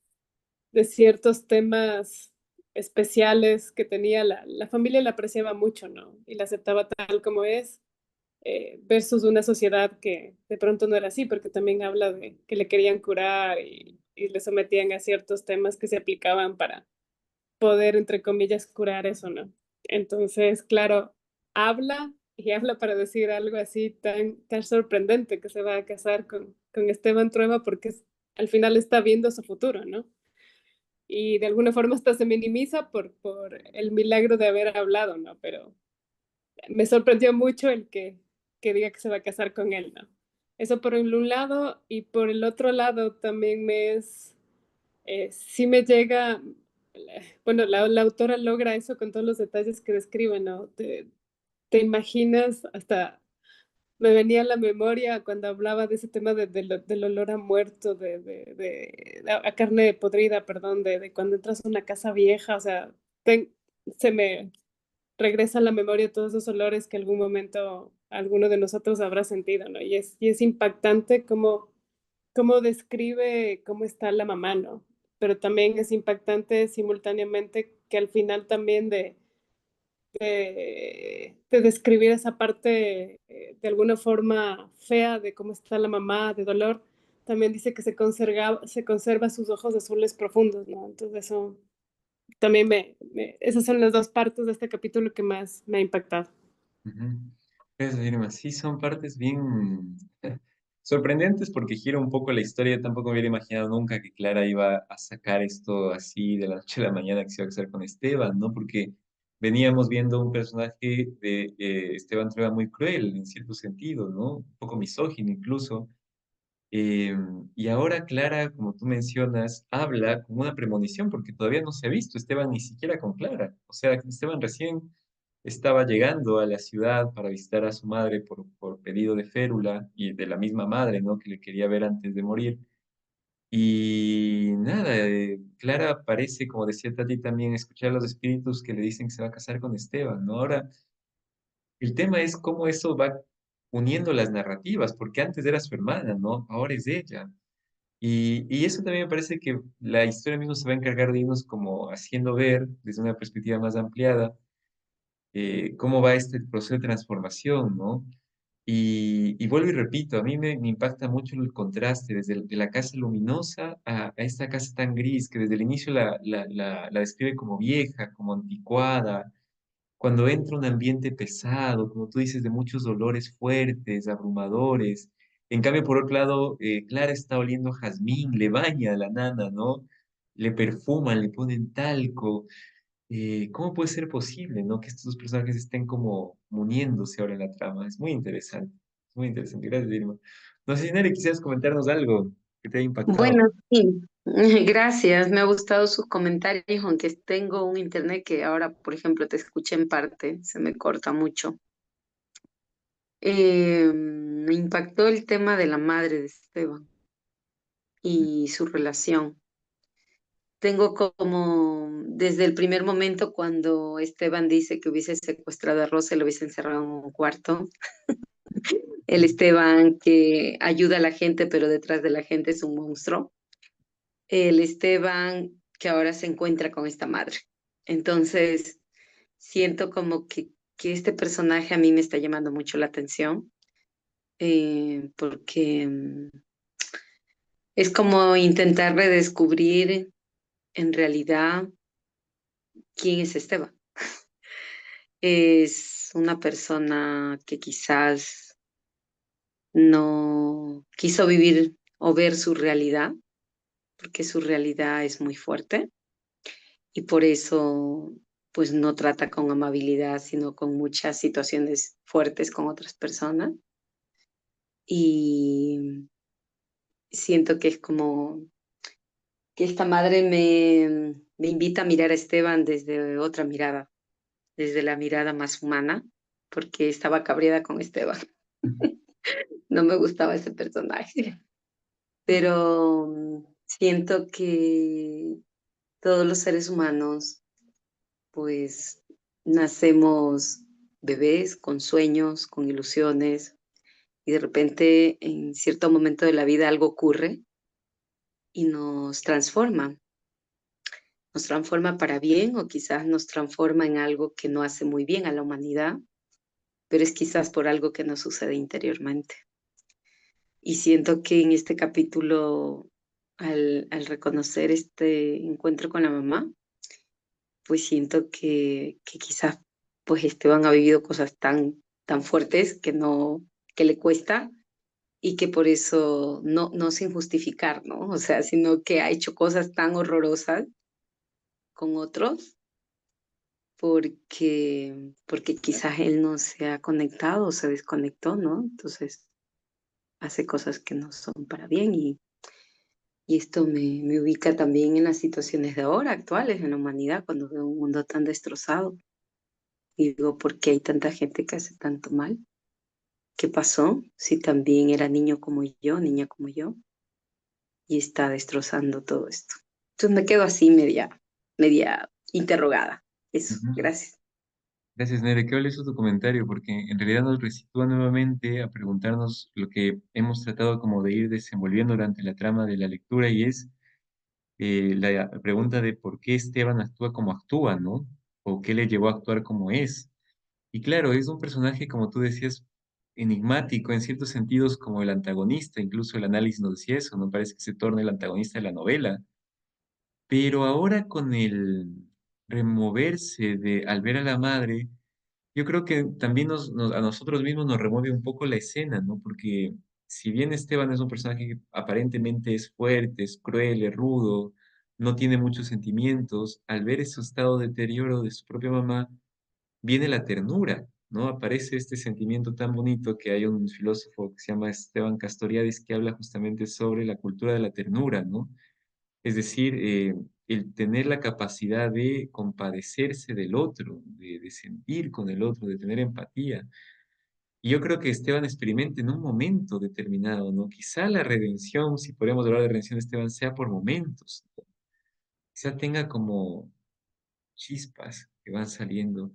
ciertos temas especiales que tenía, la familia la apreciaba mucho, ¿no? Y la aceptaba tal como es, versus una sociedad que de pronto no era así, porque también habla de que le querían curar y le sometían a ciertos temas que se aplicaban para poder, entre comillas, curar eso, ¿no? Entonces, claro, habla y habla para decir algo así tan sorprendente, que se va a casar con Esteban Trueba porque al final está viendo su futuro, ¿no? Y de alguna forma hasta se minimiza por el milagro de haber hablado, ¿no? Pero me sorprendió mucho que diga que se va a casar con él, ¿no? Eso por un lado, y por el otro lado también sí me llega, bueno, la autora logra eso con todos los detalles que describe, ¿no? Te imaginas, hasta me venía a la memoria cuando hablaba de ese tema del olor a muerto, a carne podrida, perdón, de cuando entras a una casa vieja, o sea, se me regresa a la memoria todos esos olores que algún momento alguno de nosotros habrá sentido, ¿no? Y es impactante cómo describe cómo está la mamá, ¿no? Pero también es impactante simultáneamente que al final también de describir esa parte de alguna forma fea de cómo está la mamá, de dolor, también dice que se conserva sus ojos azules profundos, ¿no? Entonces eso también esas son las dos partes de este capítulo que más me ha impactado. Ujú. Gracias, Irma. Sí, son partes bien sorprendentes porque gira un poco la historia. Yo tampoco me hubiera imaginado nunca que Clara iba a sacar esto así de la noche a la mañana, que se iba a casar con Esteban, ¿no? Porque veníamos viendo un personaje de Esteban Trueba muy cruel en cierto sentido, ¿no? Un poco misógino incluso. Y ahora Clara, como tú mencionas, habla con una premonición porque todavía no se ha visto Esteban ni siquiera con Clara. O sea, Esteban recién estaba llegando a la ciudad para visitar a su madre por pedido de Férula y de la misma madre, ¿no? Que le quería ver antes de morir. Y nada, Clara parece, como decía Tati también, escuchar a los espíritus que le dicen que se va a casar con Esteban, ¿no? Ahora, el tema es cómo eso va uniendo las narrativas, porque antes era su hermana, ¿no? Ahora es ella. Y eso también me parece que la historia misma se va a encargar de irnos como haciendo ver desde una perspectiva más ampliada cómo va este proceso de transformación, ¿no? Y vuelvo y repito, a mí me impacta mucho el contraste desde de la casa luminosa a esta casa tan gris que desde el inicio la describe como vieja, como anticuada, cuando entra un ambiente pesado, como tú dices, de muchos dolores fuertes, abrumadores. En cambio, por otro lado, Clara está oliendo a jazmín, le baña a la nana, ¿no? Le perfuman, le ponen talco. ¿Cómo puede ser posible, ¿no? Que estos dos personajes estén como uniéndose ahora en la trama? Es muy interesante. Es muy interesante. Gracias, Irma. No sé si Nere, quisieras comentarnos algo que te haya impactado. Bueno, sí, gracias. Me ha gustado sus comentarios, aunque tengo un internet que ahora, por ejemplo, te escuché en parte, se me corta mucho. Me impactó el tema de la madre de Esteban y su relación. Tengo como, desde el primer momento cuando Esteban dice que hubiese secuestrado a Rosa y lo hubiese encerrado en un cuarto, el Esteban que ayuda a la gente, pero detrás de la gente es un monstruo, el Esteban que ahora se encuentra con esta madre. Entonces, siento como que este personaje a mí me está llamando mucho la atención, porque es como intentar redescubrir en realidad quién es Esteban. Es una persona que quizás no quiso vivir o ver su realidad, porque su realidad es muy fuerte y por eso pues no trata con amabilidad, sino con muchas situaciones fuertes con otras personas. Y siento que es como que esta madre me invita a mirar a Esteban desde otra mirada, desde la mirada más humana, porque estaba cabreada con Esteban. No me gustaba ese personaje, pero siento que todos los seres humanos, pues, nacemos bebés con sueños, con ilusiones, y de repente en cierto momento de la vida algo ocurre y nos transforma para bien o quizás nos transforma en algo que no hace muy bien a la humanidad, pero es quizás por algo que nos sucede interiormente. Y siento que en este capítulo, al reconocer este encuentro con la mamá, pues siento que quizás pues Esteban ha vivido cosas tan fuertes que no, que le cuesta y que por eso no sin justificar, ¿no? O sea, sino que ha hecho cosas tan horrorosas con otros porque quizás él no se ha conectado o se desconectó, ¿no? Entonces hace cosas que no son para bien y esto me ubica también en las situaciones de ahora, actuales, en la humanidad, cuando veo un mundo tan destrozado. Y digo, ¿por qué hay tanta gente que hace tanto mal? ¿Qué pasó? Si también era niño como yo, niña como yo, y está destrozando todo esto. Entonces me quedo así media interrogada. Eso, Ujú. gracias. Gracias, Nere. Qué valioso tu comentario, porque en realidad nos resitúa nuevamente a preguntarnos lo que hemos tratado como de ir desenvolviendo durante la trama de la lectura, y es la pregunta de por qué Esteban actúa como actúa, ¿no? O qué le llevó a actuar como es. Y claro, es un personaje, como tú decías, enigmático, en ciertos sentidos como el antagonista, incluso el análisis nos decía eso, no parece que se torne el antagonista de la novela. Pero ahora con el removerse al ver a la madre, yo creo que también a nosotros mismos nos remueve un poco la escena, ¿no? Porque si bien Esteban es un personaje que aparentemente es fuerte, es cruel, es rudo, no tiene muchos sentimientos, al ver ese estado de deterioro de su propia mamá, viene la ternura, ¿no? Aparece este sentimiento tan bonito que hay un filósofo que se llama Esteban Castoriadis que habla justamente sobre la cultura de la ternura, ¿no? Es decir, el tener la capacidad de compadecerse del otro, de sentir con el otro, de tener empatía. Y yo creo que Esteban experimenta en un momento determinado, ¿no? Quizá la redención, si podemos hablar de redención de Esteban, sea por momentos. Quizá tenga como chispas que van saliendo.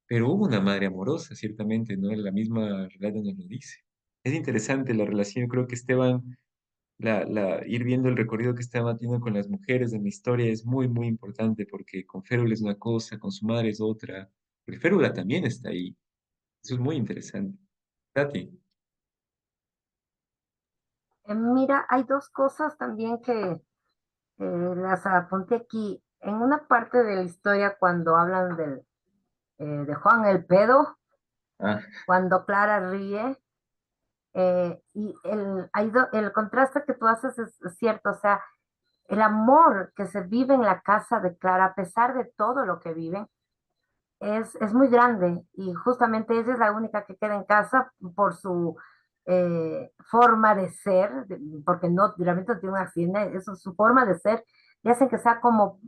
Pero hubo una madre amorosa, ciertamente, ¿no? La misma relato nos lo dice. Es interesante la relación, yo creo que Esteban, ir viendo el recorrido que Esteban tiene con las mujeres en la historia es muy, muy importante porque con Férula es una cosa, con su madre es otra, porque Férula también está ahí. Eso es muy interesante. Tati. Mira, hay dos cosas también que las apunté aquí. En una parte de la historia, cuando hablan de Juan el Pedo, Ah, cuando Clara ríe, y el contraste que tú haces es cierto, o sea, el amor que se vive en la casa de Clara, a pesar de todo lo que viven, es muy grande y justamente ella es la única que queda en casa por su forma de ser, porque no, realmente no tiene un accidente, eso, su forma de ser, y hacen que sea como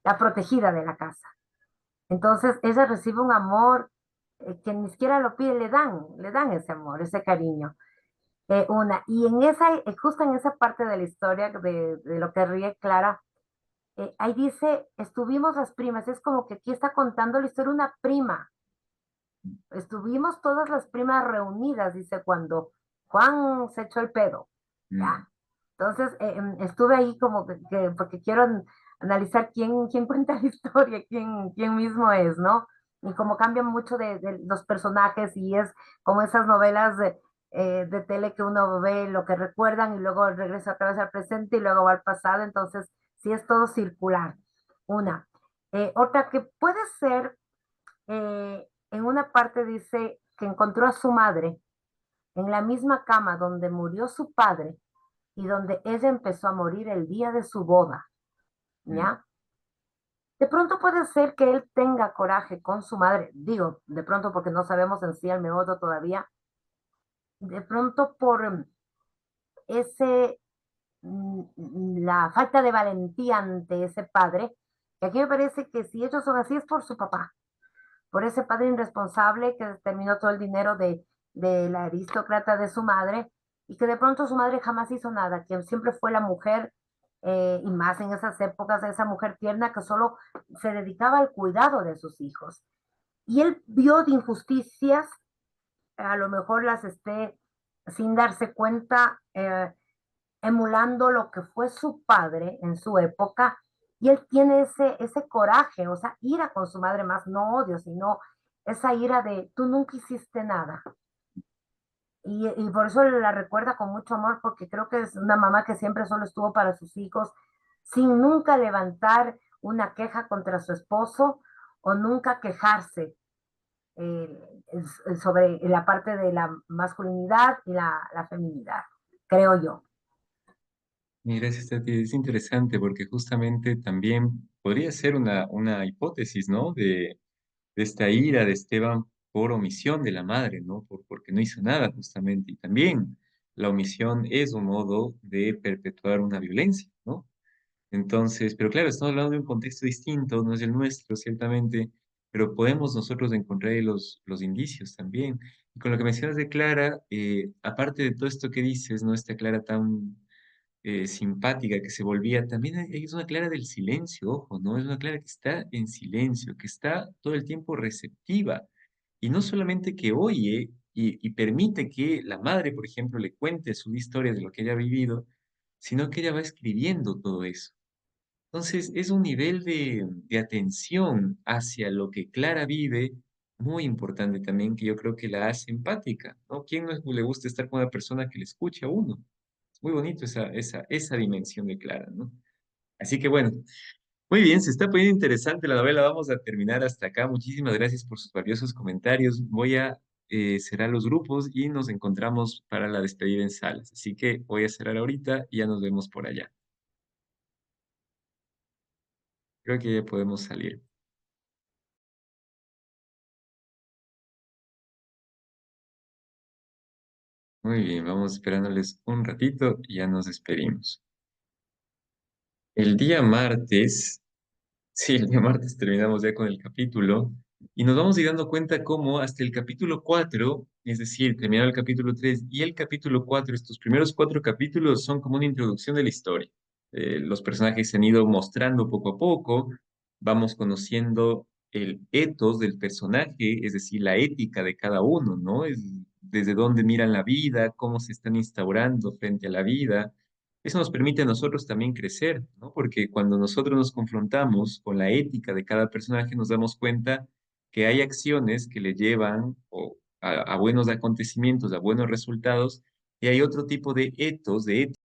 la protegida de la casa. Entonces ella recibe un amor que ni siquiera lo pide, le dan ese amor, ese cariño. Y justo en esa parte de la historia de lo que ríe Clara, ahí dice, estuvimos las primas, es como que aquí está contando la historia de una prima. Estuvimos todas las primas reunidas, dice, cuando Juan se echó el pedo. mm, Ya. Entonces, estuve ahí como porque quiero analizar quién cuenta la historia, quién mismo es, ¿no? Y como cambian mucho de los personajes y es como esas novelas de tele que uno ve lo que recuerdan y luego regresa otra vez al presente y luego va al pasado, entonces sí es todo circular. Una. Otra que puede ser, en una parte dice que encontró a su madre en la misma cama donde murió su padre y donde ella empezó a morir el día de su boda, mm. ¿ya? De pronto puede ser que él tenga coraje con su madre, digo, de pronto porque no sabemos en sí el meollo todavía, de pronto por ese, la falta de valentía ante ese padre, que aquí me parece que si ellos son así es por su papá, por ese padre irresponsable que terminó todo el dinero de la aristócrata de su madre y que de pronto su madre jamás hizo nada, que siempre fue la mujer, y más en esas épocas, esa mujer tierna que solo se dedicaba al cuidado de sus hijos. Y él vio de injusticias, a lo mejor las esté sin darse cuenta, emulando lo que fue su padre en su época, y él tiene ese coraje, o sea, ira con su madre, más no odio, sino esa ira de tú nunca hiciste nada. Y por eso la recuerda con mucho amor, porque creo que es una mamá que siempre solo estuvo para sus hijos, sin nunca levantar una queja contra su esposo o nunca quejarse sobre la parte de la masculinidad y la feminidad, creo yo. Y gracias, Tati. Es interesante porque justamente también podría ser una hipótesis, ¿no? De esta ira de Esteban por omisión de la madre, ¿no? Porque no hizo nada justamente. Y también la omisión es un modo de perpetuar una violencia, ¿no? Entonces, pero claro, estamos hablando de un contexto distinto, no es el nuestro, ciertamente, pero podemos nosotros encontrar ahí los indicios también. Y con lo que mencionas de Clara, aparte de todo esto que dices, ¿no? Esta Clara tan simpática que se volvía, también es una Clara del silencio, ojo, ¿no? Es una Clara que está en silencio, que está todo el tiempo receptiva. Y no solamente que oye y permite que la madre, por ejemplo, le cuente su historia de lo que ella ha vivido, sino que ella va escribiendo todo eso. Entonces, es un nivel de atención hacia lo que Clara vive muy importante también, que yo creo que la hace empática, ¿no? ¿Quién no le gusta estar con una persona que le escucha a uno? Es muy bonito esa dimensión de Clara, ¿no? Así que bueno, muy bien, se está poniendo interesante la novela, vamos a terminar hasta acá. Muchísimas gracias por sus valiosos comentarios. Voy a cerrar los grupos y nos encontramos para la despedida en salas. Así que voy a cerrar ahorita y ya nos vemos por allá. Creo que ya podemos salir. Muy bien, vamos esperándoles un ratito y ya nos despedimos. El día martes, sí, el día martes terminamos ya con el capítulo y nos vamos a ir dando cuenta cómo hasta el capítulo 4, es decir, terminado el capítulo 3 y el capítulo 4, estos primeros 4 capítulos son como una introducción de la historia. Los personajes se han ido mostrando poco a poco, vamos conociendo el ethos del personaje, es decir, la ética de cada uno, ¿no? Desde dónde miran la vida, cómo se están instaurando frente a la vida. Eso nos permite a nosotros también crecer, ¿no? Porque cuando nosotros nos confrontamos con la ética de cada personaje, nos damos cuenta que hay acciones que le llevan a buenos acontecimientos, a buenos resultados, y hay otro tipo de ethos, de ética